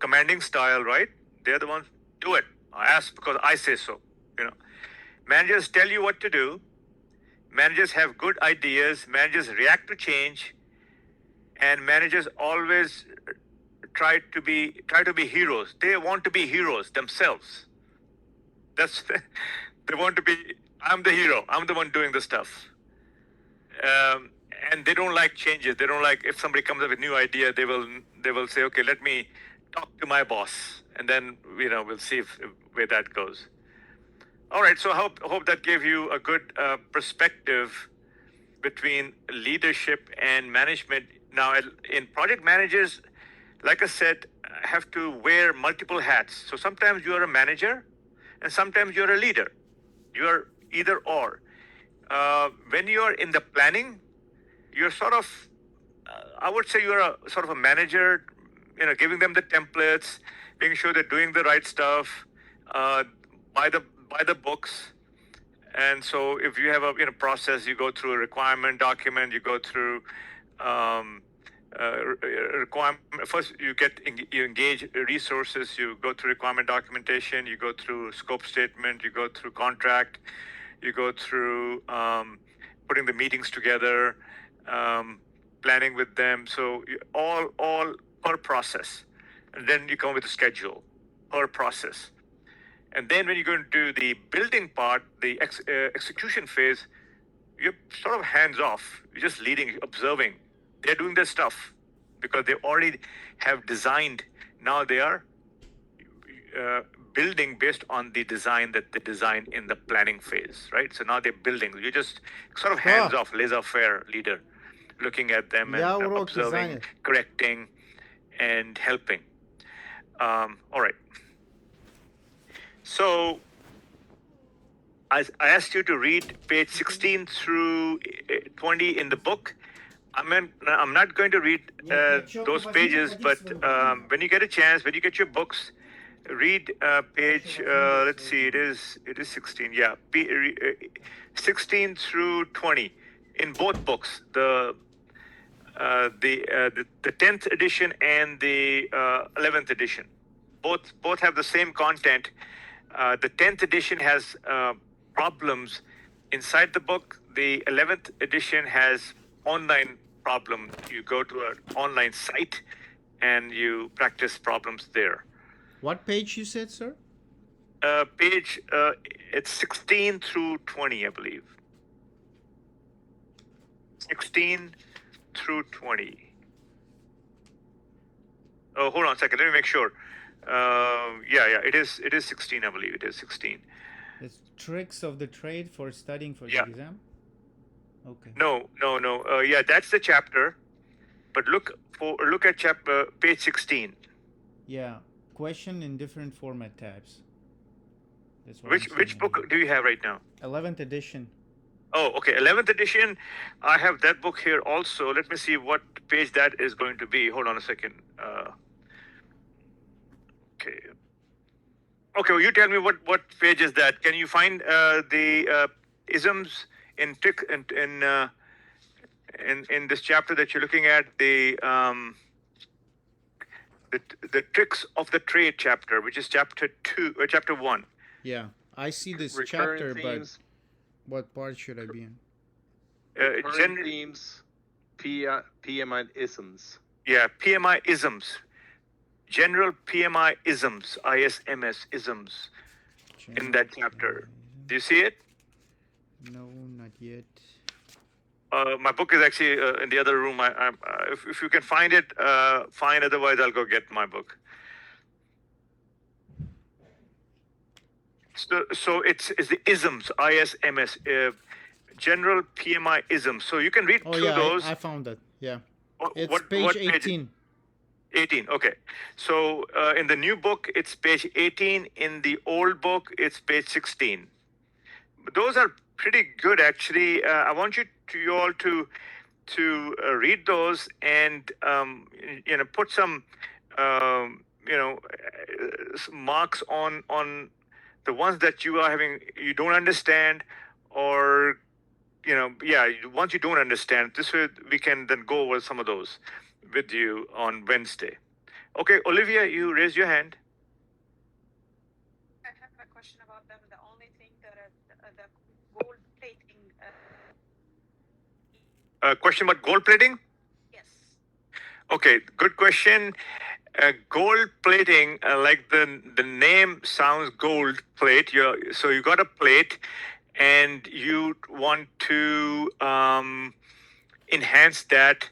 commanding style, right? They're the ones, do it. I ask because I say so. Managers tell you what to do. Managers have good ideas. Managers react to change, and managers always try to be heroes. They want to be heroes themselves. They want to be. I'm the hero. I'm the one doing the stuff. And they don't like changes. They don't like if somebody comes up with a new idea. They will say, okay, let me talk to my boss, and then we'll see where that goes. All right. So I hope that gave you a good perspective between leadership and management. Now, in project managers, like I said, have to wear multiple hats. So sometimes you are a manager, and sometimes you're a leader. You are either or. When you are in the planning, you're sort of, I would say you're a sort of a manager, giving them the templates, making sure they're doing the right stuff, by the books, And so if you have a process, you go through a requirement document, you go through requirement. First, you engage resources, you go through requirement documentation, you go through scope statement, you go through contract, you go through putting the meetings together, planning with them. So all per process, and then you come up with a schedule per process. And then when you're going to do the building part, the execution phase, you're sort of hands off. You're just leading, observing. They're doing their stuff because they already have designed. Now they are building based on the design that they designed in the planning phase, right? So now they're building. You're just sort of hands off, laissez-faire leader, looking at them and observing, correcting, and helping. All right. So I asked you to read page 16 through 20 in the book. I'm not going to read those pages, but when you get a chance, when you get your books, read page. Let's see, it is 16. Yeah, 16 through 20 in both books. The 10th edition and the 11th edition, both have the same content. The 10th edition has problems inside the book. The 11th edition has online problem. You go to an online site and you practice problems there. What page you said, sir? Page, it's 16 through 20, I believe. 16 through 20. Oh, hold on a second. Let me make sure. Yeah, it is 16, I believe. It is 16. It's tricks of the trade for studying for the Yeah. exam? Okay. No. Yeah, that's the chapter. But look at page 16. Yeah. Question in different format types. That's what Which book do you have right now? 11th edition. Oh, okay. 11th edition. I have that book here also. Let me see what page that is going to be. Hold on a second. Okay. Okay. Well, you tell me what page is that? Can you find the isms in this chapter that you're looking at? The tricks of the trade chapter, which is chapter 1. Yeah. I see this Recurring chapter, themes, but what part should I be in? recurring themes, PMI isms. Yeah, PMI isms. General PMI isms, ISMS isms in that chapter. Do you see it? No, not yet. My book is actually in the other room. If you can find it, fine. Otherwise, I'll go get my book. So it's the isms, ISMS, general PMI isms. So you can read Oh, through yeah, those. I found it. Yeah. It's What page page? 18. 18. Okay. So in the new book, it's page 18. In the old book, it's page 16. But those are pretty good, actually. I want you all to read those and put some some marks on the ones that you don't understand, or once you don't understand. This way we can then go over some of those with you on Wednesday. Okay, Olivia, you raised your hand. I have a question about them. The only thing that the gold plating. Question about gold plating? Yes. Okay, good question. Gold plating, like the name sounds, gold plate. So you got a plate, and you want to enhance that,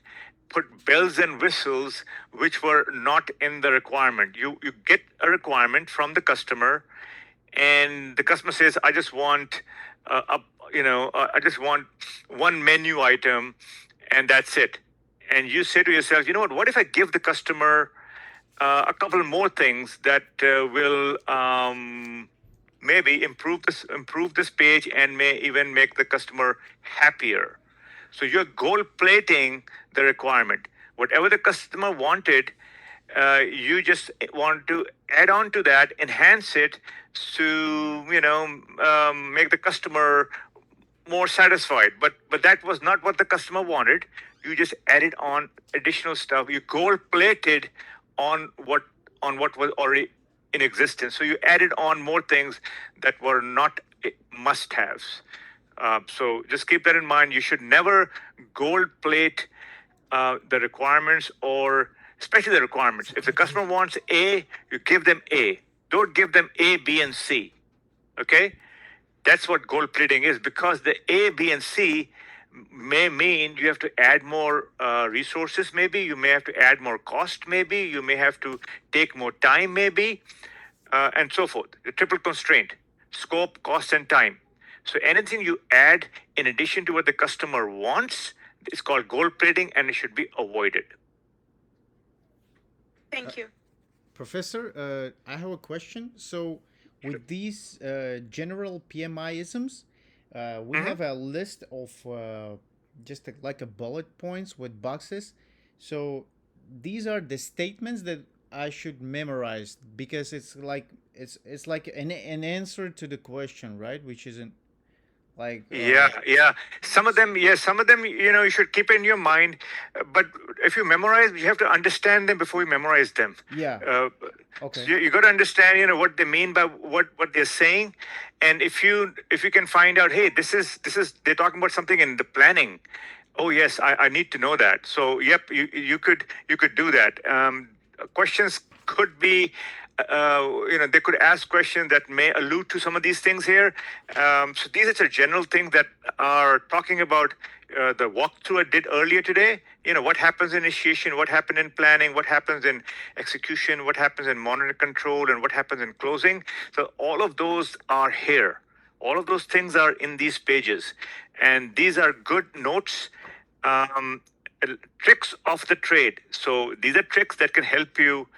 put bells and whistles, which were not in the requirement. You get a requirement from the customer, and the customer says, "I just want I just want one menu item, and that's it." And you say to yourself, "You know what? What if I give the customer a couple more things that will maybe improve this page and may even make the customer happier?" So you're gold plating the requirement. Whatever the customer wanted, you just want to add on to that, enhance it to make the customer more satisfied. But that was not what the customer wanted. You just added on additional stuff. You gold plated on what was already in existence. So you added on more things that were not must haves. So just keep that in mind. You should never gold plate the requirements, or especially the requirements. If the customer wants A, you give them A. Don't give them A, B, and C. Okay? That's what gold plating is, because the A, B, and C may mean you have to add more resources, maybe. You may have to add more cost, maybe. You may have to take more time, maybe, and so forth. The triple constraint: scope, cost, and time. So anything you add in addition to what the customer wants is called gold plating, and it should be avoided. Thank you. Professor, I have a question. So, with these general PMI-isms, we have a list of just like a bullet points with boxes. So, these are the statements that I should memorize, because it's like an answer to the question, right? Which isn't like Yeah. Some of them, you should keep in your mind. But if you memorize, you have to understand them before you memorize them. Yeah. So you got to understand, what they mean by what they're saying. And if you can find out, hey, this is they're talking about something in the planning. Oh yes, I need to know that. So yep, you could do that. Questions could be, they could ask questions that may allude to some of these things here. So these are general things that are talking about the walkthrough I did earlier today. What happens in initiation, what happened in planning, what happens in execution, what happens in monitor control, and what happens in closing. So all of those are here. All of those things are in these pages. And these are good notes. Tricks of the trade. So these are tricks that can help you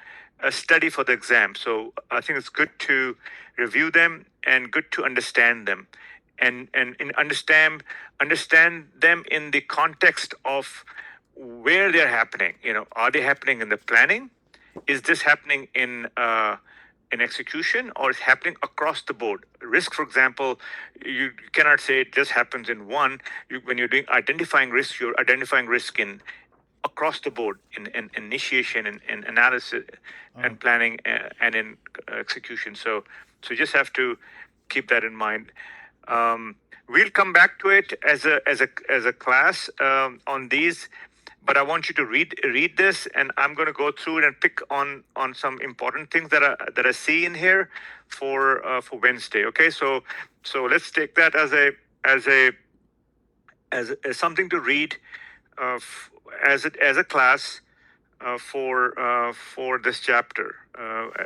study for the exam. So I think it's good to review them and good to understand them, and understand them in the context of where they're happening. Are they happening in the planning? Is this happening in execution, or is happening across the board? Risk, for example, you cannot say it just happens in one. When you're doing identifying risk, you're identifying risk in across the board, in initiation, in analysis, and planning, and in execution. So you just have to keep that in mind. We'll come back to it as a class on these. But I want you to read this, and I'm going to go through it and pick on some important things that I see in here for Wednesday. Okay, so let's take that as something to read as a class for this chapter,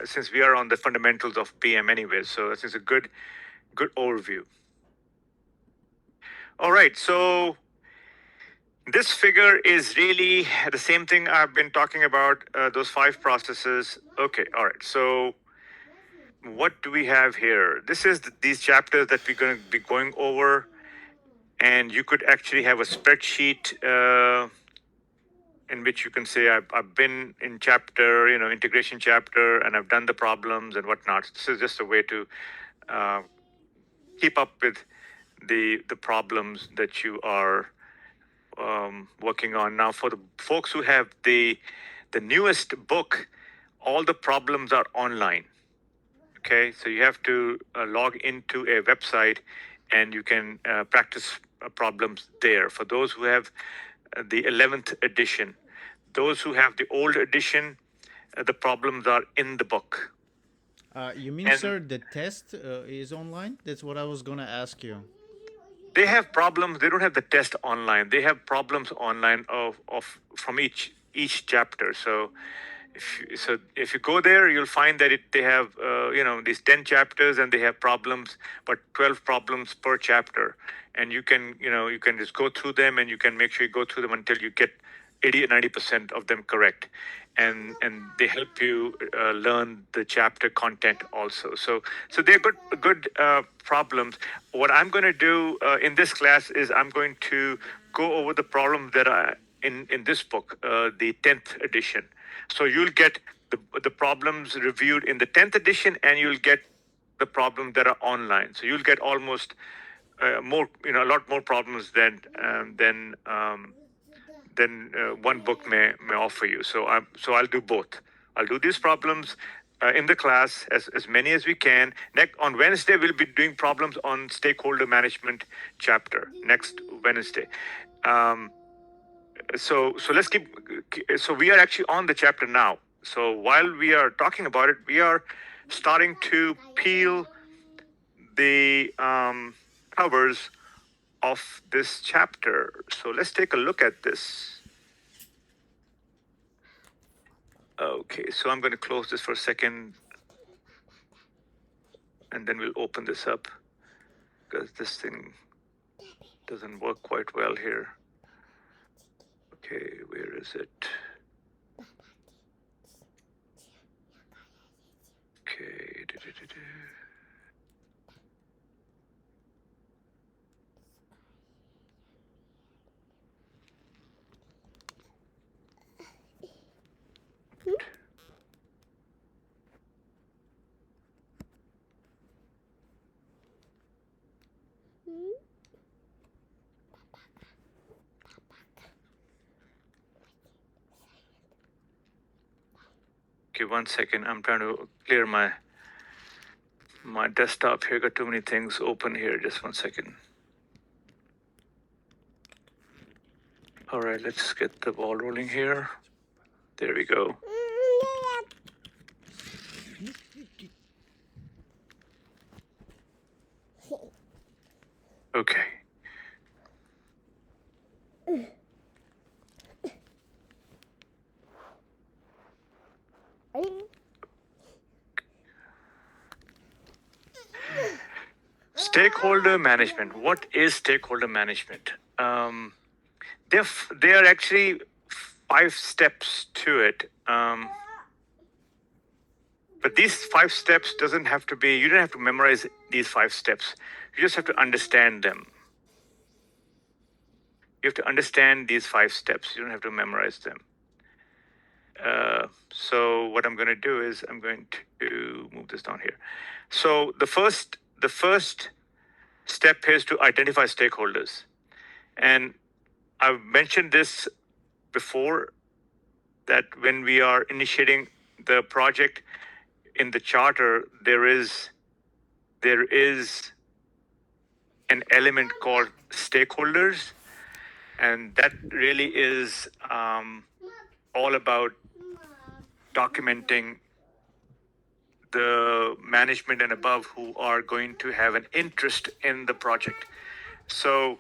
since we are on the fundamentals of PM anyway. So this is a good overview. All right, so this figure is really the same thing I've been talking about, those 5 processes. Okay, all right. So what do we have here? This is these chapters that we're going to be going over. And you could actually have a spreadsheet in which you can say, I've been in chapter, integration chapter, and I've done the problems and whatnot. This is just a way to keep up with the problems that you are working on. Now, for the folks who have the newest book, all the problems are online. Okay, so you have to log into a website, and you can practice problems there. For those who have the 11th edition, those who have the old edition, the problems are in the book. You mean, sir, the test is online? That's what I was going to ask you. They have problems. They don't have the test online. They have problems online of from each chapter. So if you go there, you'll find that they have these 10 chapters, and they have problems, but 12 problems per chapter. And you can just go through them, and you can make sure you go through them until you get 80 or 90% of them correct. And they help you learn the chapter content also. So they're good problems. What I'm going to do in this class is I'm going to go over the problems that are in this book, the 10th edition. So you'll get the problems reviewed in the 10th edition, and you'll get the problems that are online. So you'll get almost more, a lot more problems than one book may offer you. So I'll do both. I'll do these problems in the class, as many as we can. On Wednesday, we'll be doing problems on stakeholder management chapter next Wednesday. So let's keep. So we are actually on the chapter now. So while we are talking about it, we are starting to peel the covers of this chapter. So let's take a look at this. Okay, so I'm going to close this for a second, and then we'll open this up, because this thing doesn't work quite well here. Okay, where is it? Okay. Okay, 1 second. I'm trying to clear my desktop here. Got too many things open here. Just 1 second. All right, let's get the ball rolling here. There we go. Okay. Stakeholder management. What is stakeholder management? There are actually 5 steps to it. But these 5 steps doesn't have to be, you don't have to memorize these 5 steps. You just have to understand them. You have to understand these 5 steps. You don't have to memorize them. So what I'm going to do is I'm going to move this down here. So the first step is to identify stakeholders. And I've mentioned this before, that when we are initiating the project in the charter, there is an element called stakeholders, and that really is all about documenting the management and above who are going to have an interest in the project. So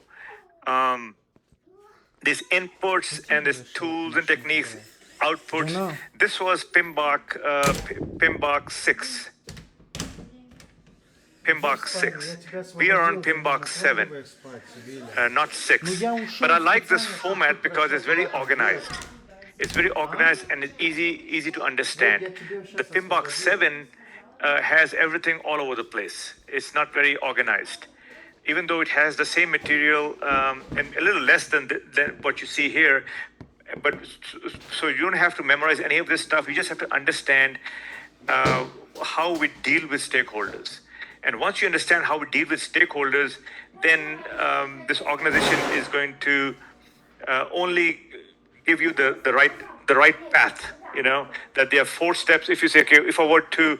these inputs and these tools and techniques, outputs, this was PMBOK 6. PMBOK 6. We are on PMBOK 7, not 6. But I like this format because it's very organized. It's very organized and it's easy to understand. The PMBOK 7 has everything all over the place. It's not very organized. Even though it has the same material and a little less than what you see here, but so you don't have to memorize any of this stuff. You just have to understand how we deal with stakeholders. And once you understand how we deal with stakeholders, then this organization is going to only give you the right path. That there are 4 steps. If you say, okay, if I were to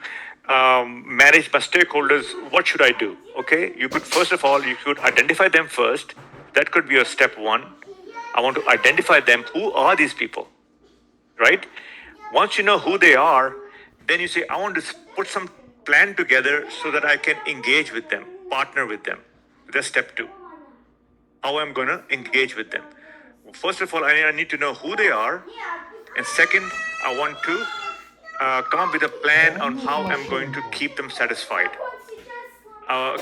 manage my stakeholders, what should I do? Okay, you could, first of all, you could identify them first. That could be your step 1. I want to identify them. Who are these people, right? Once you know who they are, then you say, I want to put some plan together so that I can engage with them, partner with them. That's step 2. How I'm going to engage with them. First of all, I need to know who they are. And second, I want to come up with a plan on how I'm going to keep them satisfied.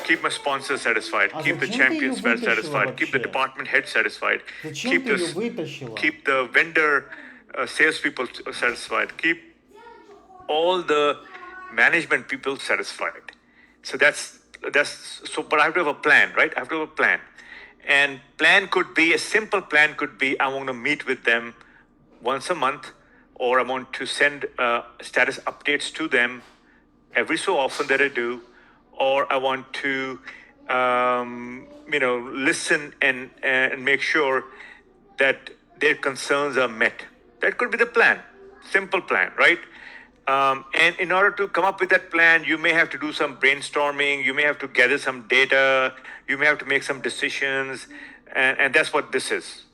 Keep my sponsors satisfied, keep the champions satisfied, keep the department head satisfied, keep the vendor salespeople satisfied, keep all the management people satisfied. So that's so. But I have to have a plan, right? I have to have a plan, and plan could be a simple plan. Could be I want to meet with them once a month or I want to send status updates to them every so often that I do, or I want to, listen and make sure that their concerns are met. That could be the plan, simple plan, right? And in order to come up with that plan, you may have to do some brainstorming, you may have to gather some data, you may have to make some decisions, and that's what this is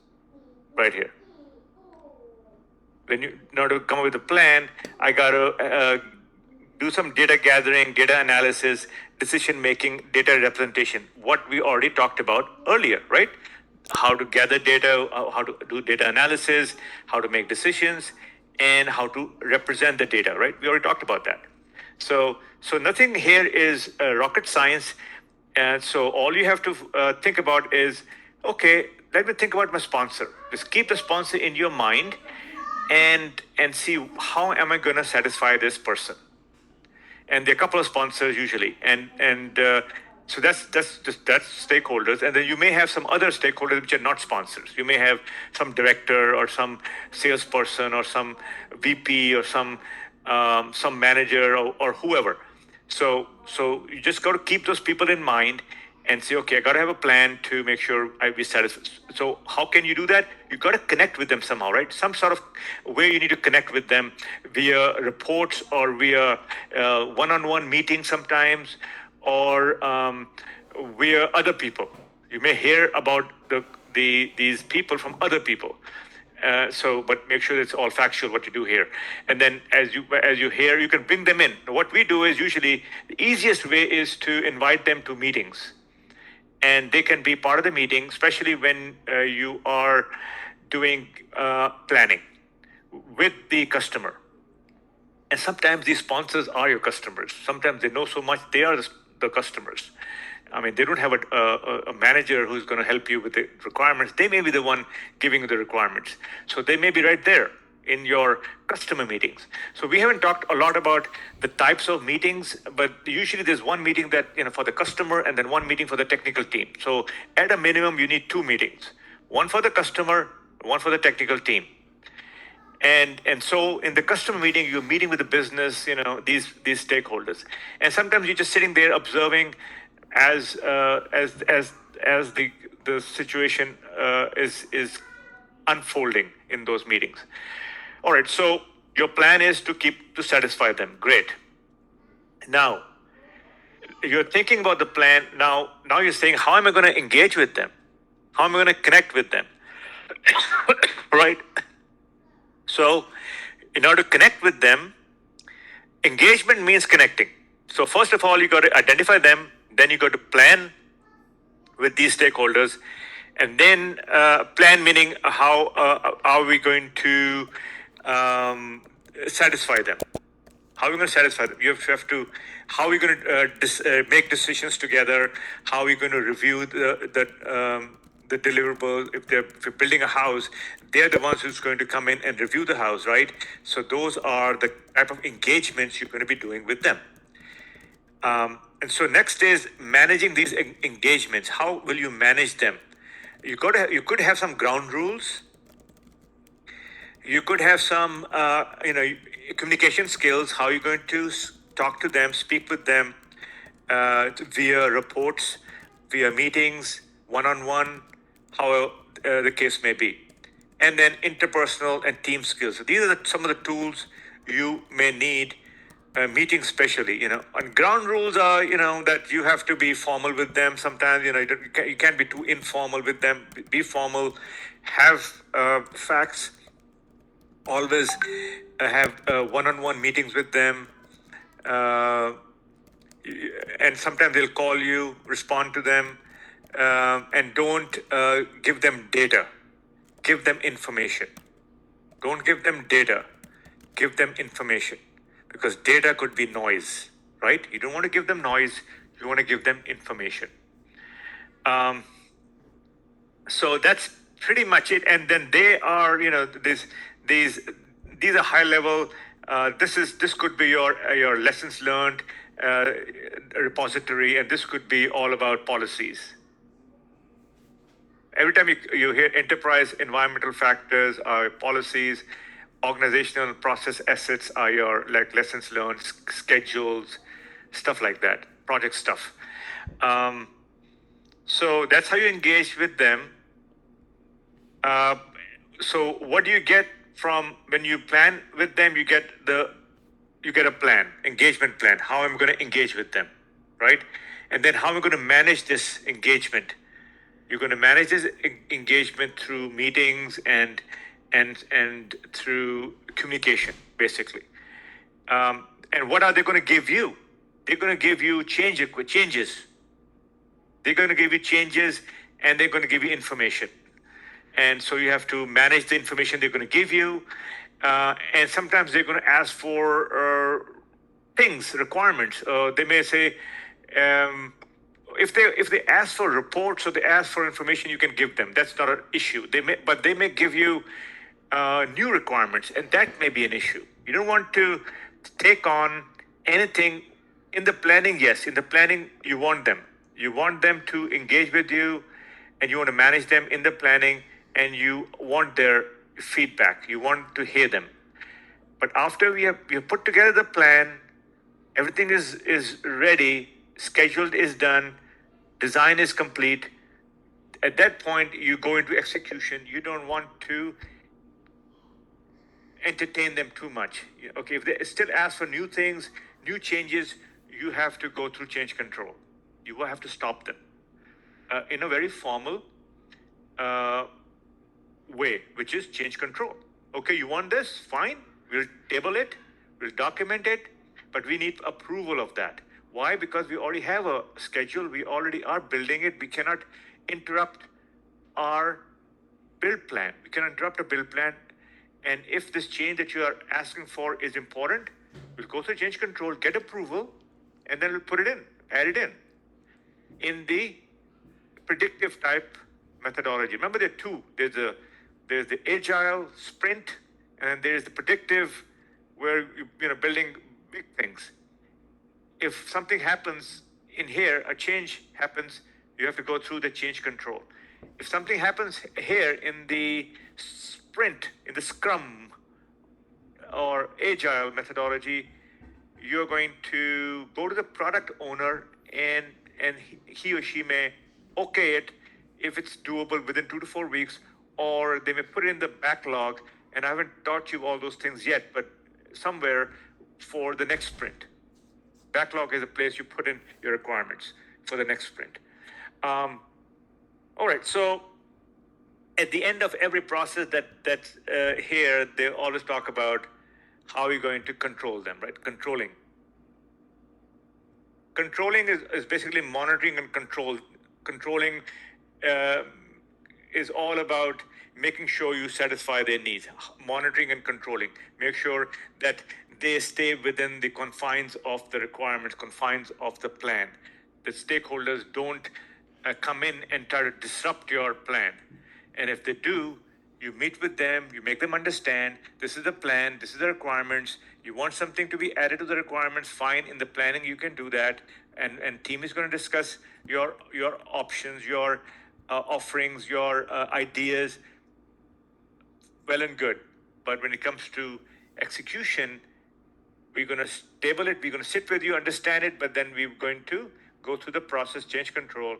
right here. In order to come up with a plan, I got to do some data gathering, data analysis, decision making, data representation, what we already talked about earlier, right? How to gather data, how to do data analysis, how to make decisions, and how to represent the data, right? We already talked about that. So nothing here is rocket science. And so all you have to think about is, okay, let me think about my sponsor. Just keep the sponsor in your mind and see how am I going to satisfy this person. And there are a couple of sponsors usually, and so that's stakeholders, and then you may have some other stakeholders which are not sponsors. You may have some director or some salesperson or some VP or some manager or whoever. So you just got to keep those people in mind and say, okay, I got to have a plan to make sure I be satisfied. So how can you do that? You got to connect with them somehow, right? Some sort of way you need to connect with them via reports or via one-on-one meetings sometimes, or via other people. You may hear about these people from other people. But make sure it's all factual what you do here. And then as you hear, you can bring them in. What we do is usually the easiest way is to invite them to meetings. And they can be part of the meeting, especially when you are doing planning with the customer. And sometimes these sponsors are your customers. Sometimes they know so much, they are the customers. I mean, they don't have a manager who's going to help you with the requirements. They may be the one giving you the requirements. So they may be right there in your customer meetings. So we haven't talked a lot about the types of meetings, but usually there's one meeting that, for the customer and then one meeting for the technical team. So at a minimum, you need two meetings, one for the customer, one for the technical team. And so in the customer meeting, you're meeting with the business, these stakeholders. And sometimes you're just sitting there observing as the situation is unfolding in those meetings. All right, so your plan is to satisfy them. Great. Now, you're thinking about the plan. Now you're saying, how am I going to engage with them? How am I going to connect with them? Right? So, in order to connect with them, engagement means connecting. So first of all, you got to identify them. Then you got to plan with these stakeholders, and then plan meaning how are we going to satisfy them? How are we going to satisfy them? You have to. How are we going to make decisions together? How are we going to review the deliverables? If you're building a house, they're the ones who's going to come in and review the house, right? So those are the type of engagements you're going to be doing with them. And so next is managing these engagements. How will you manage them? You could have some ground rules. You could have some communication skills. How you're going to talk to them, speak with them via reports, via meetings, one-on-one, how the case may be. And then interpersonal and team skills. So these are some of the tools you may need. Meeting especially, and ground rules are, that you have to be formal with them. Sometimes, you can't be too informal with them. Be formal, have facts, always have one-on-one meetings with them. And sometimes they'll call you, respond to them, and don't give them data. Give them information. Don't give them data. Give them information. Because data could be noise, right? You don't want to give them noise. You want to give them information. So that's pretty much it. And then they are, these are high level. This could be your lessons learned repository, and this could be all about policies. Every time you hear enterprise environmental factors or policies, organizational process assets are your like lessons learned, schedules, stuff like that, project stuff. So that's how you engage with them. So what do you get from when you plan with them? You get a plan, engagement plan. How I'm going to engage with them, right? And then how am I going to manage this engagement? You're going to manage this engagement through meetings and through communication, basically. And what are they going to give you? They're going to give you changes. They're going to give you changes, and they're going to give you information. And so you have to manage the information they're going to give you. And sometimes they're going to ask for things, requirements. They may say, if they ask for reports or they ask for information, you can give them. That's not an issue. But they may give you new requirements, and that may be an issue. You don't want to take on anything in the planning. Yes, in the planning, you want them. You want them to engage with you, and you want to manage them in the planning, and you want their feedback. You want to hear them. But after we have put together the plan, everything is ready, scheduled is done, design is complete. At that point, you go into execution. You don't want to entertain them too much. Okay, if they still ask for new things, new changes, you have to go through change control. You will have to stop them in a very formal way, which is change control. Okay, you want this? Fine. We'll table it. We'll document it. But we need approval of that. Why? Because we already have a schedule. We already are building it. We cannot interrupt our build plan. We can interrupt a build plan. And if this change that you are asking for is important, we'll go through change control, get approval, and then we'll put it in, add it in. In the predictive type methodology, remember there are two. There's the agile sprint, and then there's the predictive, where you're building big things. If something happens in here, a change happens, you have to go through the change control. If something happens here in the sprint, in the scrum or agile methodology, you're going to go to the product owner and he or she may okay it if it's doable within 2 to 4 weeks, or they may put it in the backlog. And I haven't taught you all those things yet, but somewhere for the next sprint. Backlog is a place you put in your requirements for the next sprint. All right, so at the end of every process that's here, they always talk about how you're going to control them, right? Controlling is basically monitoring and control. Controlling is all about making sure you satisfy their needs. Monitoring and controlling. Make sure that they stay within the confines of the requirements, confines of the plan. The stakeholders don't come in and try to disrupt your plan. And if they do, you meet with them, you make them understand, this is the plan, this is the requirements. You want something to be added to the requirements, fine. In the planning, you can do that. And team is going to discuss your options, your offerings, your ideas. Well and good. But when it comes to execution, we're going to table it, we're going to sit with you, understand it, but then we're going to go through the process, change control,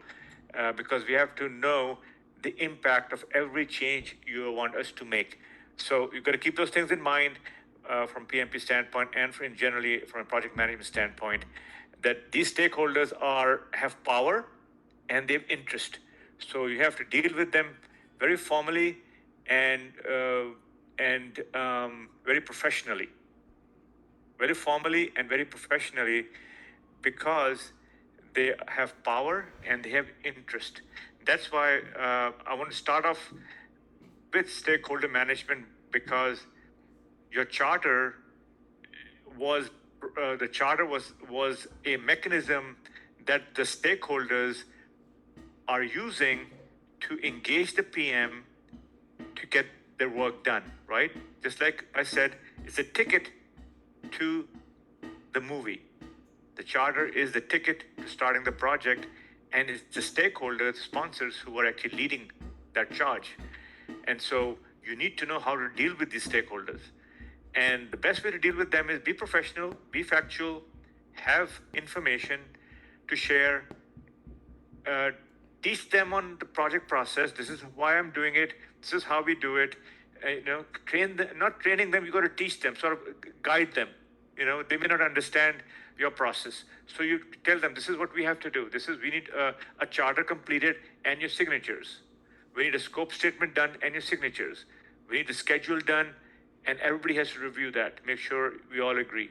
because we have to know the impact of every change you want us to make. So you've got to keep those things in mind from PMP standpoint and generally from a project management standpoint, that these stakeholders have power and they have interest. So you have to deal with them very formally and very professionally. Very formally and very professionally, because they have power and they have interest. That's why I want to start off with stakeholder management, because your charter was a mechanism that the stakeholders are using to engage the PM to get their work done, right? Just like I said, it's a ticket to the movie. The charter is the ticket to starting the project, and it's the stakeholders, sponsors, who are actually leading that charge. And so you need to know how to deal with these stakeholders. And the best way to deal with them is be professional, be factual, have information to share, teach them on the project process. This is why I'm doing it. This is how we do it. Train them, not training them, you got to teach them, sort of guide them. They may not understand your process. So you tell them, this is what we have to do. We need a charter completed and your signatures. We need a scope statement done and your signatures. We need the schedule done and everybody has to review that, make sure we all agree.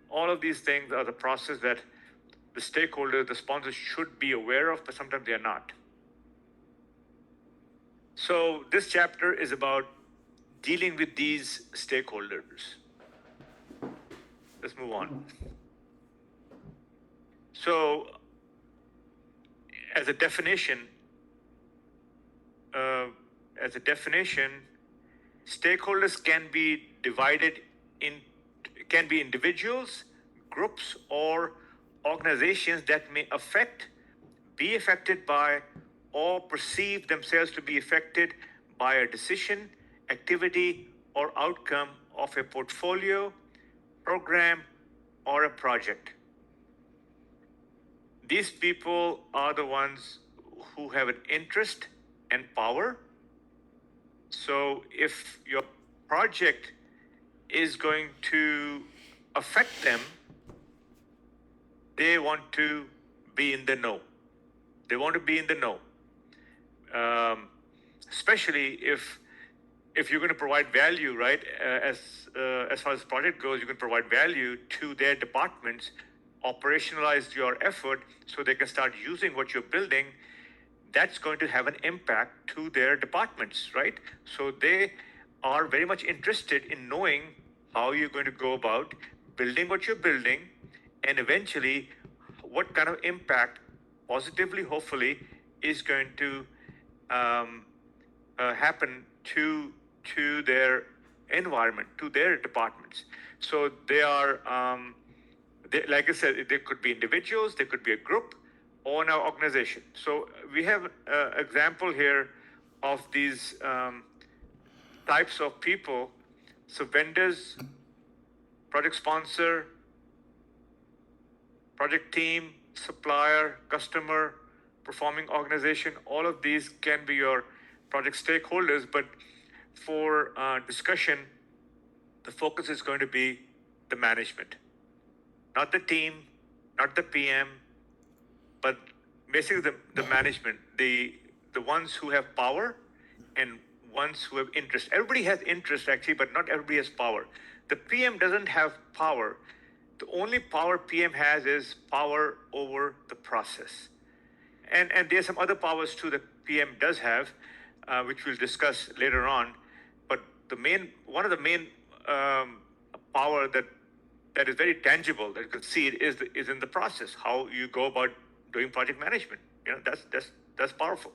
All of these things are the process that the stakeholders, the sponsors should be aware of, but sometimes they are not. So this chapter is about dealing with these stakeholders. Let's move on. So, as a definition, stakeholders can be individuals, groups, or organizations that may be affected by, or perceive themselves to be affected by a decision, activity, or outcome of a portfolio, program, or a project. These people are the ones who have an interest and power. So if your project is going to affect them, they want to be in the know. They want to be in the know. Especially if you're going to provide value, right? As far as the project goes, you can provide value to their departments, operationalize your effort so they can start using what you're building. That's going to have an impact to their departments, right? So they are very much interested in knowing how you're going to go about building what you're building, and eventually what kind of impact, positively, hopefully, is going to happen to their environment, to their departments. So they are, like I said, they could be individuals, they could be a group, or an organization. So we have an example here of these types of people. So vendors, project sponsor, project team, supplier, customer, performing organization, all of these can be your project stakeholders. But for discussion, the focus is going to be the management, not the team, not the PM, but basically the management, the ones who have power and ones who have interest. Everybody has interest actually, but not everybody has power. The PM doesn't have power. The only power PM has is power over the process. And there's some other powers too that PM does have, which we'll discuss later on. But one of the main power that is very tangible, that you can see it, is in the process, how you go about doing project management. That's powerful.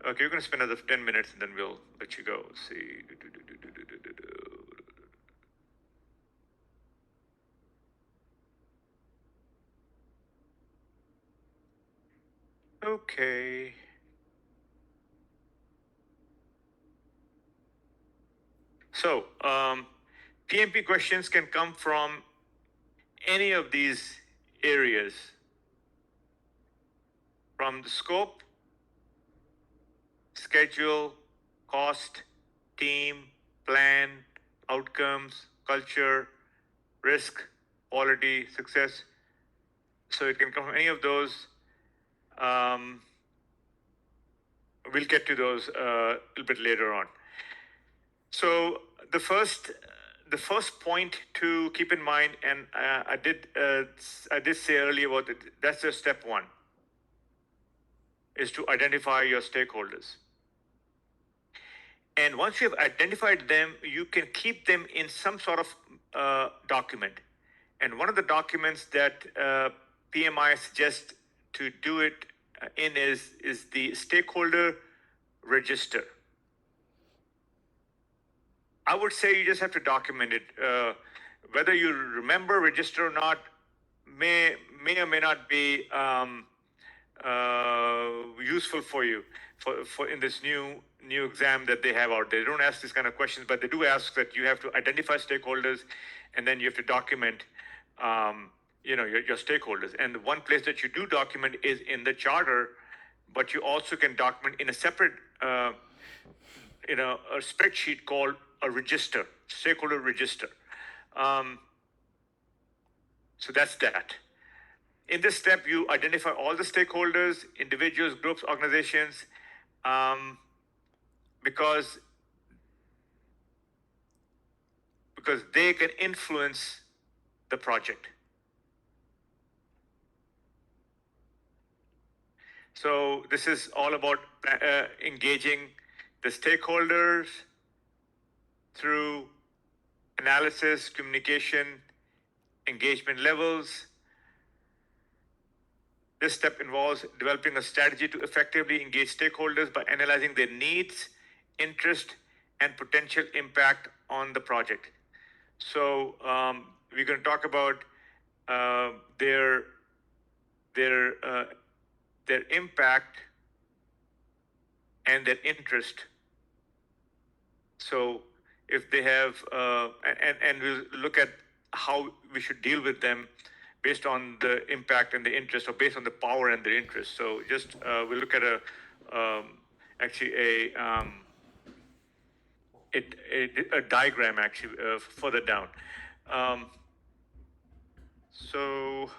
Okay, we're going to spend another 10 minutes and then we'll let you go. Let's see. Okay. So, PMP questions can come from any of these areas, from the scope, schedule, cost, team, plan, outcomes, culture, risk, quality, success. So it can come from any of those. We'll get to those a little bit later on. So the first point to keep in mind, and I did say earlier about it, that's just step one, is to identify your stakeholders. And once you have identified them, you can keep them in some sort of document. And one of the documents that PMI suggests to do it in is the stakeholder register. I would say you just have to document it. Whether you remember register or not may or may not be useful for you. for in this new exam that they have out there. They don't ask these kind of questions, but they do ask that you have to identify stakeholders, and then you have to document, your stakeholders. And the one place that you do document is in the charter, but you also can document in a separate, a spreadsheet called a register, stakeholder register. So that's that. In this step, you identify all the stakeholders, individuals, groups, organizations, because they can influence the project. So this is all about engaging the stakeholders through analysis, communication, engagement levels. This step involves developing a strategy to effectively engage stakeholders by analyzing their needs, interest, and potential impact on the project. So we're going to talk about their impact and their interest. So if they have, and we'll look at how we should deal with them based on the impact and the interest, or based on the power and the interest. So just we'll look at a diagram actually further down. So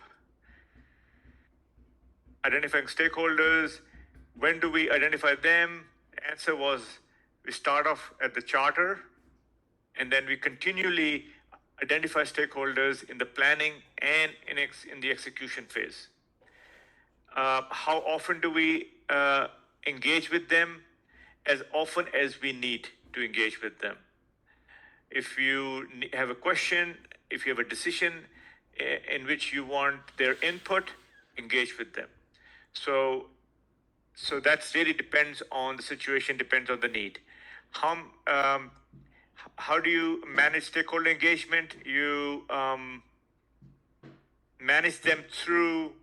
identifying stakeholders. When do we identify them? Answer was, we start off at the charter, and then we continually identify stakeholders in the planning and in the execution phase. How often do we engage with them? As often as we need to engage with them. If you have a question, if you have a decision in which you want their input, engage with them. So that really depends on the situation, depends on the need. How do you manage stakeholder engagement? You manage them through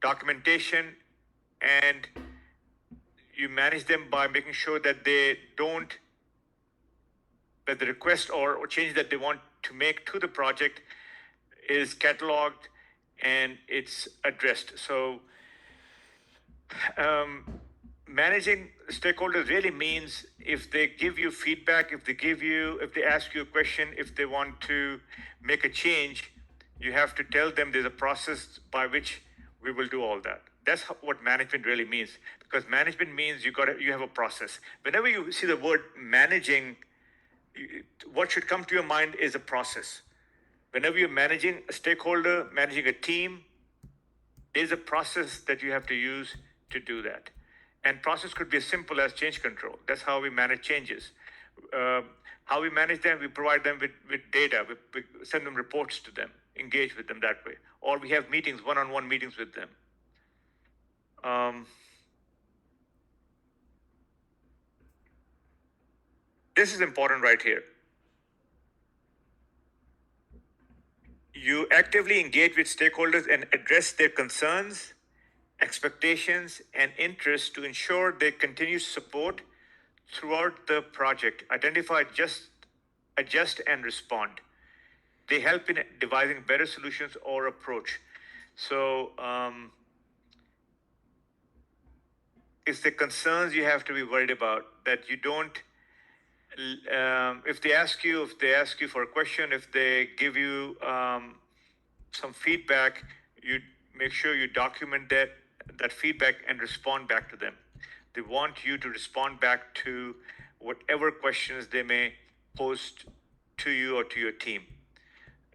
documentation, and you manage them by making sure that that the request or change that they want to make to the project is cataloged and it's addressed. So managing stakeholders really means if they give you feedback, if they ask you a question, if they want to make a change, you have to tell them there's a process by which we will do all that. That's what management really means, because management means you have a process. Whenever you see the word managing, what should come to your mind is a process. Whenever you're managing a stakeholder, managing a team, there's a process that you have to use to do that. And process could be as simple as change control. That's how we manage changes. How we manage them, we provide them with data, we send them reports to them, engage with them that way. Or we have meetings, one-on-one meetings with them. This is important right here. You actively engage with stakeholders and address their concerns, expectations, and interests to ensure their continued support throughout the project. Identify, adjust, and respond. They help in devising better solutions or approach. So it's the concerns you have to be worried about, that you don't, if they ask you for a question, if they give you some feedback, you make sure you document that feedback and respond back to them. They want you to respond back to whatever questions they may pose to you or to your team.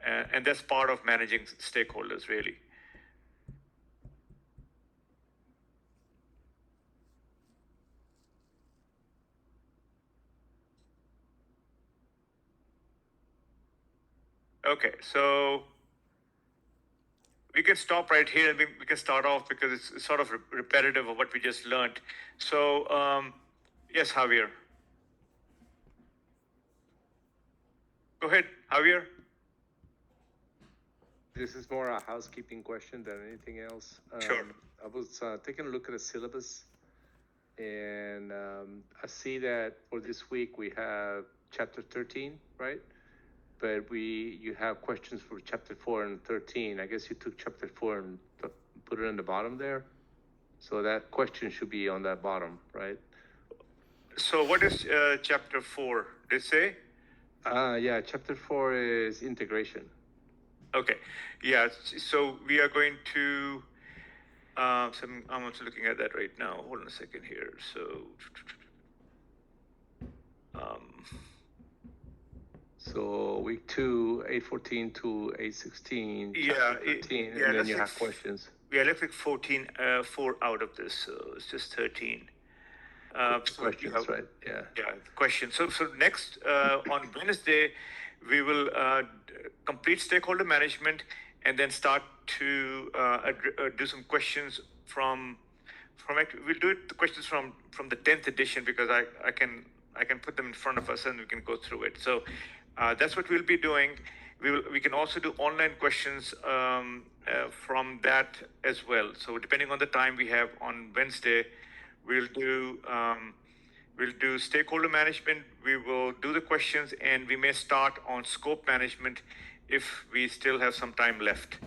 And that's part of managing stakeholders, really. Okay, so we can stop right here and we can start off because it's sort of repetitive of what we just learned. So, yes, Javier. Go ahead, Javier. This is more a housekeeping question than anything else. Sure. I was taking a look at the syllabus, And I see that for this week we have chapter 13, right? But you have questions for chapter 4 and 13. I guess you took chapter 4 and put it on the bottom there. So that question should be on that bottom, right? So what is chapter 4? Did it say? Yeah, chapter 4 is integration. Okay. Yeah. So we are going to. I'm also looking at that right now. Hold on a second here. So. So week 2, 8:14 to 8:16, Yeah, chapter 13, yeah, and then let's you take have questions. Yeah, left like 14, 4 out of this, so it's just 13. So Questions, you have- right? Yeah. Yeah, questions. So next on Wednesday, we will complete stakeholder management and then start to do some questions from. We'll do it the questions from the 10th edition because I can put them in front of us and we can go through it. So that's what we'll be doing. We can also do online questions from that as well. So depending on the time we have on Wednesday, we'll do stakeholder management. We will do the questions, and we may start on scope management if we still have some time left.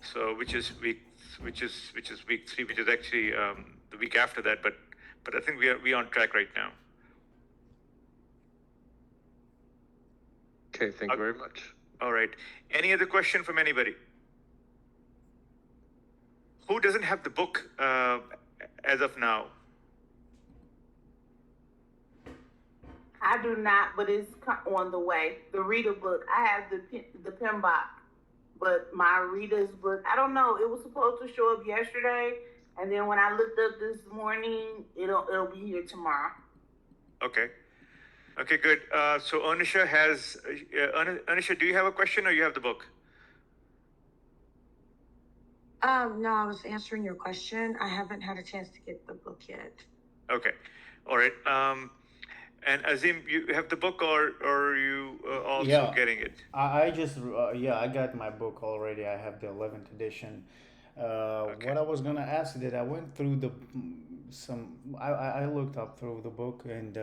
So which is week 3, which is actually the week after that. But I think we are on track right now. Okay, thank you very much. All right. Any other question from anybody? Who doesn't have the book as of now? I do not, but it's on the way. The reader book, I have the PMBOK, but my reader's book, I don't know. It was supposed to show up yesterday, and then when I looked up this morning, it'll be here tomorrow. Okay. Okay, good. So Anisha Anisha, do you have a question or you have the book? No, I was answering your question. I haven't had a chance to get the book yet. Okay. All right. And Azim, you have the book or are you also Yeah. getting it? I just I got my book already. I have the 11th edition. What I was gonna ask is that I went through I looked up through the book and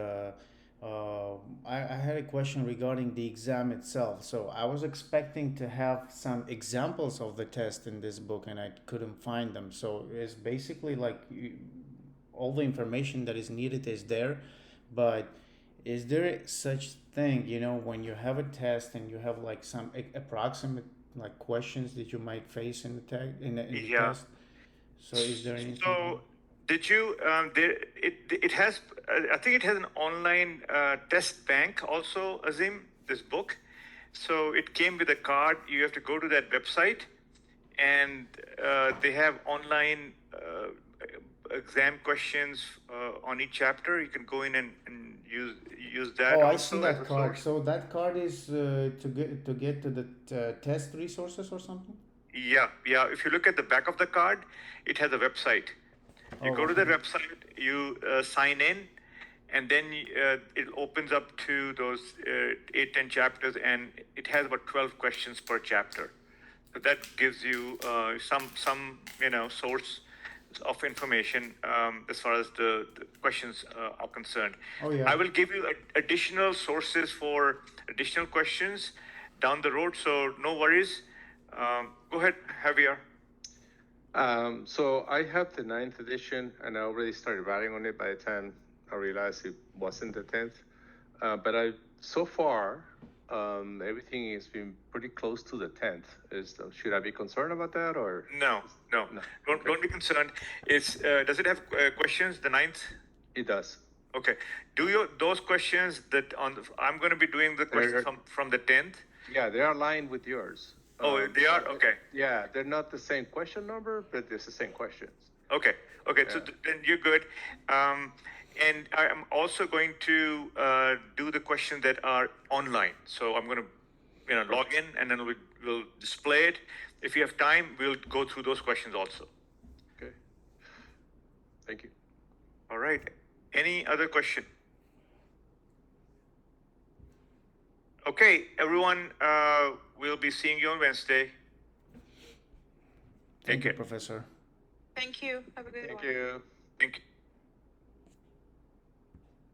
I had a question regarding the exam itself. So I was expecting to have some examples of the test in this book and I couldn't find them. So it's basically like all the information that is needed is there, but is there such thing, when you have a test and you have like some approximate like questions that you might face in the Yeah. test? So is there anything? So did you it has I think it has an online test bank also, Azim, this book. So it came with a card. You have to go to that website and they have online exam questions on each chapter. You can go in and use that. Oh, I also see as that a card. source. So that card is to get to the test resources or something? Yeah. If you look at the back of the card, it has a website. You Oh, go to the okay. website, you sign in, and then it opens up to those 8-10 chapters, and it has about 12 questions per chapter. So that gives you some source of information as far as the questions are concerned. Oh, yeah. I will give you additional sources for additional questions down the road, so no worries. Go ahead, Javier. So I have the 9th edition, and I already started writing on it by the time I realized it wasn't the 10th. But so far, everything has been pretty close to the 10th. Should I be concerned about that, or? No. Okay. Don't be concerned. Does it have questions? The 9th? It does. Okay. Do those questions that I'm going to be doing the questions from the 10th. Yeah, they are aligned with yours. Oh, they are? Okay. Yeah, they're not the same question number, but it's the same questions. Okay. So then you're good. And I'm also going to do the questions that are online. So I'm going to log in and then we'll display it. If you have time, we'll go through those questions also. Okay. Thank you. All right. Any other question? Okay, everyone, we'll be seeing you on Wednesday. Thank you, care. Professor. Thank you. Have a good one. Thank you. Thank you.